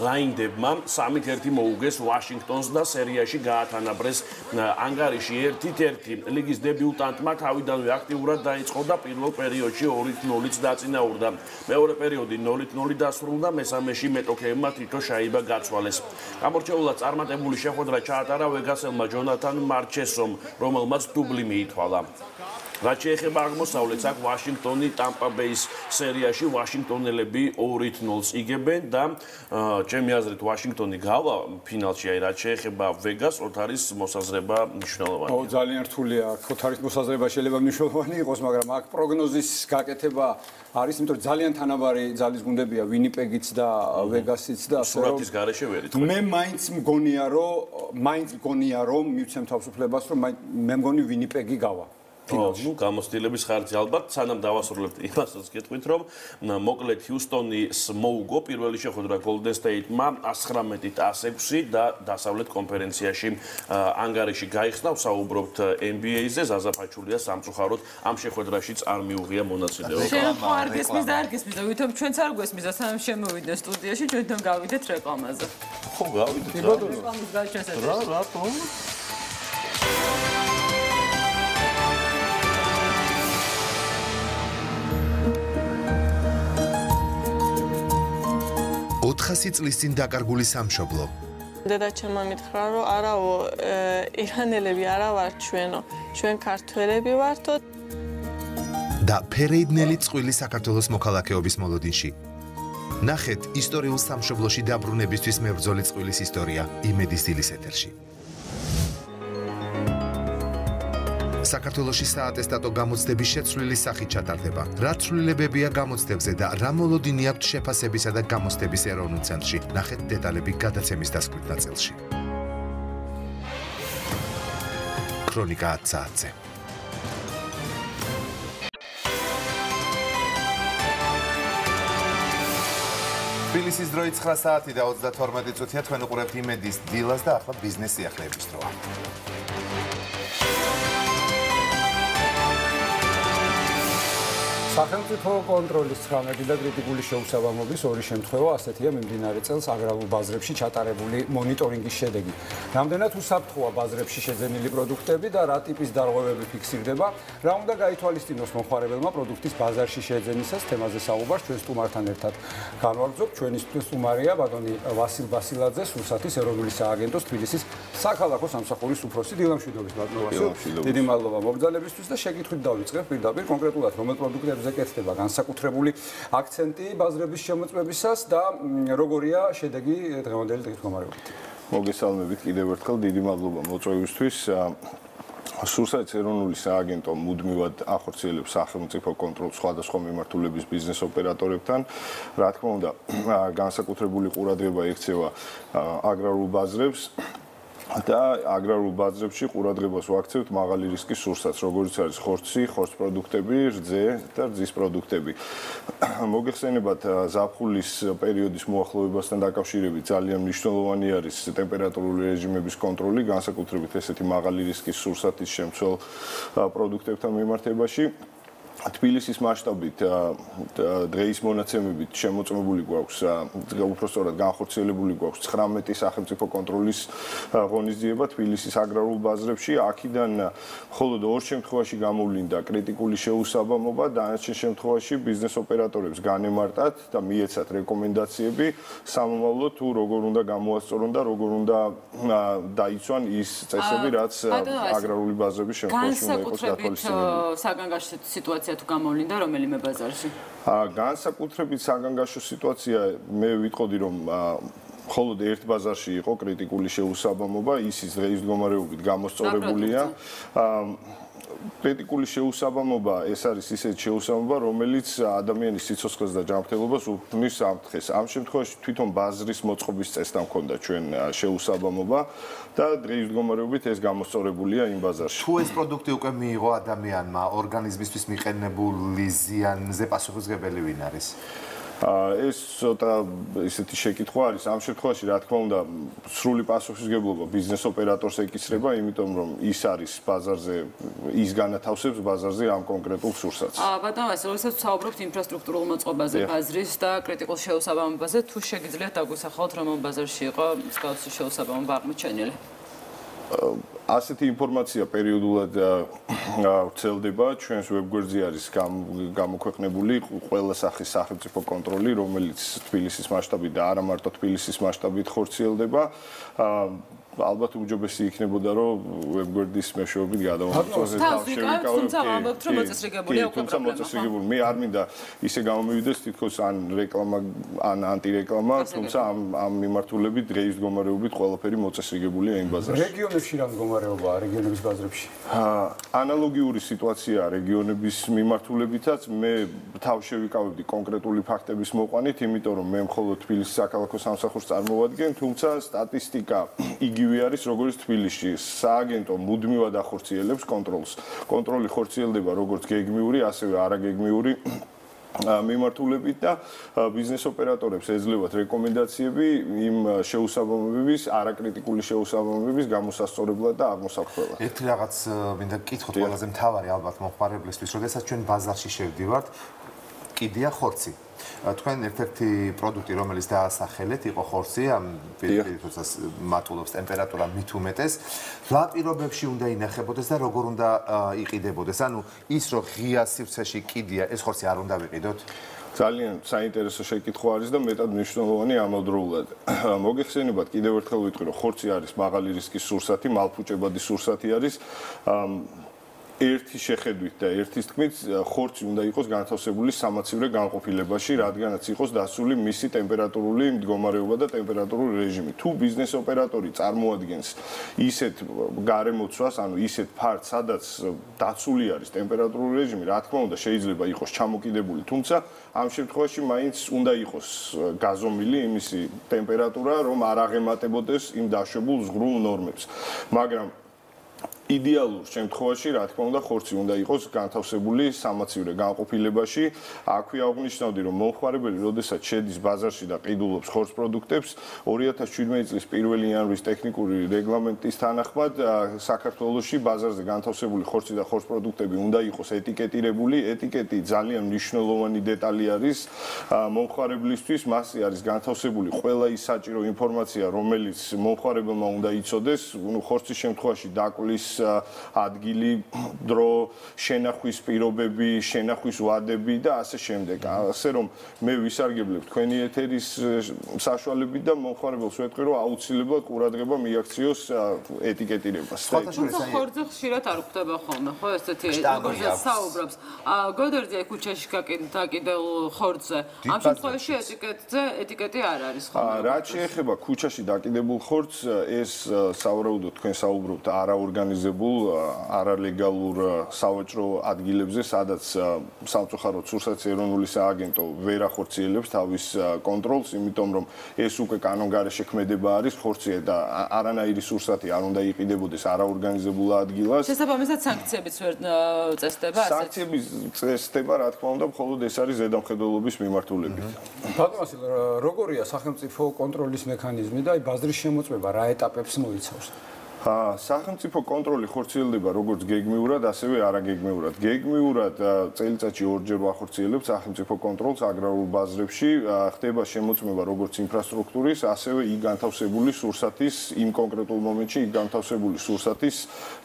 რაინდებმა 3-1 მოუგეს ვაშინგტონს და სერიაში გაათანაბრეს ანგარიში. ერთ-ერთი ლიგის დებიუტანტმა თავიდანვე აქტიურად დაიწყო და პირველ პერიოდში 2-0-ით დაწინაურდა. მეორე პერიოდი 0-0 დასრულდა, მესამეში მეტოქეებმა თითო შაიბა გაცვალეს. გამორჩეულად წარმატებული შეხვედრა ჩაატარა ვეგასელმა ჯონათან მარჩესომ, რომელმაც დუბლი მიითვალა. რაც შეეხება აღმოსავლეთს, აქ ვაშინგტონი ტამპა ბეის სერიაში ვაშინგტონელები 2-0-ს იგებენ და ჩემი აზრით ვაშინგტონი გავა ფინალში, აი რაც შეეხება ვეგას, ოთ არის მოსაზრება მნიშვნელოვანი. ძალიან რთულია, ოთ არის მოსაზრება შეიძლება მნიშვნელოვანი იყოს, მაგრამ აქ პროგნოზის გაკეთება არის, იმიტომ რომ ძალიან თანაბარი ძალის გუნდებია ვინიპეგიც და ვეგასიც და სურათის გარეშე ვერ იტყვი. მე მაინც მგონია რომ მივცემ თავისუფლებას, რომ მე მგონი ვინიპეგი გავა. ნუ გამოცდილების ხარჯი ალბათ სანამ დავასრულებთ იმასაც გეტყვით რომ მოკლედ ჰიუსტონის მოუგო პირველი შეხვედრა გოლდენ სტეიტმა 119-106 და დასავლეთ კონფერენციაში ანგარიში გაიხსნა. ვსაუბრობთ NBA-ზე, ზაზაფაჩულია სამწუხაროდ ამ შეხვედრაშიც არ მიუღია მონაწილეობა. შენ არ გესმის და არ გესმის და ვითომ ჩვენც არ გვესმის და სანამ შემოვიდნენ სტუდიაში ჩვენ თვითონ გავიდეთ რეკლამაზე. ხო გავიდეთ. რეკლამის გაჩვენეთ. რატომ? ოთხასი წლის წინ დაკარგული სამშობლო. დედაჩემმა მითხრა, რომ არაო, ირანელები არა ვართ ჩვენო, ჩვენ ქართველები ვართო. და ფერეიდნელი წყვილი საქართველოს მოქალაქეობის მოლოდინში. ნახეთ ისტორიულ სამშობლოში დაბრუნებისთვის მებრძოლი წვილის ისტორია იმედის დილის ეთერში. საქართველოში საატესტატო გამოცდების შეცვლილი სახით ჩატარდება. რა ცვლილებებია გამოცდებზე და რა მოლოდინი აქვთ შეფასებისა და გამოცდების ეროვნულ ცენტრში? ნახეთ დეტალები გადაცემის დასკვნით ნაწილში. ქრონიკა 10 საათზე. თბილისის დროით 9 საათი და 32 წუთია. თქვენ უყურებთ იმედის დილას და ახლა ბიზნეს სიახლეების დროა. სახელმწიფო კონტროლის 19 და კრიტიკული შეუსაბამობის ორი შემთხვევა ასეთია მიმდინარე წელს აგრარულ ბაზრებში ჩატარებული მონიტორინგის შედეგი. რამდენად უსაფრთხოა ბაზრებში შეძენილი პროდუქტები და რა ტიპის დარღვევები ფიქსირდება, რა უნდა გაითვალისწინოს მომხმარებელმა პროდუქტის ბაზარში შეძენისას, თემაზე საუბარს ჩვენ სტუმართან ერთად განვაგრძობ. ჩვენი სტუმარია ბატონი ვასილ ბასილაძე, სურსათის ეროვნული სააგენტოს თბილისის საქალაქო სამსახურის უფროსი. დილა მშვიდობის ბატონო ვასილ. დიდი მადლობა მობრძანებისთვის და შეკითხვით დავიწყებ პირდაპირ კონკრეტულად რომელ პროდუქტებზე კეთდება განსაკუთრებული აქცენტი ბაზრების შემოწმებისას და როგორია შედეგი დღევანდელი დღის მდგომარეობით. მოგესალმებით კიდევ ერთხელ, დიდი მადლობა მოწვევისთვის. სურსათის ეროვნული სააგენტო მუდმივად ახორციელებს სახელმწიფო კონტროლს სხვადასხვა მიმართულების ბიზნეს ოპერატორებთან. რა თქმა უნდა, განსაკუთრებული ყურადღება ექცევა აგრარულ ბაზრებს. და აგრარულ ბაზრებში ყურადღებას ვაქცევთ მაღალი რისკის სურსათს, როგორც არის ხორცი, ხორცის პროდუქტები, რძე და რძის პროდუქტები. მოგეხსენებათ, ზაფხულის პერიოდის მოახლოებასთან დაკავშირებით ძალიან მნიშვნელოვანი არის ტემპერატურული რეჟიმების კონტროლი, განსაკუთრებით ესეთი მაღალი რისკის სურსათის შემცველ პროდუქტებთან მიმართებაში. თბილისის მასშტაბით დღეის მონაცემებით შემოწმებული გვაქვს, უпростоრად განხორციელებული გვაქვს 19 სახელმწიფო კონტროლის ღონისძიება თბილისის აგრარულ ბაზრებში. აქედან მხოლოდ ორ შემთხვევაში გამოვლინდა კრიტიკული შეუსაბამობა, დანარჩენ შემთხვევაში ბიზნეს ოპერატორებს განემარტათ და მიეცათ რეკომენდაციები სამომავლოდ თუ როგორ უნდა გამოასწორონ და როგორ უნდა დაიცვან ის წესები, რაც აგრარული ბაზრების შემთხვევაში უნდა იყოს გათვალისწინებული. საგანგაშო სიტუაცია თუ გამოვლინდა რომელიმე ბაზარში? განსაკუთრებით საგანგაშო სიტუაცია მე ვიტყოდი რომ მხოლოდ ერთ ბაზარში იყო კრიტიკული შეუსაბამობა, ისიც დღეის მდგომარეობით გამოსწორებულია. კრიტიკული შეუსაბამობა ეს არის ისეთი შეუსაბამობა, რომელიც ადამიანის სიცოცხლეს და ჯანმრთელობას უქმნის საფრთხეს. ამ შემთხვევაში თვითონ ბაზრის მოწყობის წესთან მქონდა ჩვენ შეუსაბამობა და დღეის მდგომარეობით ეს გამოსწორებულია იმ ბაზარში. თუ ეს პროდუქტი უკვე მიიღო ადამიანმა ორგანიზმისთვის მიყენებული ზიანზე პასუხისმგებელი ვინ არის? ეს ცოტა ისეთი შეკითხვა არის. ამ შემთხვევაში, რა თქმა უნდა, სრული პასუხისმგებლობა ბიზნეს ოპერატორს ეკისრება, იმიტომ რომ ის არის ბაზარზე, ის განათავსებს ბაზარზე ამ კონკრეტულ სურსათს. ბატონო, როდესაც ვსაუბრობთ ინფრასტრუქტურულ მოწყობაზე, ბაზრის და კრიტიკულ შეუსაბამობაზე, თუ შეგიძლიათ დაგვისახოთ, რომ ამ ბაზარში იყო მსგავსი შეუსაბამობა აღმოჩენილი? ასეთი ინფორმაცია პერიოდულად ვრცელდება, ჩვენს ვებგვერდზე არის გამოქვეყნებული ყველა სახის სახელმწიფო კონტროლი, რომელიც თბილისის მასშტაბით და არა მარტო თბილისის მასშტაბით ხორციელდება. ალბათ უმჯობესი იქნებოდა, რომ ვებგვერდის მეშვეობით გადავამოწმოთ თავშევიკავებ. თუმცა ვამბობთ, რომ მოწესრიგებულია უკვე პროგრამა. მოწესრიგებული. მე არ მინდა ისე გამომივიდეს თითქოს ან რეკლამა, ან ანტირეკლამა, თუმცა ამ მიმართულებით დღეის მდგომარეობით ყველაფერი მოწესრიგებულია იმ ბაზარში. რეგიონებში რა მდგომარეობაა რეგიონების ბაზრებში? ანალოგიური სიტუაციაა რეგიონების მიმართულებითაც. მე თავშევიკავებდი კონკრეტული ფაქტების მოყვანით, იმიტომ რომ მე მხოლოდ თბილისის საქალაქო სამსახურს წარმოვადგენ, თუმცა სტატისტიკა იგივე არის როგორც თბილისში. სააგენტო მუდმივად ახორციელებს კონტროლს. კონტროლი ხორციელდება როგორც გეგმიური, ასევე არაგეგმიური მიმართულებით და ბიზნეს ოპერატორებს ეძლევათ რეკომენდაციები იმ შეუსაბამობების, არაკრიტიკული შეუსაბამობების გამოსასწორებლად და აღმოსახველად. ერთი რაღაც მინდა გკითხოთ ყველაზე მთავარი ალბათ მომხმარებლისთვის, როდესაც ჩვენ ბაზარში შევდივართ, კიდია ხორცი. თქვენ ერთ-ერთი პროდუქტი, რომელიც დაასახელეთ, იყო ხორცი, ამ პირდაპირ მატულობს ტემპერატურა მით უმეტეს. რა პირობებში უნდა ინახებოდეს და როგორ უნდა იყიდებოდეს? ანუ ის რომ ღია სივრცეში კიდია, ეს ხორცი არ უნდა ვიყიდოთ? ძალიან საინტერესო შეკითხვა არის და მეტად მნიშვნელოვანი ამავდროულად. მოგეხსენებათ კიდევ ერთხელ ვიტყვი, რომ ხორცი არის მაღალი რისკის სურსათი, მალფუჭებადი სურსათი არის. ერთი შეხედვით და ერთის თქმით ხორცი უნდა იყოს განთავსებული სამაცივრე განყოფილებაში, რადგანაც იყოს დასული მისი ტემპერატურული მდგომარეობა და ტემპერატურული რეჟიმი. თუ ბიზნეს ოპერატორი წარმოადგენს ისეთ გარემოცვას, ანუ ისეთ ფართს, სადაც დაცული არის ტემპერატურული რეჟიმი, რა თქმა უნდა, შეიძლება იყოს ჩამოკიდებული, თუმცა ამ შემთხვევაში მაინც უნდა იყოს გაზომილი იმისი ტემპერატურა, რომ არ აღემატებოდეს იმ დაშვებულ ზღვრულ ნორმებს. მაგრამ იდეალურ შემთხვევაში, რა თქმა უნდა, ხორცი უნდა იყოს განთავსებული სამაცივრე განყოფილებაში. აქვე აღნიშნავდი, რომ მომხმარებელი, როდესაც შედის ბაზარში და ყიდულობს ხორცს პროდუქტებს, 2017 წლის 1 იანვრის ტექნიკური რეგლამენტის თანახმად, საქართველოში ბაზარზე განთავსებული ხორცი და ხორცს პროდუქტები უნდა იყოს ეტიკეტირებული. ეტიკეტი ძალიან მნიშვნელოვანი დეტალი არის მომხმარებლისთვის. მასზე არის განთავსებული ყველა ის საჭირო ინფორმაცია, რომელიც მომხმარებელმა უნდა იცოდეს. ხორცის შემთხვევაში დაკლის ადგილი, დრო, შენახვის პირობები, შენახვის ვადები და ასე შემდეგ. ასე რომ მე ვისარგებლებ თქვენი ეთერის საშუალებით და მომხმარებელს ვეთქვი, რომ აუცილებლად ყურადღება მიაქციოს ეტიკეტირებას. ხორცი ხშირად არ გვხვდება ხოლმე, ხო, ესეთი როგორცაც საუბრობს. გოდერძია ქუჩაში დაკიდელ ხორცზე. ამ შემთხვევაში ეტიკეტი არ არის ხოლმე. რაც შეეხება ქუჩაში დაკიდებულ ხორცს, ეს სავარაუდოდ თქვენ საუბრობთ არაორგანიზებულ არალეგალურ სავაჭრო ადგილებზე, სადაც სამწუხაროდ სურსათის ეროვნული სააგენტო ვერ ახორციელებს თავის კონტროლს, იმიტომ რომ ეს უკვე კანონგარეშე ქმედება არის, ხორცი და არანაირი სურსათი არ უნდა იყიდებოდეს არაორგანიზებულ ადგილას. შესაბამისად სანქციებიც ვერ წესდება ასეთ. სანქციების წესდება, რა თქმა უნდა, მხოლოდ ეს არის ზედამხედველობის მიმართულებით. ბატონო, როგორია სახელმწიფო კონტროლის მექანიზმი და ბაზრის შემოწმება რა ეტაპებს მოიცავს? სახელმწიფო კონტროლი ხორციელდება როგორც გეგმიურად, ასევე არაგეგმიურად. გეგმიურად წელიწადში ორჯერ ვახორციელებთ სახელმწიფო კონტროლს აგრარულ ბაზრებში, ხდება შემოწმება როგორც ინფრასტრუქტურის, ასევე იქ განთავსებული სურსათის, იმ კონკრეტულ მომენტში იქ განთავსებული სურსათის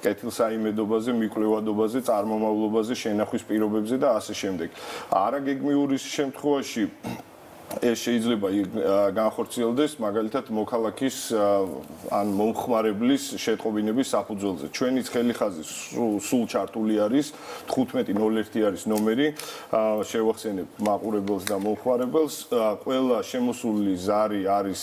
კეთილსაიმედობაზე, მიკვლევადობაზე, წარმომავლობაზე, შენახვის პირობებზე და ასე შემდეგ. არაგეგმიურის შემთხვევაში ეს შეიძლება განხორციელდეს მაგალითად მოქალაქის ან მომხმარებლის შეტყობინების საფუძველზე. ჩვენი ცხელი ხაზი სულ ჩართული არის 1501 არის ნომერი, შევახსენებ მაყურებელს და მომხმარებელს. ყველა შემოსული ზარი არის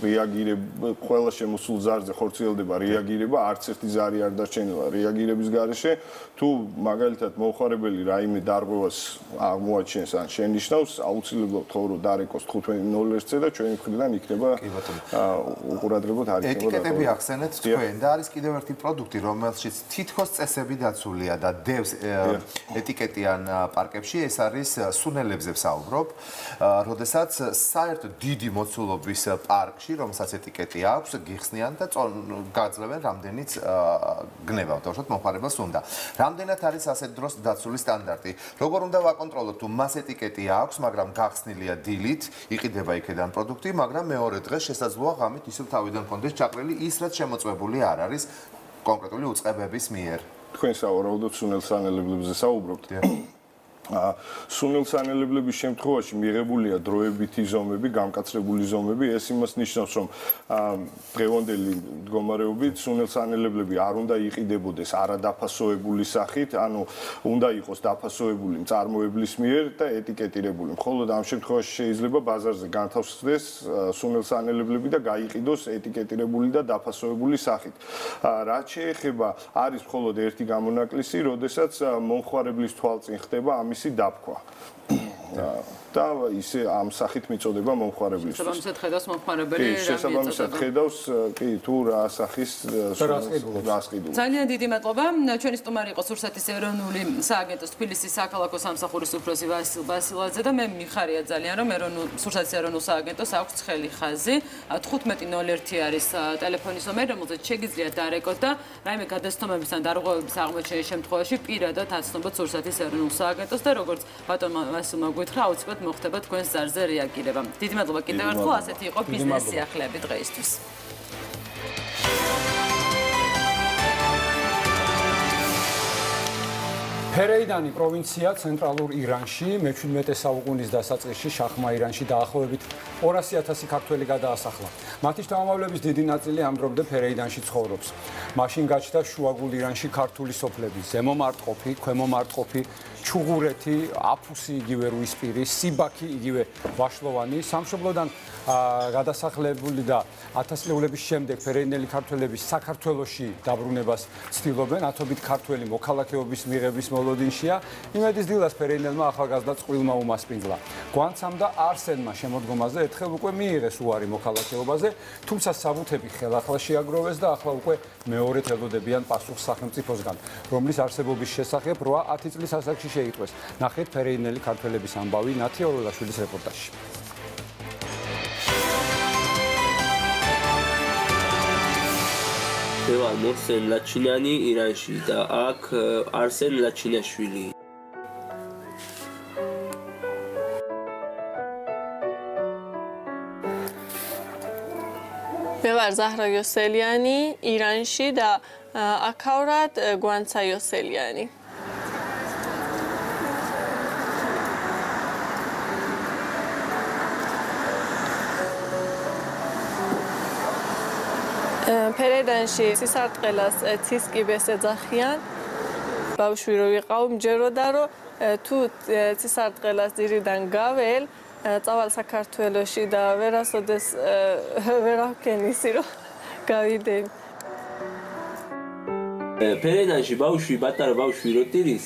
რეაგირება, ყველა შემოსულ ზარზე ხორციელდება რეაგირება, არც ერთი ზარი არ დარჩენილა რეაგირების გარეშე. თუ მაგალითად მომხმარებელი რაიმე დარღვევას აღმოაჩენს ან შენიშნავს, აუცილებლად უსწავლო დარეკოს 15:01-ზე და ჩვენი მხრიდან იქნება უყურადღებოდ არ იქნება. ეტიკეტები ახსენეთ თქვენ და არის კიდევ ერთი პროდუქტი, რომელშიც თითქოს წესები დაცულია და დევს ეტიკეტიან პარკებში, ეს არის სუნელებზე ვსაუბრობ. როდესაც საერთოდ დიდი მოცულობის პარკში, რომელსაც ეტიკეტი აქვს, გიხსნიან და გაძლევენ რამდენიც გნებავთ, თორსად მომხმარებელს უნდა. რამდენად არის ასეთ დროს დაცული სტანდარტი? როგორ უნდა ვაკონტროლოთ თუ მას ეტიკეტი აქვს, მაგრამ გახსნილია დილით, იყიდება იქედან პროდუქტი, მაგრამ მეორე დღეს შესაძლოა ღამით ისევ თავიდან კონდეს ჩაყრილი ის, რაც შემოწმებული არ არის კონკრეტული უწყებების მიერ. თქვენ სავარაუდოდ სუნელ-სანელებლებზე საუბრობთ. სუნელ-სანელებლების შემთხვევაში მიღებულია დროებითი ზომები, გამკაცრებული ზომები, ეს იმას ნიშნავს, რომ დღევანდელი მდგომარეობით სუნელ-სანელებლები არ უნდა იყიდებოდეს არადაფასოებული სახით, ანუ უნდა იყოს დაფასოებული მწარმოებლის მიერ და ეტიკეტირებული. მხოლოდ ამ შემთხვევაში შეიძლება ბაზარზე განთავსდეს სუნელ-სანელებლები და გაიყიდოს ეტიკეტირებული და დაფასოებული სახით. რაც შეეხება, არის მხოლოდ ერთი გამონაკლისი, როდესაც მომხმარებლის თვალწინ ხდება მისი დაფქვა. და ისე ამ სახით მიწოდება მომხმარებლის. შესაბამისად ხედავს მომხმარებელი რა შესაბამისად ხედავს კი თუ რა სახის რასყიდულობს. ძალიან დიდი მადლობა. ჩვენი სტუმარი იყო სურსათის ეროვნული სააგენტოს თბილისის საქალაქო სამსახურის უფროსი ვასილ ბასილაძე და მე მიხარია ძალიან რომ სურსათის ეროვნულ სააგენტოს აქვს ცხელი ხაზი 1501 არის ტელეფონის ნომერი რომელზეც შეგიძლიათ დარეკოთ და რაიმე გადაცდომების ან დარღვევების აღმოჩენის შემთხვევაში პირადად აცნობოთ სურსათის ეროვნულ სააგენტოს და როგორც ბატონმა ვასილმა გითხრა აუცილებლად მოხდება თქვენს ზარზე რეაგირება. დიდი მადლობა კიდევ ერთხელ, ასეთი იყო ბიზნეს სიახლეები დღეისთვის. ფერეიდანი პროვინცია ცენტრალურ ირანში, მე-17 საუკუნის დასაწყისში შახმა ირანში დაახლოებით 200,000 ქართველი გადაასახლა. მათი შთამომავლების დიდი ნაწილი ამ დრომდე ფერეიდანში ცხოვრობს. მაშინ გაჩნდა შუაგულ ირანში ქართული სოფლები, ზემომარტყოფი, ქვემომარტყოფი, ჩუღურეთი, აფუსი იგივე რუისპირი, სიბაქი იგივე ვაშლოვანი. სამშობლოდან გადასახლებული და ათასწლეულების შემდეგ ფერეიდნელი ქართველები საქართველოში დაბრუნებას ცდილობენ, ათობით ქართველი მოქალაქეობის მიღების მოლოდინშია. იმედის დილას ფერეიდნელმა ახალგაზრდა წყვილმა უმასპინძლა. გვანცამდა არსენმა შემოდგომაზე ერთხელ უკვე მიიღეს უარი მოქალაქეობაზე, თუმცა საბუთები ხელახლა შეაგროვეს და ახლა უკვე მეორედ ელოდებიან პასუხს სახელმწიფოსგან, რომლის არსებობის შესახებ 8-10 წლის ასაკში შეიტყვეს. ნახეთ ფერეიდნელი ქართველების ამბავი ნათი ოროლაშვილის რეპორტაჟში. მოსენ ლაჩინიანი ირანში და აქ არსენ ლაჩინაშვილი. მე ვარ ზაჰრა იოსელიანი ირანში და აქავრად გვანცა იოსელიანი. ფერეიდანში სისარტყელას ცისკიბეს ეძახიან. ბავშვი რო ვიყავ მჯეროდა რომ თუ ცისარტყელას ძირიდან გაվել წავალ საქართველოში და ვერასოდეს ვერავქენისი რომ გავიდები. ფერეიდანში ბავშვი პატარა ბავშვი რო ტირის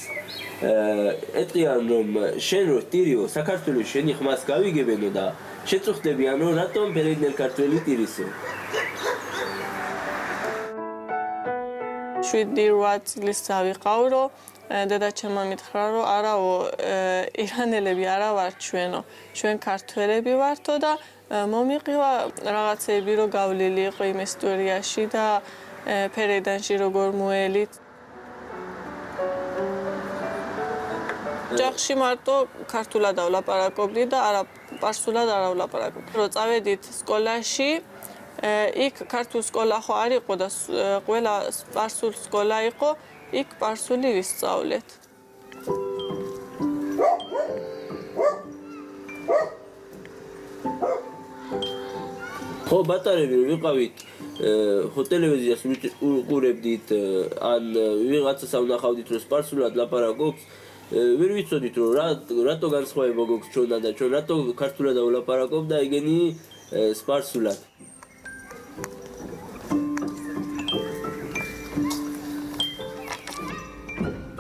ეტყიან რომ შენ რო ტირიო საქართველოში შენი ხმას გავიგებენო და შეწუხდებიან რომ რატომ ფერეიდნელ ქართველი ტირისო. 7-8 წლის ვიყავ რომ დედაჩემმა მითხრა რომ არაო ირანელები არა ვარ ჩვენო ჩვენ ქართველები ვართო და მომიყივა რაღაცები რომ გავლილი იყო იმ ისტორიაში და ფერეიდანში როგორ მოელით ჯახში მარტო ქართულად ვლაპარაკობდი და არა პარსულად არ ვლაპარაკობდი რომ წავედით სკოლაში იქ ქართულ სკოლა ხო არ იყო და ყველა პარსულ სკოლა იყო იქ პარსული ვისწავლეთ. ხო ბატარები ვიყავით ხო ტელევიზიას უყურებდით ან ვიღაცას ვნახავდით რომ სპარსულად ლაპარაკობს ვერ ვიცოდით რომ რატო განსხვავება გვაქვს ჩვენდა და ჩვენ რატო ქართულად ვლაპარაკობ და ეგენი სპარსულად.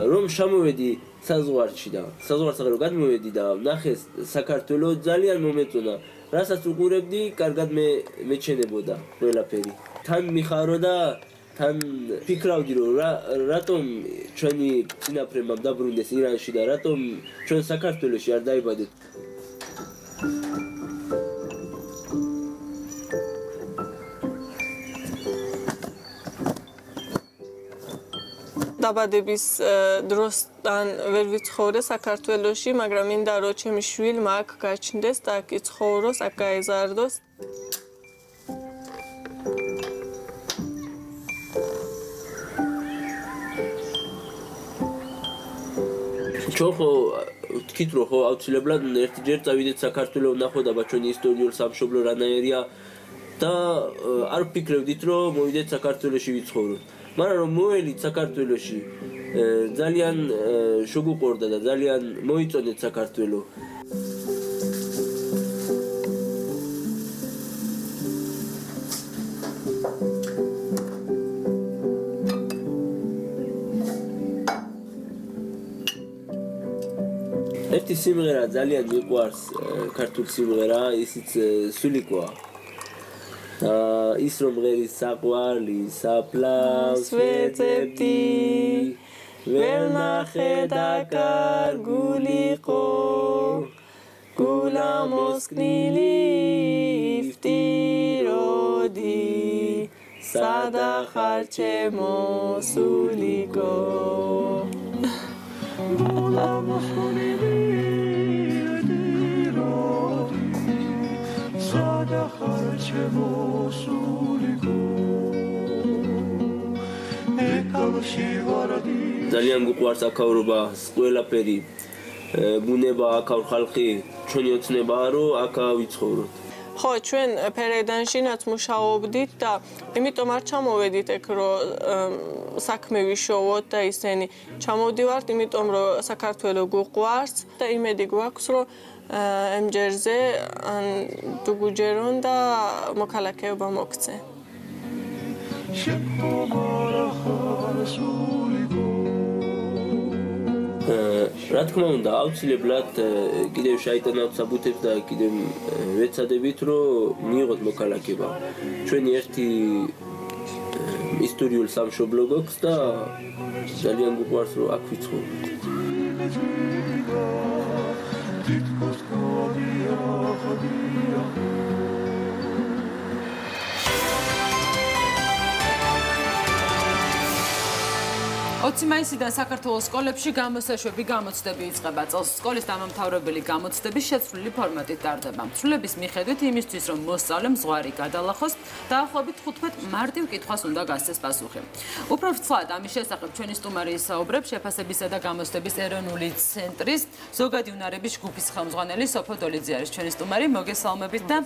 რომ შემოვედი საზღვარში და საზღვარსაღი რომ გადმოვედი და ნახეს საქართველოს ძალიან მომეწონა. რასაც უყურებდი, კარგად მეჩენებოდა ყველაფერი. თან მიხარო და თან ფიქრავდი რომ რატომ ჩვენი წინაპრებმა დაბრუნდეს ირანში და რატომ ჩვენ საქართველოში არ დაიბადეთ. დაბადების დროსთან ვერ ვიცხოვრე საქართველოში, მაგრამ მინდა რომ ჩემი შვილმა აქ გაჩნდეს და აქ იცხოვროს, აქ გაეზარდოს. ჩვენ ხო ვთქვით რომ ხო აუცილებლად ერთჯერ წავიდეთ საქართველოს ვნახოთ ჩვენი ისტორიულ სამშობლო რანაირია და არ ვფიქრებდით რომ მოვიდეთ საქართველოში ვიცხოვროთ. მაგრამ რომ მოველით საქართველოში ძალიან შეგუყურდა და ძალიან მოიწონეთ საქართველო. ერთი სიმღერა ძალიან მიყვარს ქართულ სიმღერა, ისიც სულიკოა. ის რომ ღერის საყვარლი საფლავს ვეძებდი ვერ ნახე და კარგულიყო გულა მოსკნილი ვტიროდი სადახარ ჩემო სულიკო გულა მოსკნილი ძალიან გუყვარს აქაურობა, ყველაფერი, ბუნება, აქაურ ხალხი, ჩვენი ოცნებაა რომ აქ ვიცხოვროთ. ხო, ჩვენ ფერედანშინაც მუშაობდით და იმიტომ არ ჩამოვედით ეგ რომ საქმე ვიშოვოთ და ისინი ჩამოვდივართ, იმიტომ რომ საქართველო გუყვარს და იმედი გვაქვს რომ ემჯერზე დუგუჯერონ და მოქალაქეობა მოგცე. რა თქმა უნდა, აუცილებლად კიდევ შაიტანავთ საბუთებს და კიდევ ვეცადებით, რომ მიიღოთ მოქალაქეობა. ჩვენი ერთი ისტორიულ სამშობლო გვაქვს და ძალიან გუყვარს, რომ აქ ვიცხოვროთ. მაისიდან საქართველოს სკოლებში გამოსაშვები გამოცდები იწყება. წელს სკოლის დამამთავრებელი გამოცდები შეცვლილი ფორმატით ტარდება. ცვლილების მიხედვით იმისთვის, რომ მოსწავლემ ზღვარი გადალახოს, დაახლოებით 15 მარტივ კითხვას უნდა გასცეს პასუხი. უფრო ფრთხილად ამის შესახებ ჩვენი სტუმარი ისაუბრებს შეფასებისა და გამოცდების ეროვნული ცენტრის ზოგადი უნარების ჯგუფის ხელმძღვანელი სოფო დოლიძე არის ჩვენი სტუმარი. მოგესალმებით და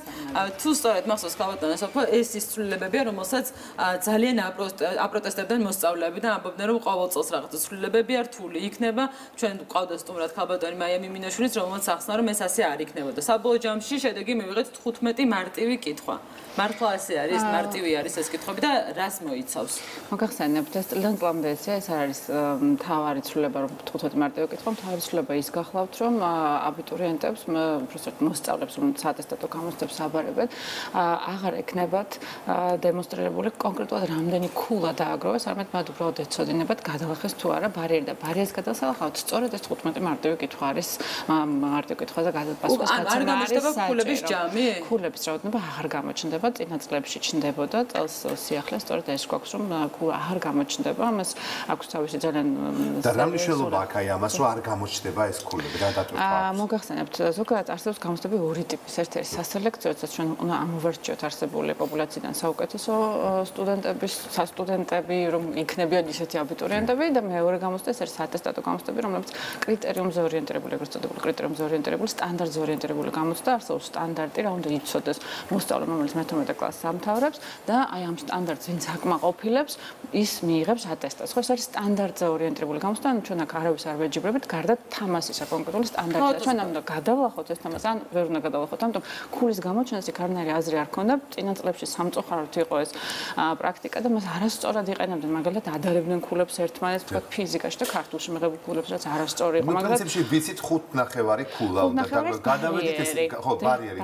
თუ სწორედ მახსოვს ქალბატონო სოფო, ეს ის ცვლილებებია, რომელსაც ძალიან აპროტესტებდნენ მოსწავლეები და ამბობდნენ, რომ ყოველ წელს რაღაცა ცვლილებები არ რთული იქნება. ჩვენ ყავდა სტუმრად ქალბატონი მაიამი მინაშვილიც, რომელსაც ახსნა, რომ ეს ასე არ იქნებოდა. საბოლოო ჯამში შედეგი მივიღეთ 15 მარტივი კითხვა. მართლა ასე არის, მარტივი არის ეს კითხვები და რას მოიცავს? მოგახსენებთ, ეს წლიდან წლამდე ეს არ არის მთავარი ცვლილება, რომ 15 მარტივი კითხვა, მთავარი ცვლილება ის გახლავთ, რომ აბიტურიენტებს, უბრალოდ მოსწავლეებს, რომ საატესტატო გამოცდებს აბარებენ, აღარ ეკნებათ დემონსტრირებული კონკრეტულად რამდენი ქულა დააგროვეს, არამედ მათ უბრალოდ ეცოდინებათ გადალახეს თუ არა ბარიერი და ბარიერის გადასალახავთ სწორედ ეს 15 მარტივი კითხვა არის მარტივი კითხვაზე გადაპასუხოს არ გამოჩნდება ქულების ჯამი? ქულების რაოდენობა აღარ გამოჩნდება, წინა წლებში ჩნდებოდა, წელს სიახლე სწორედ ეს გვაქვს, რომ ქულა აღარ გამოჩნდება, ამას აქვს თავისი ძალიან და რა მნიშვნელობა აქვს აი ამას, რომ არ გამოჩნდება ეს ქულები, რა დატვირთვა? მოგახსენებთ, ზოგადად არსებობს გამოცდები ორი ტიპის, ერთი არის სასელექციო, რაც ჩვენ უნდა ამოვარჩიოთ არსებული პოპულაციიდან საუკეთესო სტუდენტები, რომ იქნებიან ისეთი აბიტურიენტები და მეორე გამოცდა ეს არის საატესტატო გამოცდები, რომლებიც კრიტერიუმზე ორიენტირებული, ეგრეთ წოდებული კრიტერიუმზე ორიენტირებული, სტანდარტზე ორიენტირებული გამოცდა, არსებობს სტანდარტი, რა უნდა იცოდეს მოსწავლე, რომელიც მე-12 კლასს ამთავრებს და აი ამ სტანდარტს ვინც აკმაყოფილებს, ის მიიღებს ატესტატს. ხო, ეს არის სტანდარტზე ორიენტირებული გამოცდა, ან ჩვენ აქ არავის არ ვეჯიბრებით, გარდა თამასისა კონკრეტული სტანდარტია. ჩვენ ამ უნდა გადავლახოთ ეს თამასი, ან ვერ უნდა გადავლახოთ, ამიტომ ქულის გამოჩენას იქ არანაირი აზრი არ ქონდა. წინა წლებში სამწუხაროდ იყო ეს პრაქტიკა და მას არასწორად იყენებდნენ, მაგალითად ადარებდნენ ქულებს ერთმანეთს თქვა ფიზიკაში და ქართულში მიღებულ ქულებს რაც არასწორი იყო, მაგრამ პრინციპში ვიცით 5.5 ქულა უნდა გადავედით ეს ხო ბარიერი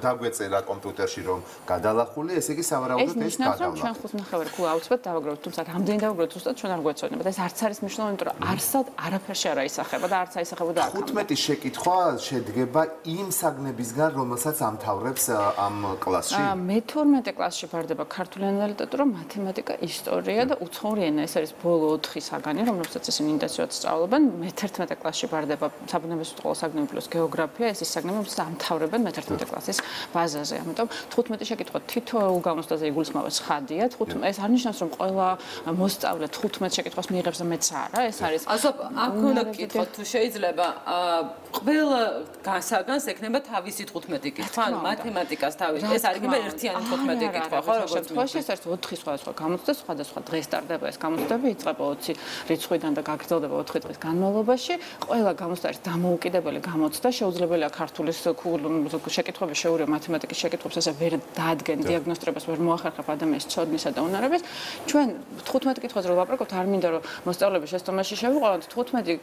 დაგვეწერა კომპიუტერში რომ გადალახული, ესე იგი სავარაუდოდ ეს გადავლა. ჩვენ 5.5 ქულა აუცილებლად დავაგროვოთ, თუმცა რამდენი დავაგროვოთ ზუსტად ჩვენ არ გვეცოდინება და ეს არც არის მნიშვნელოვანი, იმიტომ რომ არსად არაფერში არ აისახება და არც აისახებოდა აქ. 15 შეკითხვა შედგება იმ საგნებისგან, რომელსაც ამთავრებს ამ კლასში. მე-12 კლასში ვარდება ქართული ენა და ლიტერატურა, მათემატიკა, ისტორია და უცხოური ენა. ეს არის ბოლო 4 საგანი, რომელსაც ისინი ინტენსიურად სწავლობენ. მე-11 კლასში ვარდება საბუნებისმეტყველო საგნები პლუს გეოგრაფია, ეს ის საგნები, რომელსაც ამთავრებენ მე-11 კლასის ბაზაზე. ამიტომ 15 შეკითხვა თითოეულ გამოცდაზე იგულისხმება ცხადია. ეს არ ნიშნავს, რომ ყველა მოსწავლე 15 შეკითხვას მიიღებს და მეც არა. ეს არის ასო აქ უნდა გკითხოთ თუ შეიძლება ყველა საგანს ექნება თავისი 15 კითხვა, ანუ მათემატიკას თავისი. ეს არ იქნება ერთიანი 15 კითხვა, ხო, როგორც შემთხვევაში ეს არის 4 სხვადასხვა გამოცდა, სხვადასხვა დღეს ტარდება ეს გამოცდები, იწყება 20 რიცხვიდან და გაგრძელდება 4 დღის განმავლობაში. ყველა გამოცდა არის დამოუკიდებელი გამოცდა, შეუძლებელია ქართულის შეკითხვები შეურიო მათემატიკის შეკითხვებს, ესე ვერ დაადგენ დიაგნოსტრებას, ვერ მოახერხებ ადამიანის ცოდნისა და უნარების. ჩვენ 15 კითხვაზე რო ვაპრაკობთ, არ მინდა რომ მოსწავლეები შესწავლაში შევიყვანოთ, 15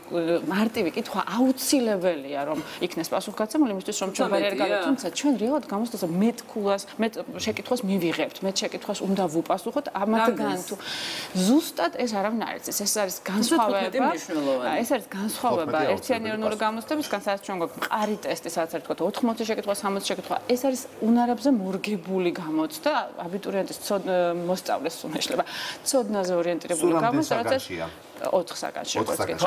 მარტივი კითხვა აუცილებელია რომ იქნეს პასუხგაცემული იმისთვის რომ ჩვენ ბარიერი გავიგოთ, თუმცა ჩვენ რეალურად გამოცდაზე მეტ შეკითხვას მივიღებთ, მეტ შეკითხვას უნდა ვუპასუხოთ, ამათგან თუ ზუსტად ეს არავინ არ იცის, ეს არის განსხვავება. ეს არის განსხვავება ერთიანი ეროვნული გამოცდებისგან, სადაც ჩვენ გვაქვს მყარი ტესტი, სადაც არის თქვა 80 შეკითხვა, 60 შეკითხვა. ეს არის უნარებზე მორგებული გამოცდა, აბიტურიენტის მოსწავლეს უნაშლება. ცოდნაზე ორიენტირებული გამოცდა, რაც 4 საგანში გვეცგეთ.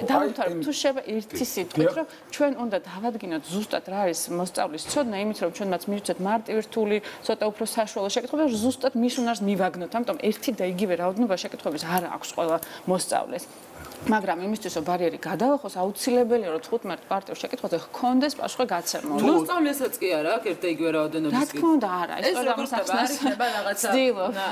დავთვალოთ თუ შეიძლება ერთი სიტყვით, რომ ჩვენ უნდა დავადგინოთ ზუსტად რა არის მოსწავლის ცოდნა, იმით რომ ჩვენ მათ მივცეთ მარტივი რთული, ცოტა უფრო საშუალო შეკითხვები და ზუსტად მის უნარს მივაგნოთ. ამიტომ ერთი და იგივე რაოდენობა შეკითხვების არ აქვს ყველა მოსწავლეს. მაგრამ იმისთვის რომ ბარიერი გადალახოს, აუცილებელია რომ 15 პარტიულ შეკითხვაზე ჰქონდეს პასუხი გაცემული. მოსწავლესაც კი არა აქვს ერთ და იგივე რაოდენობის. რა თქმა უნდა არა, ეს პროგრამის ახსნას იქნება რაღაცა.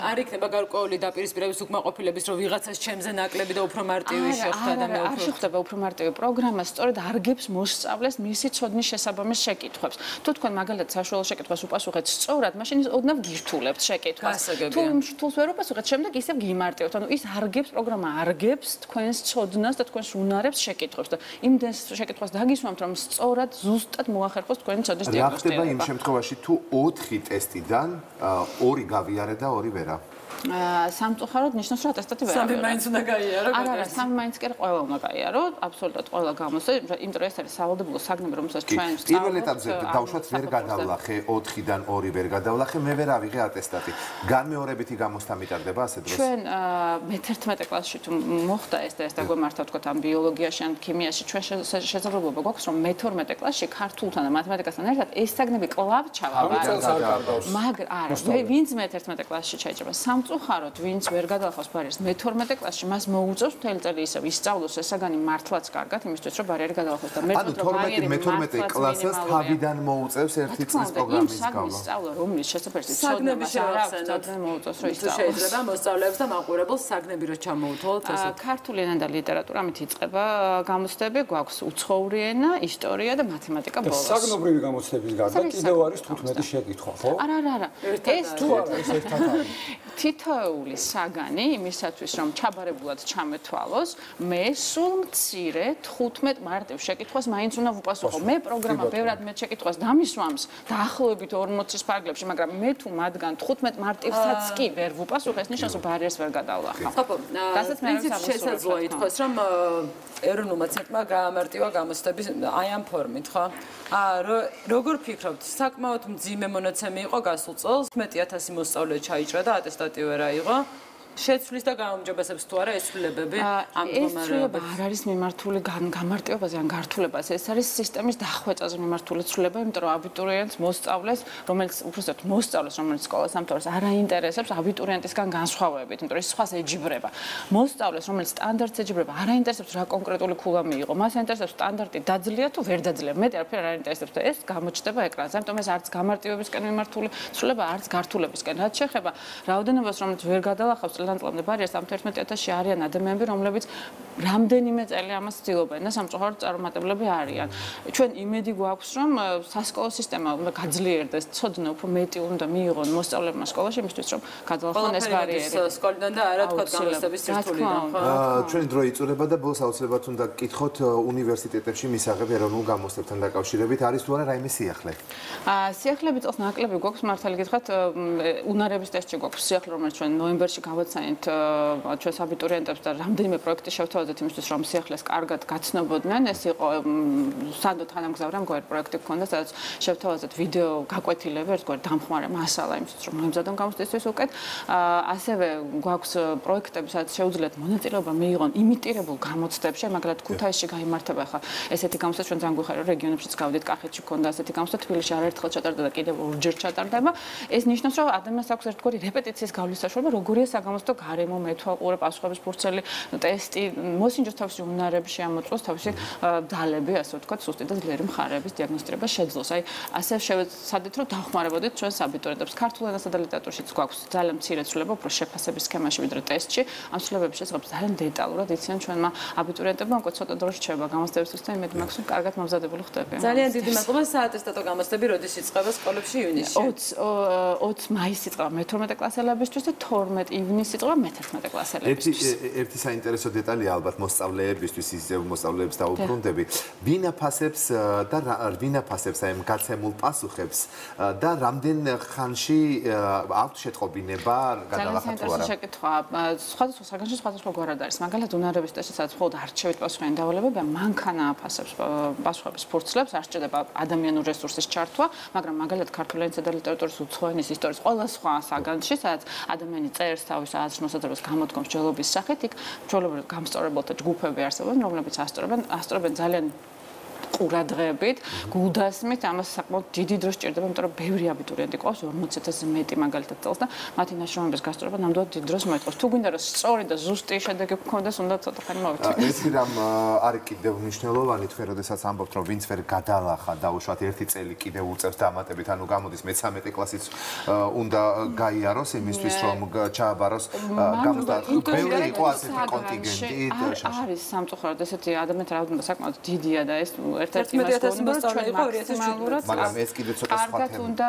არ იქნება გარკვეული დაპირისპირების უკმაყოფილების, რომ ვიღაცას ჩემზე ნაკლები და უფრო მარტივი შეხვდა და მე არ შეხვდება უფრო მარტივი პროგრამა, სწორედ არგებს მოსწავლეს მისი ცოდნის შესაბამის შეკითხვებს. თუ თქვენ მაგალითად საშუალო შეკითხვას უპასუხეთ სწორად, მაშინ ოდნავ გირთულებთ შეკითხვას. თუ რთულს ვერ უპასუხეთ, შემდეგ ისევ გიმარტივებთ. ანუ ის არგებს პროგრამა არგებს თქვენს ცოდნას და თქვენს უნარებს შეკითხვებს და იმდენს შეკითხვას დაგისვამთ, რომ სწორად ზუსტად მოახერხოს თქვენი ცოდნის დიაგნოსტიკა. რა ხდება იმ შემთხვევაში, თუ 4 ტესტიდან 2 გავიარე და 2 ვერა? სამწუხაროდ ნიშნავს რომ ატესტატი ვერ სამი მაინც უნდა გაიარო. არა, სამი მაინც კი ყველა უნდა გაიარო, აბსოლუტურად ყველა გამოსდა, იმიტომ რომ ეს არის სავალდებულო საგნები, რომელსაც ჩვენ ვსწავლობთ. პირველ ეტაპზე დავუშვათ ვერ გადავლახე, 4-დან 2 ვერ გადავლახე, მე ვერ ავიღე ატესტატი. განმეორებითი გამოსთა მიტარდება ასე დროს. ჩვენ მე-11 კლასში თუ მოხდა ეს და ეს დაგვემართა ვთქვათ ამ ბიოლოგიაში ან ქიმიაში, ჩვენ შესაძლებლობა გვაქვს რომ მე-12 კლასში ქართულთან და მათემატიკასთან ერთად ეს საგნები კლავ ჩავაბაროთ. მაგრამ არა, ვინც მე-11 კლასში ჩაიჭრება სამწუხაროდ, ვინც ვერ გადალახავს ბარიერს მე-12 კლასში, მას მოუწევს მთელი წელი ისევ ისწავლოს ეს საგანი მართლაც კარგად, იმისთვის რომ ბარიერი გადალახოს და მე-12 კლასს თავიდან მოუწევს ერთი წლის პროგრამის გავლა. ისწავლა, რომლის შესაძლებელი ცოდნა არ აქვს, თავიდან მოუწევს რომ ისწავლოს. შეიძლება მოსწავლეებს და მაყურებელს საგნები რო ჩამოუთვალოთ ესე. ქართული ენა და ლიტერატურა ამით იწყება გამოცდები, გვაქვს უცხოური ენა, ისტორია და მათემატიკა ბოლოს. საგნობრივი გამოცდების გარდა კიდევ არის 15 შეკითხვა, ხო? არა. ეს თუ არა ეს ერთად არის. თითოეული საგანი იმისათვის რომ ჩაბარებულად ჩამეთვალოს, მე სულ მცირე 15 მარტივ შეკითხვას მაინც უნდა ვუპასუხო. მე პროგრამა ბევრად მეტ შეკითხვას დამისვამს დაახლოებით 40-ის ფარგლებში, მაგრამ მე თუ მათგან 15 მარტივსაც კი ვერ ვუპასუხო, ეს ნიშნავს რომ ბარიერს ვერ გადავლახავ. რასაც მე შესაძლოა ითქვას, რომ ეროვნულმა ცენტრმა გაამარტივა გამოცდების აი ამ ფორმით, ხო? როგორ ფიქრობთ, საკმაოდ მძიმე მონაცემი იყო გასულ წელს, 11000 მოსწავლე ჩაიჭრა და ატესტატი ვერ აიღო. შეცვლის და გაუმჯობესებს თუ არა ეს ცვლილებები ამ მდგომარეობაში? არ არის მიმართული გამარტივებაზე ან გართულებაზე, ეს არის სისტემის დახვეწაზე მიმართული ცვლილება, იმიტომ რომ აბიტურიენტს მოსწავლეს, რომელიც უბრალოდ მოსწავლეს, რომელიც სკოლას ამთავრებს, არ აინტერესებს აბიტურიენტისგან განსხვავებით, იმიტომ რომ ის სხვას ეჯიბრება. მოსწავლეს, რომელიც სტანდარტს ეჯიბრება, არ აინტერესებს რა კონკრეტული ქულა მიიღო, მას აინტერესებს სტანდარტი დაძლია თუ ვერ დაძლია. მეტი არაფერი არ აინტერესებს და ეს გამოჩნდება ეკრანზე. ამიტომ ეს არც გამარტივებისკენ მიმართული ცვლილება, არც გართულებისკენ. რაც შეეხება რაოდენობას, რომელიც ვერ გადალახავს წლიდან წლამდე ბარიერს, ამ 11,000-ში არიან ადამიანები, რომლებიც რამდენიმე წელი ამას ცდილობენ და სამწუხაროდ წარუმატებლები არიან. ჩვენ იმედი გვაქვს, რომ სასკოლო სისტემა უნდა გაძლიერდეს, ცოდნა უფრო მეტი უნდა მიიღონ მოსწავლეებმა სკოლაში, იმისთვის რომ გადაახონ ეს ბარიერი. სკოლიდან და არა თქვა გამოცდების სირთულიდან. ჩვენ დრო იწურება და ბოლოს აუცილებლად უნდა გკითხოთ უნივერსიტეტებში მისაღებ ეროვნულ გამოცდებთან დაკავშირებით არის თუ არა რაიმე სიახლე? სიახლეები წელს ნაკლები გვაქვს, მართალი გითხრათ, უნარების ტესტში გვაქვს სიახლე, რომელიც ჩვენ ნოემბერში გავაცანით ჩვენს აბიტურიენტებს და რამდენიმე პროექტი შევთავაზეთ იმისთვის, რომ სიახლეს კარგად გაცნობოდნენ. ეს იყო სანდო თანამგზავრა მგვარი პროექტი გქონდა, სადაც შევთავაზეთ ვიდეო გაკვეთილები, ერთგვარი დამხმარე მასალა იმისთვის, რომ მოემზადონ გამოცდისთვის უკეთ. ასევე გვაქვს პროექტები, სადაც შეუძლიათ მონაწილეობა მიიღონ იმიტირებულ გამოცდებში, მაგრამ ქუთაისში გაიმართება ახლა ესეთი გამოცდა ჩვენ ძალიან გვიხარია, რეგიონებშიც გავდით, კახეთში გქონდა ესეთი გამოცდა, თბილისში არაერთხელ ჩატარდა და კიდევ ორჯერ ჩატარდება. ეს ნიშნავს, რომ ადამიანს აქვს ერთგვარი რეპეტიციის გავლის საშუალება, როგორია საგამოცდო გარემო, მეთვალყურე, პასუხების ფურცელი, ტესტი, მოსინჯოს თავისი უნარები შეამოწმოს, თავისი ძალები, ასე ვთქვათ, სუსტი და ძლიერი მხარეების დიაგნოსტირება შეძლოს. აი, ასე შევეცადეთ, რომ დავხმარებოდეთ ჩვენს აბიტურიენტებს. ქართულ ენასა და ლიტერატურაშიც გვაქვს ძალიან მცირე ცვლილება, უფრო შეფასების სქემაში ვიდრე ტესტში. ამ ცვლილებების შესახებ ძალიან დეტალურად იციან ჩვენმა აბიტურიენტებმა, უკვე ცოტა დრო რჩება გამოცდებისთვის და იმედი მაქვს, რომ კარგად მომზადებული ხდებიან. ძალიან დიდი მადლობა. საატესტატო გამოცდები როდის იწყება სკოლებში ივნისში? 20 მაისს იწყება მე-12 კლასელებისთვის და 12 ივნისს იწყება მე-11 კლასელებისთვის. ერთი საინტერესო დეტალია ალბათ მოსწავლეებისთვის, ისევ მოსწავლეებს დაუბრუნდები. ვინ აფასებს აი ამ გაცემულ პასუხებს და რამდენ ხანში აქვთ შეტყობინება გადალახა თუ არა? ძალიან შეკითხვა. სხვადასხვა საგანში სხვადასხვა გვარად არის. მაგალითად, უნარების ტესტში სადაც მხოლოდ არჩევით პასუხიანი დავალებებია, მანქანა აფასებს პასუხების ფურცლებს, არ სჭირდება ადამიანური რესურსის ჩართვა, მაგრამ მაგალითად ქართულ ენისა და ლიტერატურის უცხოენის ისტორიის ყველა სხვა საგანში, სადაც ადამიანი წერს თავის აზრს-მოსაზრებას გამოდგომს ჯელობის სახით, იქ ჩვეულებრივ გამსწორებელთა ჯგუფები არსებობენ, რომლებიც ასწორებენ ძალიან ყურადღებით, გულდასმით, ამას საკმაოდ დიდი დრო სჭირდება, იმიტომ რომ ბევრი აბიტურიენტი ყავს, 40,000-ზე მეტი მაგალითად წელს და მათი ნაშრომების გასწორება ნამდვილად დიდ დროს მოითხოვს. თუ გვინდა რომ სწორი და ზუსტი შედეგი გქონდეს, უნდა ცოტა ხანი მოვიწვიოთ. ეს რამ არის კიდევ მნიშვნელოვანი, თქვენ როდესაც ამბობთ, რომ ვინც ვერ გადალახა დაუშვათ ერთი წელი კიდევ უწევს დამატებით, ანუ გამოდის მე-13 კლასიც უნდა გაიაროს იმისთვის, რომ ჩააბაროს გამოცდა. ბევრი იყო ასეთი კონტინგენტი. არის სამწუხაროდ ესეთი ადამიანთა რაოდენობა საკმაოდ დიდია და ეს ერთ-ერთი 11,000 მოსწავლე იყო 2017 მაგრამ ეს კიდე ცოტა სხვა კარგად უნდა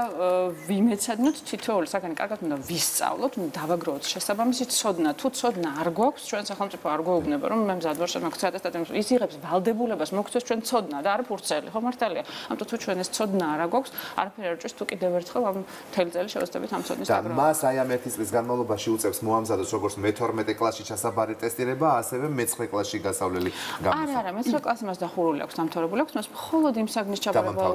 ვიმეცადნოთ თითოეული საგანი, კარგად უნდა ვისწავლოთ, უნდა დავაგროვოთ შესაბამისი ცოდნა. თუ ცოდნა არ გვაქვს, ჩვენ სახელმწიფო არ გვეუბნება, რომ მე მზად ვარ შემოგვცეთ ატესტატებს, ის იღებს ვალდებულებას, მოგცეს ჩვენ ცოდნა და არა ფურცელი, ხო მართალია? ამიტომ თუ ჩვენ ეს ცოდნა არ გვაქვს, არაფერი არ ჭირს, თუ კიდევ ერთხელ ამ მთელი წელი შევეცდებით ამ ცოდნის დაგროვა. და მას აი ამ ერთი წლის განმავლობაში უწევს მოამზადოს როგორც მე-12 კლასში ჩასაბარი ტესტირება, ასევე მე-9 კლასში გასავლელი გამოცდა. არა, მე-9 კლასი მას დახურული აქვს, დამთავრებული აქვს, მას მხოლოდ იმ საგნის ჩაბარება.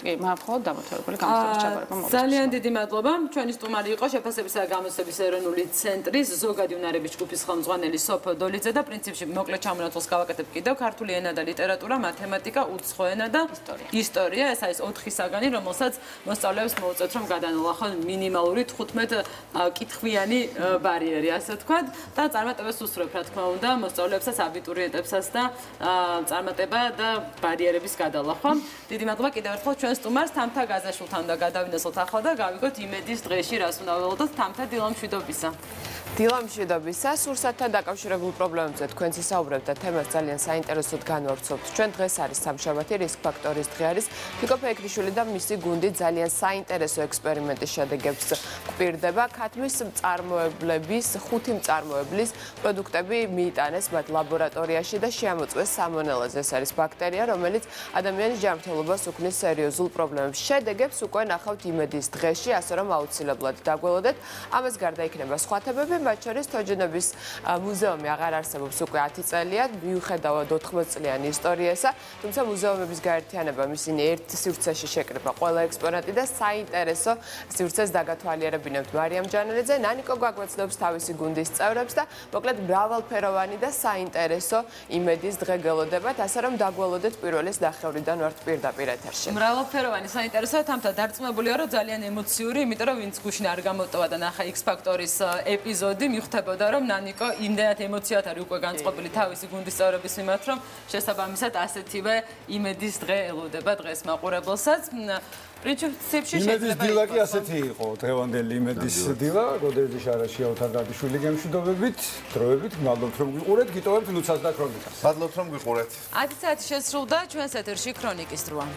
კი, მხოლოდ დამთავრებული გამოცდების ჩაბარება მოხდა. ძალიან დიდი მადლობა. ჩვენი სტუმარი იყო შეფასებისა და გამოცდების ეროვნული ცენტრის ზოგადი უნარების ჯგუფის ხელმძღვანელი სოფო დოლიძე და პრინციპში მოკლედ ჩამონაცვალს გავაკეთებ კიდევ ქართული ენა და ლიტერატურა, მათემატიკა, უცხო ენა და ისტორია. ეს არის 4 საგანი, რომელსაც მოსწავლეებს მოუწევთ, რომ გადანალახონ მინიმალური 15 კითხვიანი ბარიერი, ასე ვთქვათ, და წარმატებას უსურვებ, რა თქმა უნდა, მოსწავლეებსაც, აბიტურიენტებსაც და წარმატება და ბარიერების გადალახვა. დიდი მადლობა კიდევ ერთხელ ჩვენ სტუმარს თამთა გაზაშვილთან და გადავინახოთ ახლა და გავიგოთ იმედის დღეში რას უნდა ველოდოთ. თამთა, დილა მშვიდობისა. დილა მშვიდობისა. სურსათთან დაკავშირებულ პრობლემებზე თქვენ ისაუბრებთ და თემას ძალიან საინტერესოდ განვავრცობთ. ჩვენ დღეს არის სამშაბათი, რისკ ფაქტორის დღე არის. ფიკო ფეიქრიშვილი და მისი გუნდი ძალიან საინტერესო ექსპერიმენტის შედეგებს გვპირდება. ქათმის მწარმოებლების 5 მწარმოებლის პროდუქტები მიიტანეს მათ ლაბორატორიაში და შეამოწმეს სალმონელაზე. ეს არის ბაქტერია, რომელიც ადამიანის ჯანმრთელობას უქმნის სერიოზულ პრობლემებს. შედეგებს უკვე ნახავთ იმედის დღეში, ასე რომ აუცილებლად დაგველოდეთ. ამას გარდა იქნება სხვა თემები, მათ შორის თოჯინების მუზეუმი აღარ არსებობს უკვე 10 წელია, მიუხედავად 80 წლიანი ისტორიისა, თუმცა მუზეუმების გაერთიანება ისინი ერთ სივრცეში შეკრება ყველა ექსპონატი და საინტერესო სივრცეს დაგათვალიერებინებთ მარიამ ჯანელიძე, ნანიკო გვაგვეცნობს თავისი გუნდის წევრებს და მოკლედ მრავალფეროვანი და საინტერესო იმედის დღე გელოდებათ, ასე რომ დაგველოდეთ პირველის ნახევრიდან ვართ პირდაპირ ეთერში. მრავალფეროვანი საინტერესოა, თამთა დარწმუნებულია, რომ ძალიან ემოციური, იმიტომ რომ ვინც გუშინ არ გამოტოვა და ნახა X ფაქტორის ეპიზოდი, მივდიოდი, მივხვდებოდა, რომ ნანიკო იმდენად ემოციათ არის უკვე განწყობილი თავისი გუნდის წევრების მიმართ, რომ შესაბამისად ასეთივე იმედის დღე ელოდება დღეს მაყურებელსაც. პრინციპში იმედის დილა კი ასეთი იყო, დღევანდელი იმედის დილა, გოდერძი შარაში ავთარდაშვილი გემშვიდობებით, დროებით, მადლობთ რომ გიყურეთ, გიტოვებთ ლუცას და ქრონიკას. მადლობთ რომ გიყურეთ. 10 საათი შესრულდა ჩვენს ეთერში ქრონიკის დროა.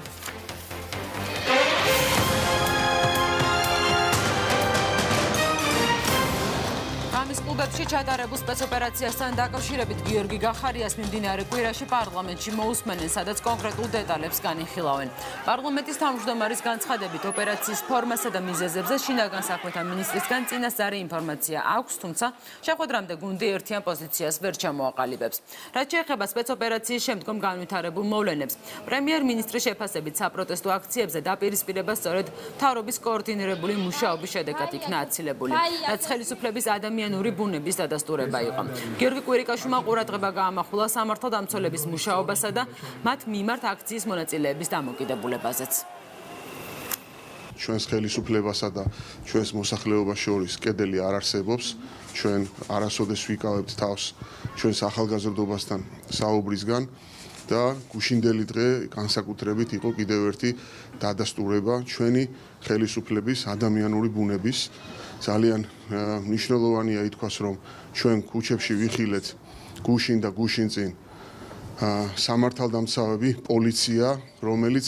ამის კლუბებში ჩატარებულ სპეცოპერაციასთან დაკავშირებით გიორგი გახარიას მიმდინარე კვირაში პარლამენტში მოусმენენ, სადაც კონკრეტულ დეტალებს განიხილავენ. პარლამენტის თავმჯდომარის განცხადებით ოპერაციის ფორმასა და მიზეზებზე შინაგან საქმეთა მინისტრისგან წინასწარი ინფორმაცია აქვს, თუმცა შეხვედრამდე გუნდი ერთიან პოზიციას ვერ ჩამოაყალიბებს. რაც შეეხება სპეცოპერაციის შემდგომ განვითარებულ მოვლენებს, პრემიერ-მინისტრის შეფასებით საპროტესტო აქციებზე დაპირისპირება სწორედ მთავრობის კოორდინირებული მუშაობის შედეგად იქნა აცილებული. რაც ხელისუფლების ადამიანური ბუნების დადასტურება იყო. გიორგი კვირიკაშვილმა ყურადღება გაამახვილა სამართალდამცველების მუშაობასა და მათ მიმართ აქციის მონაწილეების დამოკიდებულებაზეც. ჩვენს ხელისუფლებასა და ჩვენს მოსახლეობას შორის კედელი არ არსებობს. ჩვენ არასოდეს ვიკავებთ თავს ჩვენს ახალგაზრდობასთან საუბრისგან და გუშინდელი დღე განსაკუთრებით იყო კიდევ ერთი დადასტურება ჩვენი ხელისუფლების ადამიანური ბუნების. ძალიან მნიშვნელოვანია ითქვას, რომ ჩვენ ქუჩებში ვიხილეთ გუშინ და გუშინწინ სამართალდამცავები, პოლიცია, რომელიც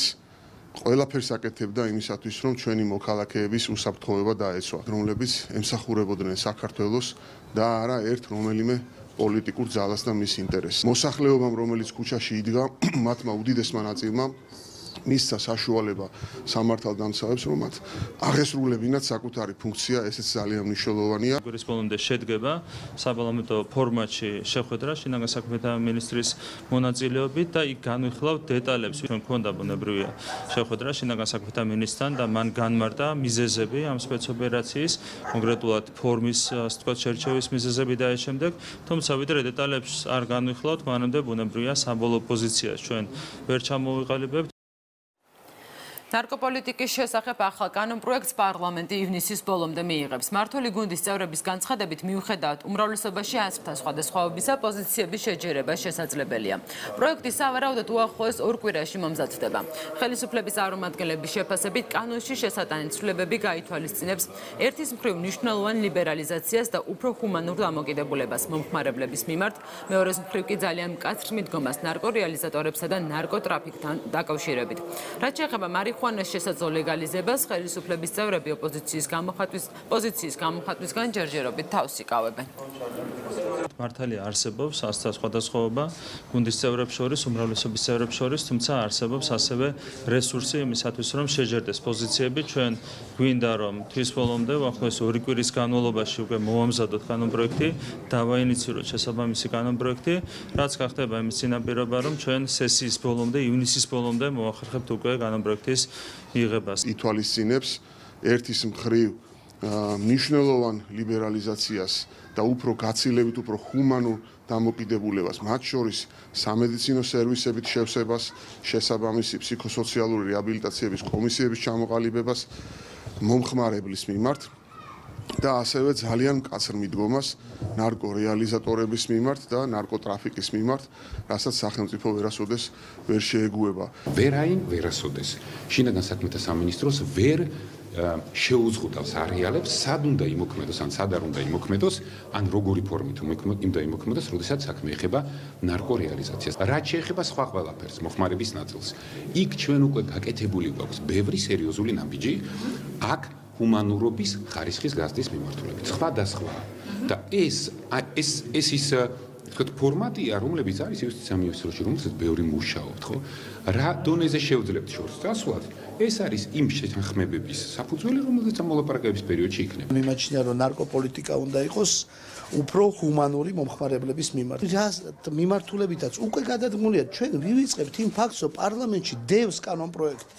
ყველაფერს აკეთებდა იმისათვის, რომ ჩვენი მოქალაქეების უსაფრთხოება დაეცვა, რომლებიც ემსახურებოდნენ საქართველოს და არა ერთ რომელიმე პოლიტიკურ ძალას და მის ინტერესს. მოსახლეობამ, რომელიც ქუჩაში იდგა, მათმა უდიდესმა ნაწილმა მისცა საშუალება სამართალდამცავებს, რომ მათ აღესრულებინათ საკუთარი ფუნქცია, ესეც ძალიან მნიშვნელოვანია. გვრის ბოლომდე შედგება საპარლამენტო ფორმატში შეხვედრა შინაგან საქმეთა მინისტრის მონაწილეობით და იქ განვიხილავთ დეტალებს. ჩვენ გვქონდა ბუნებრივია შეხვედრა შინაგან საქმეთა მინისტრთან და მან განმარტა მიზეზები ამ სპეცოპერაციის, კონკრეტულად ფორმის, ასე ვთქვათ, შერჩევის მიზეზები და ამ შემდეგ, თუმცა ვიდრე დეტალებს არ განვიხილავთ, მანამდე ბუნებრივია საბოლოო პოზიციას ჩვენ ვერ ჩამოვიყალიბებთ. ნარკოპოლიტიკის შესახებ ახალ კანონპროექტს პარლამენტი ივნისის ბოლომდე მიიღებს. მმართველი გუნდის წევრების განცხადებით, მიუხედავად უმრავლესობაში ასპთა სხვადასხვაობისა, პოზიციების შეჯერება შესაძლებელია. პროექტი სავარაუდოდ უახლოეს ორ კვირაში მომზადდება. ხელისუფლების წარმომადგენლების შეფასებით, კანონში შესატანილი ცვლილებები გაითვალისწინებს ერთის მხრივ მნიშვნელოვან ლიბერალიზაციას და უფრო ჰუმანურ დამოკიდებულებას მომხმარებლების მიმართ, მეორეს მხრივ კი ძალიან მკაცრ მიდგომას ნარკორეალიზატორებსა და ნარკოტრაფიკთან დაკავშირებით. რაც შეეხება მარიხუანას შესაძლო ლეგალიზებას, ხელისუფლების წევრები პოზიციის გამოხატვისგან ჯერჯერობით თავს იკავებენ. მართალია არსებობს ასთა სხვადასხვაობა გუნდის წევრებს შორის, უმრავლესობის წევრებს შორის, თუმცა არსებობს ასევე რესურსი იმისათვის, რომ შეჯერდეს პოზიციები. ჩვენ გვინდა რომ თვის ბოლომდე, უახლოეს ორი კვირის განმავლობაში უკვე მოვამზადოთ კანონპროექტი, დავაინიციიროთ შესაბამისი კანონპროექტი, რაც გახდება იმის წინაპირობა, რომ ჩვენ სესიის ბოლომდე, ივნისის ბოლომდე მოახერხებთ უკვე კანონპროექტის მიღებას. ითვალისწინებს ერთის მხრივ მნიშვნელოვან ლიბერალიზაციას და უფრო გაცილებით უფრო ჰუმანურ დამოკიდებულებას, მათ შორის სამედიცინო სერვისებით შევსებას, შესაბამისი ფსიქოსოციალური რეაბილიტაციების კომისიების ჩამოყალიბებას მომხმარებლის მიმართ და ასევე ძალიან მკაცრ მიდგომას ნარკორეალიზატორების მიმართ და ნარკოტრაფიკის მიმართ, რასაც სახელმწიფო ვერასოდეს ვერ შეეგუება. ვერასოდეს შინაგან საქმეთა სამინისტროს ვერ შეუზღუდავს არეალებს, სად უნდა იმოქმედოს, ან სად არ უნდა იმოქმედოს, ან როგორი ფორმით უნდა იმოქმედოს, როდესაც საქმე ეხება ნარკორეალიზაციას. რაც შეეხება სხვა ყველაფერს, მოხმარების ნაწილს, იქ ჩვენ უკვე გაკეთებული გვაქვს ბევრი სერიოზული ნაბიჯი, აქ ჰუმანურობის ხარისხის გაზრდის მიმართულებით. სხვადასხვა და ეს ის თქო ფორმატია, რომლებიც არის იუსტიცია მინისტროში, რომელსაც ბევრი მუშაობთ, ხო? რა დონეზე შევძლებთ შორს გასვლად? ეს არის იმ შეთანხმებების საფუძველი, რომელზეც ამ მოლაპარაკების პერიოდში იქნება. მიმაჩნია, რომ ნარკოპოლიტიკა უნდა იყოს უფრო ჰუმანური მომხმარებლების მიმართ. რას მიმართულებითაც უკვე გადადგმულია, ჩვენ ვივიწყებთ იმ ფაქტს, რომ პარლამენტში დევს კანონპროექტი.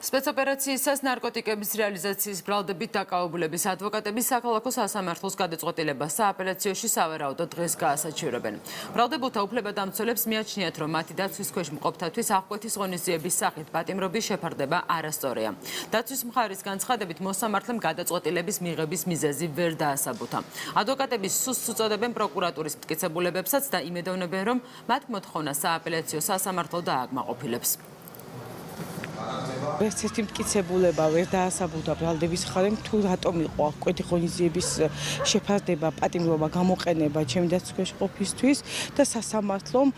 სპეცოპერაციისას ნარკოტიკების რეალიზაციის ბრალდებით დაკავებულების ადვოკატების საქალაქო სასამართლოს გადაწყვეტილებას სააპელაციოში სავარაუდოდ დღეს გაასაჩივრებენ. ბრალდებულთა უფლებადამცველებს მიაჩნიათ, რომ მათი დაცვის ქვეშ მყოფთათვის აღკვეთის ღონისძიების სახით პატიმრობის შეფარდება არასწორია. დაცვის მხარის განცხადებით მოსამართლემ გადაწყვეტილების მიღების მიზეზი ვერ დაასაბუთა. ადვოკატები სუსტს უწოდებენ პროკურატურის მტკიცებულებებსაც და იმედოვნებენ, რომ მათ მოთხოვნა სააპელაციო სასამართლო დააკმაყოფილებს. ერთ-ერთი მტკიცებულება ვერ დაასაბუთა ბრალდების მხარემ თუ რატომ იყო აღკვეთი ღონისძიების შეფარდება, პატიმრობა, გამოყენება ჩემი დაცვის ქვეშ ყოფისთვის და სასამართლომ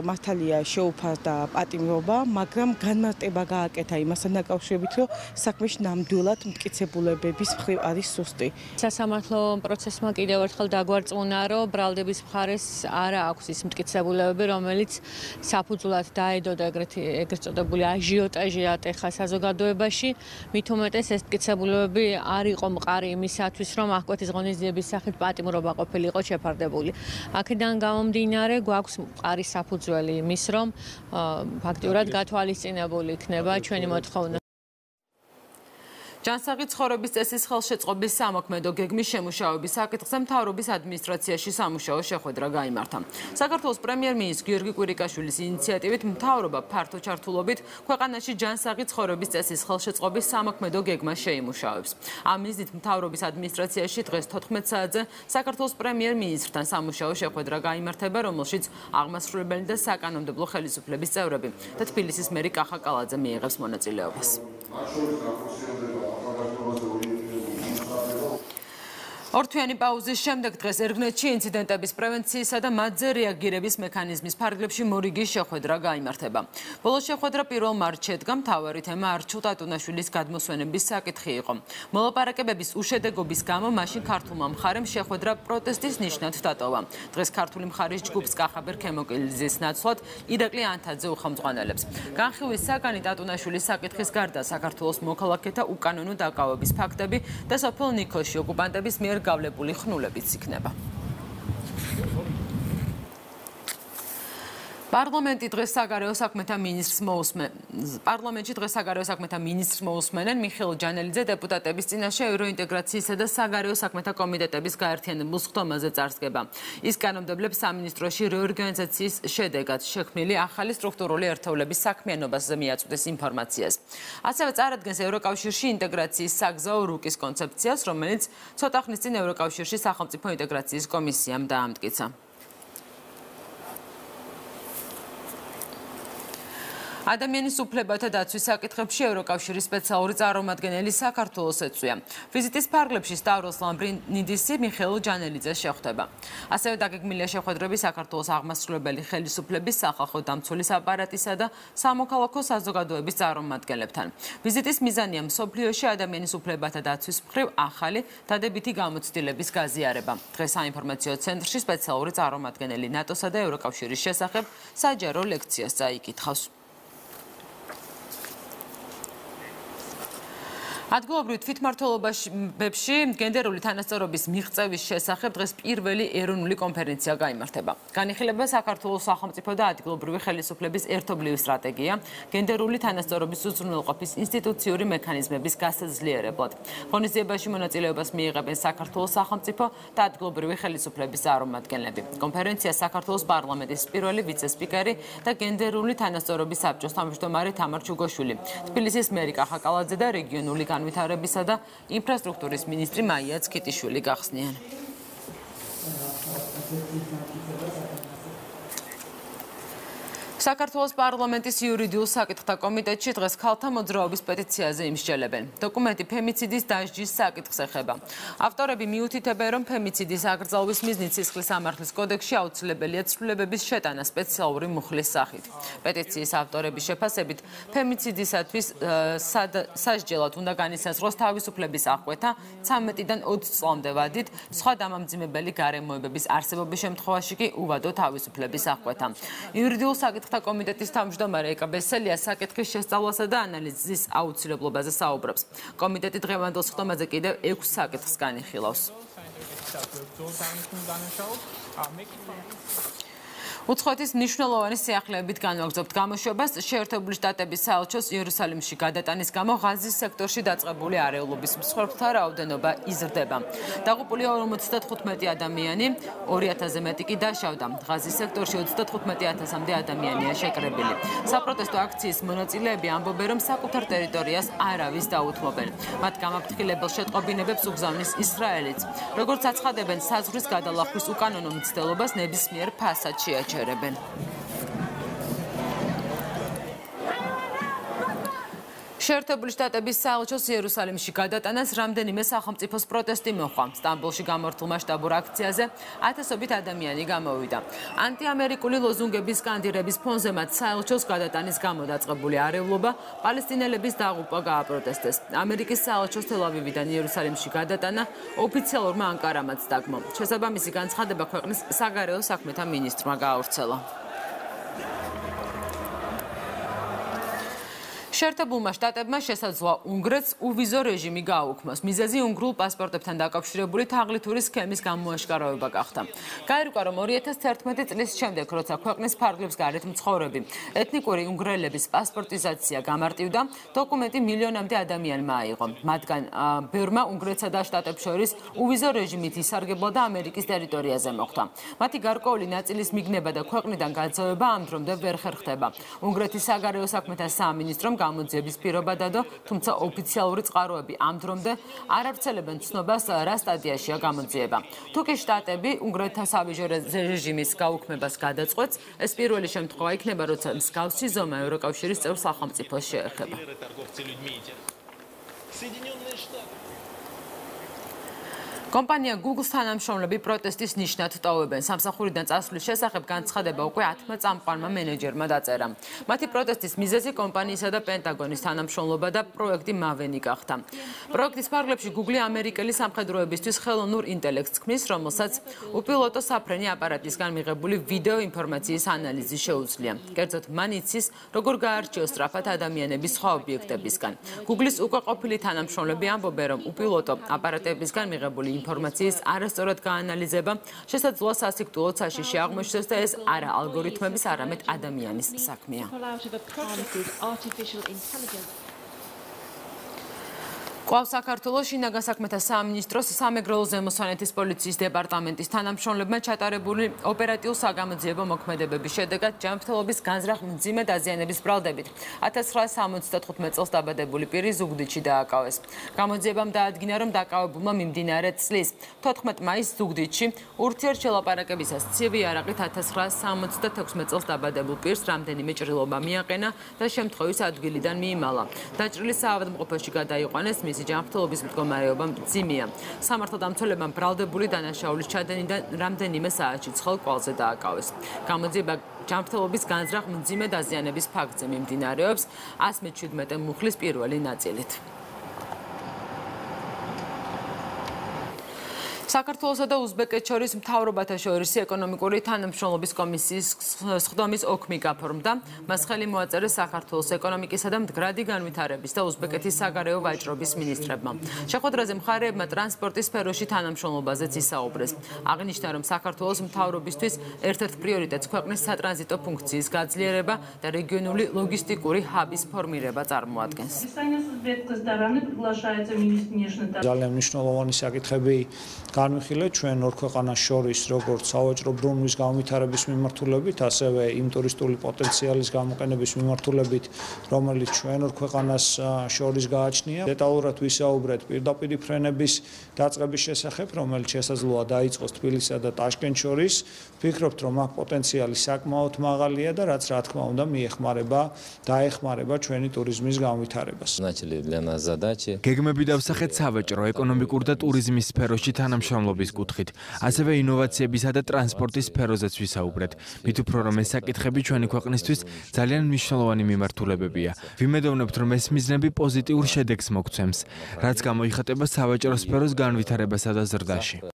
მართალია შეუფარდა პატიმრობა, მაგრამ განმარტება გააკეთა იმასთან დაკავშირებით, რომ საქმეში ნამდვილად მტკიცებულებების მხრივ არის სუსტი. სასამართლო პროცესმა კიდევ ერთხელ დაგვარწმუნა, რომ ბრალდების მხარეს არ აქვს ის მტკიცებულებები, რომელიც საფუძვლად დაედოდა ეგრეთ წოდებული აჟიოტაჟი ატეხა საზოგადოებაში, მით უმეტეს ეს მტკიცებულებები არ იყო მყარი იმისათვის, რომ აღკვეთის ღონისძიების სახით პატიმრობა ყოფილიყო შეფარდებული. აქედან გამომდინარე, გვაქვს მყარი საფუძველი იმის, რომ ფაქტიურად გათვალისწინებული იქნება ჩვენი მოთხოვნა. ჯანსაღი ცხოვრების წესის ხელშეწყობის სამოქმედო გეგმის შემუშავების საკითხზე მთავრობის ადმინისტრაციაში სამუშაო შეხვედრა გაიმართა. საქართველოს პრემიერ-მინისტრის გიორგი კვირიკაშვილის ინიციატივით მთავრობა ფართო ჩართულობით ქვეყანაში ჯანსაღი ცხოვრების წესის ხელშეწყობის სამოქმედო გეგმას შეიმუშავებს. ამ მიზნით მთავრობის ადმინისტრაციაში დღეს 14 საათზე საქართველოს პრემიერ-მინისტრთან სამუშაო შეხვედრა გაიმართება, რომელშიც აღმასრულებელი და საკანონმდებლო ხელისუფლების წევრები და თბილისის მერი კახა კალაძე მიიღებს მონაწილეობას. ორთვიანი პაუზის შემდეგ დღეს ერგნეთში ინციდენტების პრევენციისა და მათზე რეაგირების მექანიზმის ფარგლებში მორიგის შეხვედრა გაიმართება. ბოლო შეხვედრა 1 მარტს შედგა, მთავარი თემა არჩილ ტატუნაშვილის გადმოსვენების საკითხი იყო. მოლაპარაკებების უშედეგობის გამო მაშინ ქართულმა მხარემ შეხვედრა პროტესტის ნიშნად დატოვა. დღეს ქართული მხარის ჯგუფს კახაბერ ქემოკილიზის ნაცვლად ირაკლი ანთაძე უხელმძღვანელებს. განხილვის საგანი ტატუნაშვილის საკითხის გარდა საქართველოს მოქალაქეთა უკანონო დაკავების ფაქტები და სოფელ ნიქოში ოკუპანტების მიერ გავლებული ხნულებიც იქნება. პარლამენტში დღეს საგარეო საქმეთა მინისტრს მოусმენენ მიხეილ ჯანელიძე დეპუტატების წინაშე ევროინტეგრაციისა და საგარეო საქმეთა კომიტეტების გაერთიანებულ სხდომაზე წარსგება. ის კანონმდებლებს სამინისტროში რეორგანიზაციის შედეგად შექმნილი ახალი სტრუქტურული ერთეულების საქმიანობაზე მიაწვდეს ინფორმაციას. ასევე წარადგენს ევროკავშირში ინტეგრაციის საგზაო რუკის კონცეფციას, რომელიც ცოტა ხნის წინ ევროკავშირში სახელმწიფო ინტეგრაციის კომისიამ დაამტკიცა. ადამიანის უფლებათა დაცვის საკითხებში ევროკავშირის სპეციალური წარმომადგენელი საქართველოს ეწვია. ვიზიტის ფარგლებში სტავროს ლამბრინიდისი მიხეილ ჯანელიძეს შეხვდება. ასევე დაგეგმილია შეხვედრები საქართველოს აღმასრულებელი ხელისუფლების, სახალხო დამცველის აპარატისა და სამოქალაქო საზოგადოების წარმომადგენლებთან. ვიზიტის მიზანია მსოფლიოში ადამიანის უფლებათა დაცვის მხრივ ახალი დადებითი გამოცდილების გაზიარება. დღეს საინფორმაციო ცენტრში სპეციალური წარმომადგენელი ნატოსა და ევროკავშირის შესახებ საჯარო ლექციას წაიკითხავს. ადგილობრივ თვითმმართველობებში გენდერული თანასწორობის მიღწევის შესახებ დღეს პირველი ეროვნული კონფერენცია გაიმართება. განიხილება საქართველოს სახელმწიფო და ადგილობრივი ხელისუფლების ერთობლივი სტრატეგია გენდერული თანასწორობის უზრუნველყოფის ინსტიტუციური მექანიზმების გასაძლიერებლად. ღონისძიებაში მონაწილეობას მიიღებენ საქართველოს სახელმწიფო და ადგილობრივი ხელისუფლების წარმომადგენლები. კონფერენციას საქართველოს პარლამენტის პირველი ვიცე-სპიკერი და გენდერული თანასწორობის საბჭოს თავმჯდომარე თამარ ჩუგოშვილი, თბილისის მერი კახა კალაძე და რეგიონული განვითარებისა და ინფრასტრუქტურის მინისტრი მაია ცქიტიშვილი გახსნიან. საქართველოს პარლამენტის იურიდიულ საკითხთა კომიტეტში დღეს ქალთა მოძრაობის პეტიციაზე იმსჯელებენ. დოკუმენტი ფემიციდის დასჯის საკითხს ეხება. ავტორები მიუთითებენ, რომ ფემიციდის აკრძალვის მიზნით სისხლის სამართლის კოდექსში აუცილებელია ცვლილებების შეტანა სპეციალური მუხლის სახით. პეტიციის ავტორების შეფასებით, ფემიციდისათვის სასჯელად უნდა განისაზღვროს თავისუფლების აღკვეთა 13-დან 20 წლამდე ვადით, სხვა დამამძიმებელი გარემოებების არსებობის შემთხვევაში კი უვადო თავისუფლების აღკვეთა. იურიდიულ საკითხთა კომიტეტის თავმჯდომარე ეკა ბესელია საკითხის შესწავლასა და ანალიზის აუცილებლობაზე საუბრობს. კომიტეტი დღევანდელ სხდომაზე კიდევ 6 საკითხს განიხილავს. უცხოეთის მნიშვნელოვანი სიახლეებით განვაგრძობთ გამოშვებას შეერთებული შტატების საელჩოს იერუსალიმში გადატანის გამო ღაზის სექტორში დაწყებული არეულობის მსხვერპლთა რაოდენობა იზრდება. დაღუპულია 55 ადამიანი, 2000-ზე მეტი კი დაშავდა. ღაზის სექტორში 35,000-მდე ადამიანია შეკრებილი. საპროტესტო აქციის მონაწილეები ამბობენ, რომ საკუთარ ტერიტორიას არავის დაუთმობენ. მათ გამაფრთხილებელ შეტყობინებებს უგზავნის ისრაელიც. როგორც აცხადებენ, საზღვრის გადალახვის უკანონო მცდელობას ნებისმიერ ფასად შეაჩერებენ. შეერთებული შტატების საელჩოს იერუსალიმში გადატანას რამდენიმე სახელმწიფოს პროტესტი მოჰყვა. სტამბოლში გამართულ მასშტაბურ აქციაზე ათასობით ადამიანი გამოვიდა. ანტიამერიკული ლოზუნგების სკანდირების ფონზე მათ საელჩოს გადატანის გამო დაწყებული არეულობა პალესტინელების დაღუპვა გააპროტესტეს. ამერიკის საელჩოს თელ-ავივიდან იერუსალიმში გადატანა ოფიციალურმა ანკარამაც დაგმო. შესაბამისი განცხადება ქვეყნის საგარეო საქმეთა მინისტრმა გაავრცელა. შეერთებულმა შტატებმა შესაძლოა უნგრეთს უვიზო რეჟიმი გააუქმოს. მიზეზი უნგრულ პასპორტებთან დაკავშირებული თაღლითური სქემის გამოაშკარავება გახდა. გაირკვა, რომ 2011 წლის შემდეგ, როცა ქვეყნის ფარგლებს გარეთ მცხოვრები ეთნიკური უნგრელების პასპორტიზაცია გამარტივდა, დოკუმენტი მილიონამდე ადამიანმა აიღო. მათგან ბევრმა უნგრეთსა და შტატებს შორის უვიზო რეჟიმით ისარგებლა და ამერიკის ტერიტორიაზე მოხვდა. მათი გარკვეული ნაწილის მიგნება და ქვეყნიდან გაძევება ამ დრომდე ვერ ხერხდება. უნგრეთის საგარეო საქმეთა სამინისტრომ გამოძიების პირობა დადო, თუმცა ოფიციალური წყაროები ამ დრომდე არ ავრცელებენ ცნობას, რა სტადიაშია გამოძიება. თუ კი შტატები უნგრეთთან სავიზო რეჟიმის გაუქმებას გადაწყვეტს, ეს პირველი შემთხვევა იქნება, როცა მსგავსი ზომა ევროკავშირის წევრ სახელმწიფოს შეეხება. კომპანია Google-ს თანამშრომლები პროტესტის ნიშნად ტოვებენ. სამსახურიდან წასვლის შესახებ განცხადება უკვე 10 წამყვანმა მენეჯერმა დაწერა. მათი პროტესტის მიზეზი კომპანიისა და პენტაგონის თანამშრომლობა და პროექტი მავენი გახდა. პროექტის ფარგლებში Google ამერიკელი სამხედროებისთვის ხელოვნურ ინტელექტს ქმნის, რომელსაც უპილოტო საფრენი აპარატისგან მიღებული ვიდეო ინფორმაციის ანალიზი შეუძლია. კერძოდ, მან იცის, როგორ გაარჩიოს სწრაფად ადამიანების სხვა ობიექტებისგან. Google-ის უკვე ყოფილი თანამშრომლები ამბობენ, რომ უპილოტო აპარატებისგან მიღებული ინფორმაციის არასწორად გაანალიზება შესაძლოა სასიკვდილო საშიში აღმოჩნდეს და ეს არა ალგორითმების, არამედ ადამიანის საქმეა. ყავს საქართველოს შინაგან საქმეთა სამინისტროს სამეგრელო ზემოსვანეთის პოლიციის დეპარტამენტის თანამშრომლებმა ჩატარებული ოპერატიულ-საგამოძიებო მოქმედებების შედეგად ჯანმრთელობის განზრახ მძიმე დაზიანების ბრალდებით 1975 წელს დაბადებული პირი ზუგდიდში დააკავეს. გამოძიებამ დაადგინა, რომ დაკავებულმა მიმდინარე წლის 14 მაისს ზუგდიდში ურთიერთშელაპარაკებისას ცივი არაყით 1976 წელს დაბადებულ პირს რამდენიმე ჭრილობა მიაყენა და შემთხვევის ადგილიდან მიიმალა. დაჭრილი საავადმყოფოში გადაიყვანეს, მისი ჯანმრთელობის მდგომარეობა მძიმეა. სამართალდამცველებმა ბრალდებული დანაშაულის ჩადენიდან რამდენიმე საათში ცხელ კვალზე დააკავეს. გამოძიება ჯანმრთელობის განზრახ მძიმე დაზიანების ფაქტზე მიმდინარეობს 117 მუხლის პირველი ნაწილით. საქართველოსა და უზბეკეთს შორის მთავრობათა შორის ეკონომიკური თანამშრომლობის კომისიის სხდომის ოქმი გაფორმდა. მას ხელი მოაწერეს საქართველოს ეკონომიკისა და მდგრადი განვითარების და უზბეკეთის საგარეო ვაჭრობის მინისტრებმა. შეხვედრაზე მხარეებმა ტრანსპორტის სფეროში თანამშრომლობაზეც ისაუბრეს. აღნიშნა, რომ საქართველოს მთავრობისთვის ერთ-ერთ პრიორიტეტს ქვეყნის სატრანზიტო ფუნქციის გაძლიერება და რეგიონული ლოგისტიკური ჰაბის ფორმირება წარმოადგენს. ძალიან მნიშვნელოვანი საკითხები განვიხილე ჩვენ ორ ქვეყანას შორის როგორც სავაჭრო ბრუნვის განვითარების მიმართულებით, ასევე იმ ტურისტული პოტენციალის გამოყენების მიმართულებით, რომელიც ჩვენ ორ ქვეყანას შორის გააჩნია. დეტალურად ვისაუბრეთ პირდაპირ ფრენების დაწყების შესახებ, რომელიც შესაძლოა დაიწყოს თბილისსა და ტაშკენტს შორის. ვფიქრობთ, რომ აქ პოტენციალი საკმაოდ მაღალია და რაც რა თქმა უნდა დაეხმარება ჩვენი ტურიზმის განვითარებას. გეგმები დავსახეთ სავაჭრო, ეკონომიკურ და ტურიზმის სფეროში თანამშრომლობის კუთხით, ასევე ინოვაციებისა და ტრანსპორტის სფეროზეც ვისაუბრეთ. მით უფრო რომ ეს საკითხები ჩვენი ქვეყნისთვის ძალიან მნიშვნელოვანი მიმართულებებია. ვიმედოვნებთ, რომ ეს მიზნები პოზიტიურ შედეგს მოგცემს, რაც გამოიხატება სავაჭრო სფეროს განვითარებასა და ზრდაში.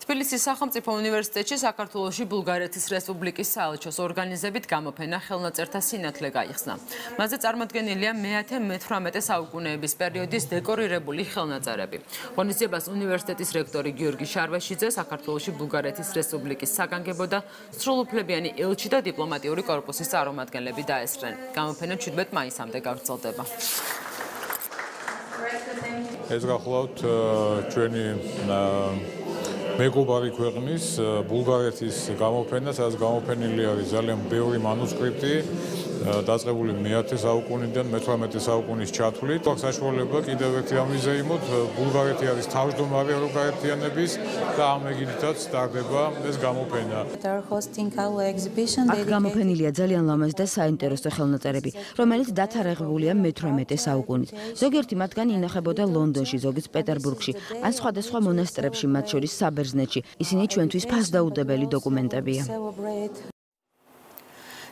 თბილისის სახელმწიფო უნივერსიტეტში საქართველოში ბულგარეთის რესპუბლიკის საელჩოს ორგანიზებით გამოფენა ხელნაწერთა სინათლე გაიხსნა. მასზე წარმოდგენილია მე-18 საუკუნეების პერიოდის დეკორირებული ხელნაწერები. ღონისძიებას უნივერსიტეტის რექტორი გიორგი შარვაშიძე, საქართველოში ბულგარეთის რესპუბლიკის საგანგებო და სრულუფლებიანი ელჩი და დიპლომატიური კორპუსის წარმომადგენლები დაესწრნენ. გამოფენა 17 მაისამდე გაგრძელდება. ეს გახლავთ ჩვენი მეგობარი ქვეყნის ბულგარეთის გამოფენა, სადაც გამოფენილი არის ძალიან ბევრი მანუსკრიპტი დაწყებული მე-10 საუკუნიდან მე-18 საუკუნის ჩათვლით. აქვს საშუალება კიდევ ერთი ამიზეიმოთ, ბულგარეთი არის თავმჯდომარე ევროკაერთიანების და ამ ეგიდითაც სტარდება ეს გამოფენა. აქ გამოფენილია ძალიან ლამაზ და საინტერესო ხელნაწერები, რომელიც დათარიღებულია მე-18 საუკუნით. ზოგიერთი მათგანი ინახებოდა ლონდონში, ზოგიც პეტერბურგში, ან სხვადასხვა მონასტრებში, მათ შორის საბერძნეთში. ისინი ჩვენთვის ფასდაუდებელი დოკუმენტებია.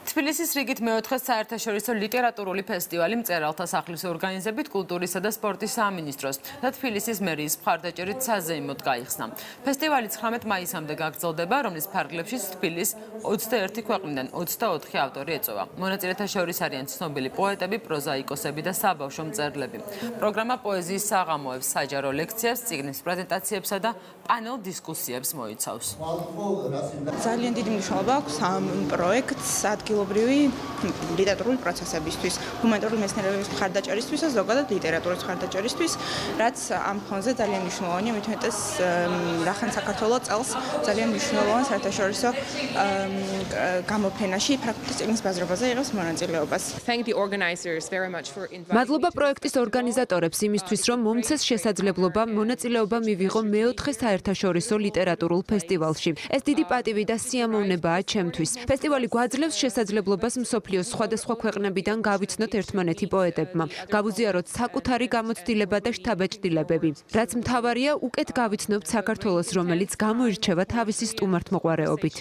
თბილისის რიგით მე-4 საერთაშორისო ლიტერატურული ფესტივალი მწერალთა სახლის ორგანიზებით კულტურისა და სპორტის სამინისტროს და თბილისის მერიის მხარდაჭერით საზეიმოდ გაიხსნა. ფესტივალი 19 მაისამდე გაგრძელდება, რომლის ფარგლებში თბილის 21 ქვეყნიდან 24 ავტორი ეწევა. მონაწილეთა შორის არიან ცნობილი პოეტები, პროზაიკოსები და საბავშვო მწერლები. პროგრამა პოეზიის საღამოებს, საჯარო ლექციებს, წიგნის პრეზენტაციებსა და პანელ დისკუსიებს მოიცავს. ძალიან დიდი მნიშვნელობა აქვს ამ პროექტს ადგილობრივი ლიტერატურული პროცესებისთვის, ჰუმანიტარული მეცნიერებების მხარდაჭერისთვის და ზოგადად ლიტერატურის მხარდაჭერისთვის, რაც ამ ფონზე ძალიან მნიშვნელოვანია, მით უმეტეს რახან საქართველოს წელს ძალიან მნიშვნელოვან საერთაშორისო გამოფენაში ფრანკფურტის წიგნის ბაზრობაზე იღებს მონაწილეობას. მადლობა პროექტის ორგანიზატორებს იმისთვის, რომ მომცეს შესაძლებლობა მონაწილეობა მივიღო მე-4 საერთაშორისო ლიტერატურულ ფესტივალში. ეს დიდი პატივი და სიამოვნებაა ჩემთვის. ფესტივალი გვაძლევს შესაძლებლობას მსოფლიოს სხვადასხვა ქვეყნებიდან გავიცნოთ ერთმანეთი პოეტებმა, გავუზიაროთ საკუთარი გამოცდილება და შთაბეჭდილებები. რაც მთავარია, უკეთ გავიცნობთ საქართველოს, რომელიც გამოირჩევა თავისი სტუმართმოყვარეობით.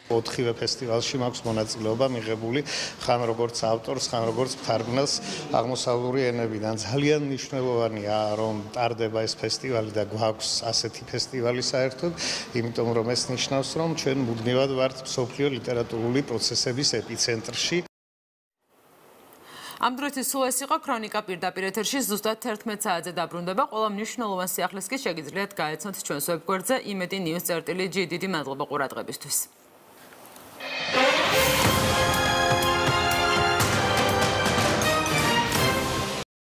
4-ვე ფესტივალში მაქვს მონაწილეობა მიღებული, ხან როგორც ავტორს, ხან როგორც მთარგმნელს აღმოსავლური ენებიდან. ძალიან მნიშვნელოვანია, რომ ტარდება ეს ფესტივალი და გვაქვს ასეთი ფესტივალი საერთოდ, იმიტომ რომ ეს ნიშნავს, რომ ჩვენ მუდმივად ვართ მსოფლიო ლიტერატურული პროცესების ეპიცენტრში. ამ დროისთვის სულ ეს იყო ქრონიკა პირდაპირ ეთერში, ზუსტად 11 საათზე დაბრუნდება. ყველა მნიშვნელოვან სიახლეს კი შეგიძლიათ გაეცნოთ ჩვენს ვებგვერდზე imedi.news.gr. დიდი მადლობა ყურადღებისთვის.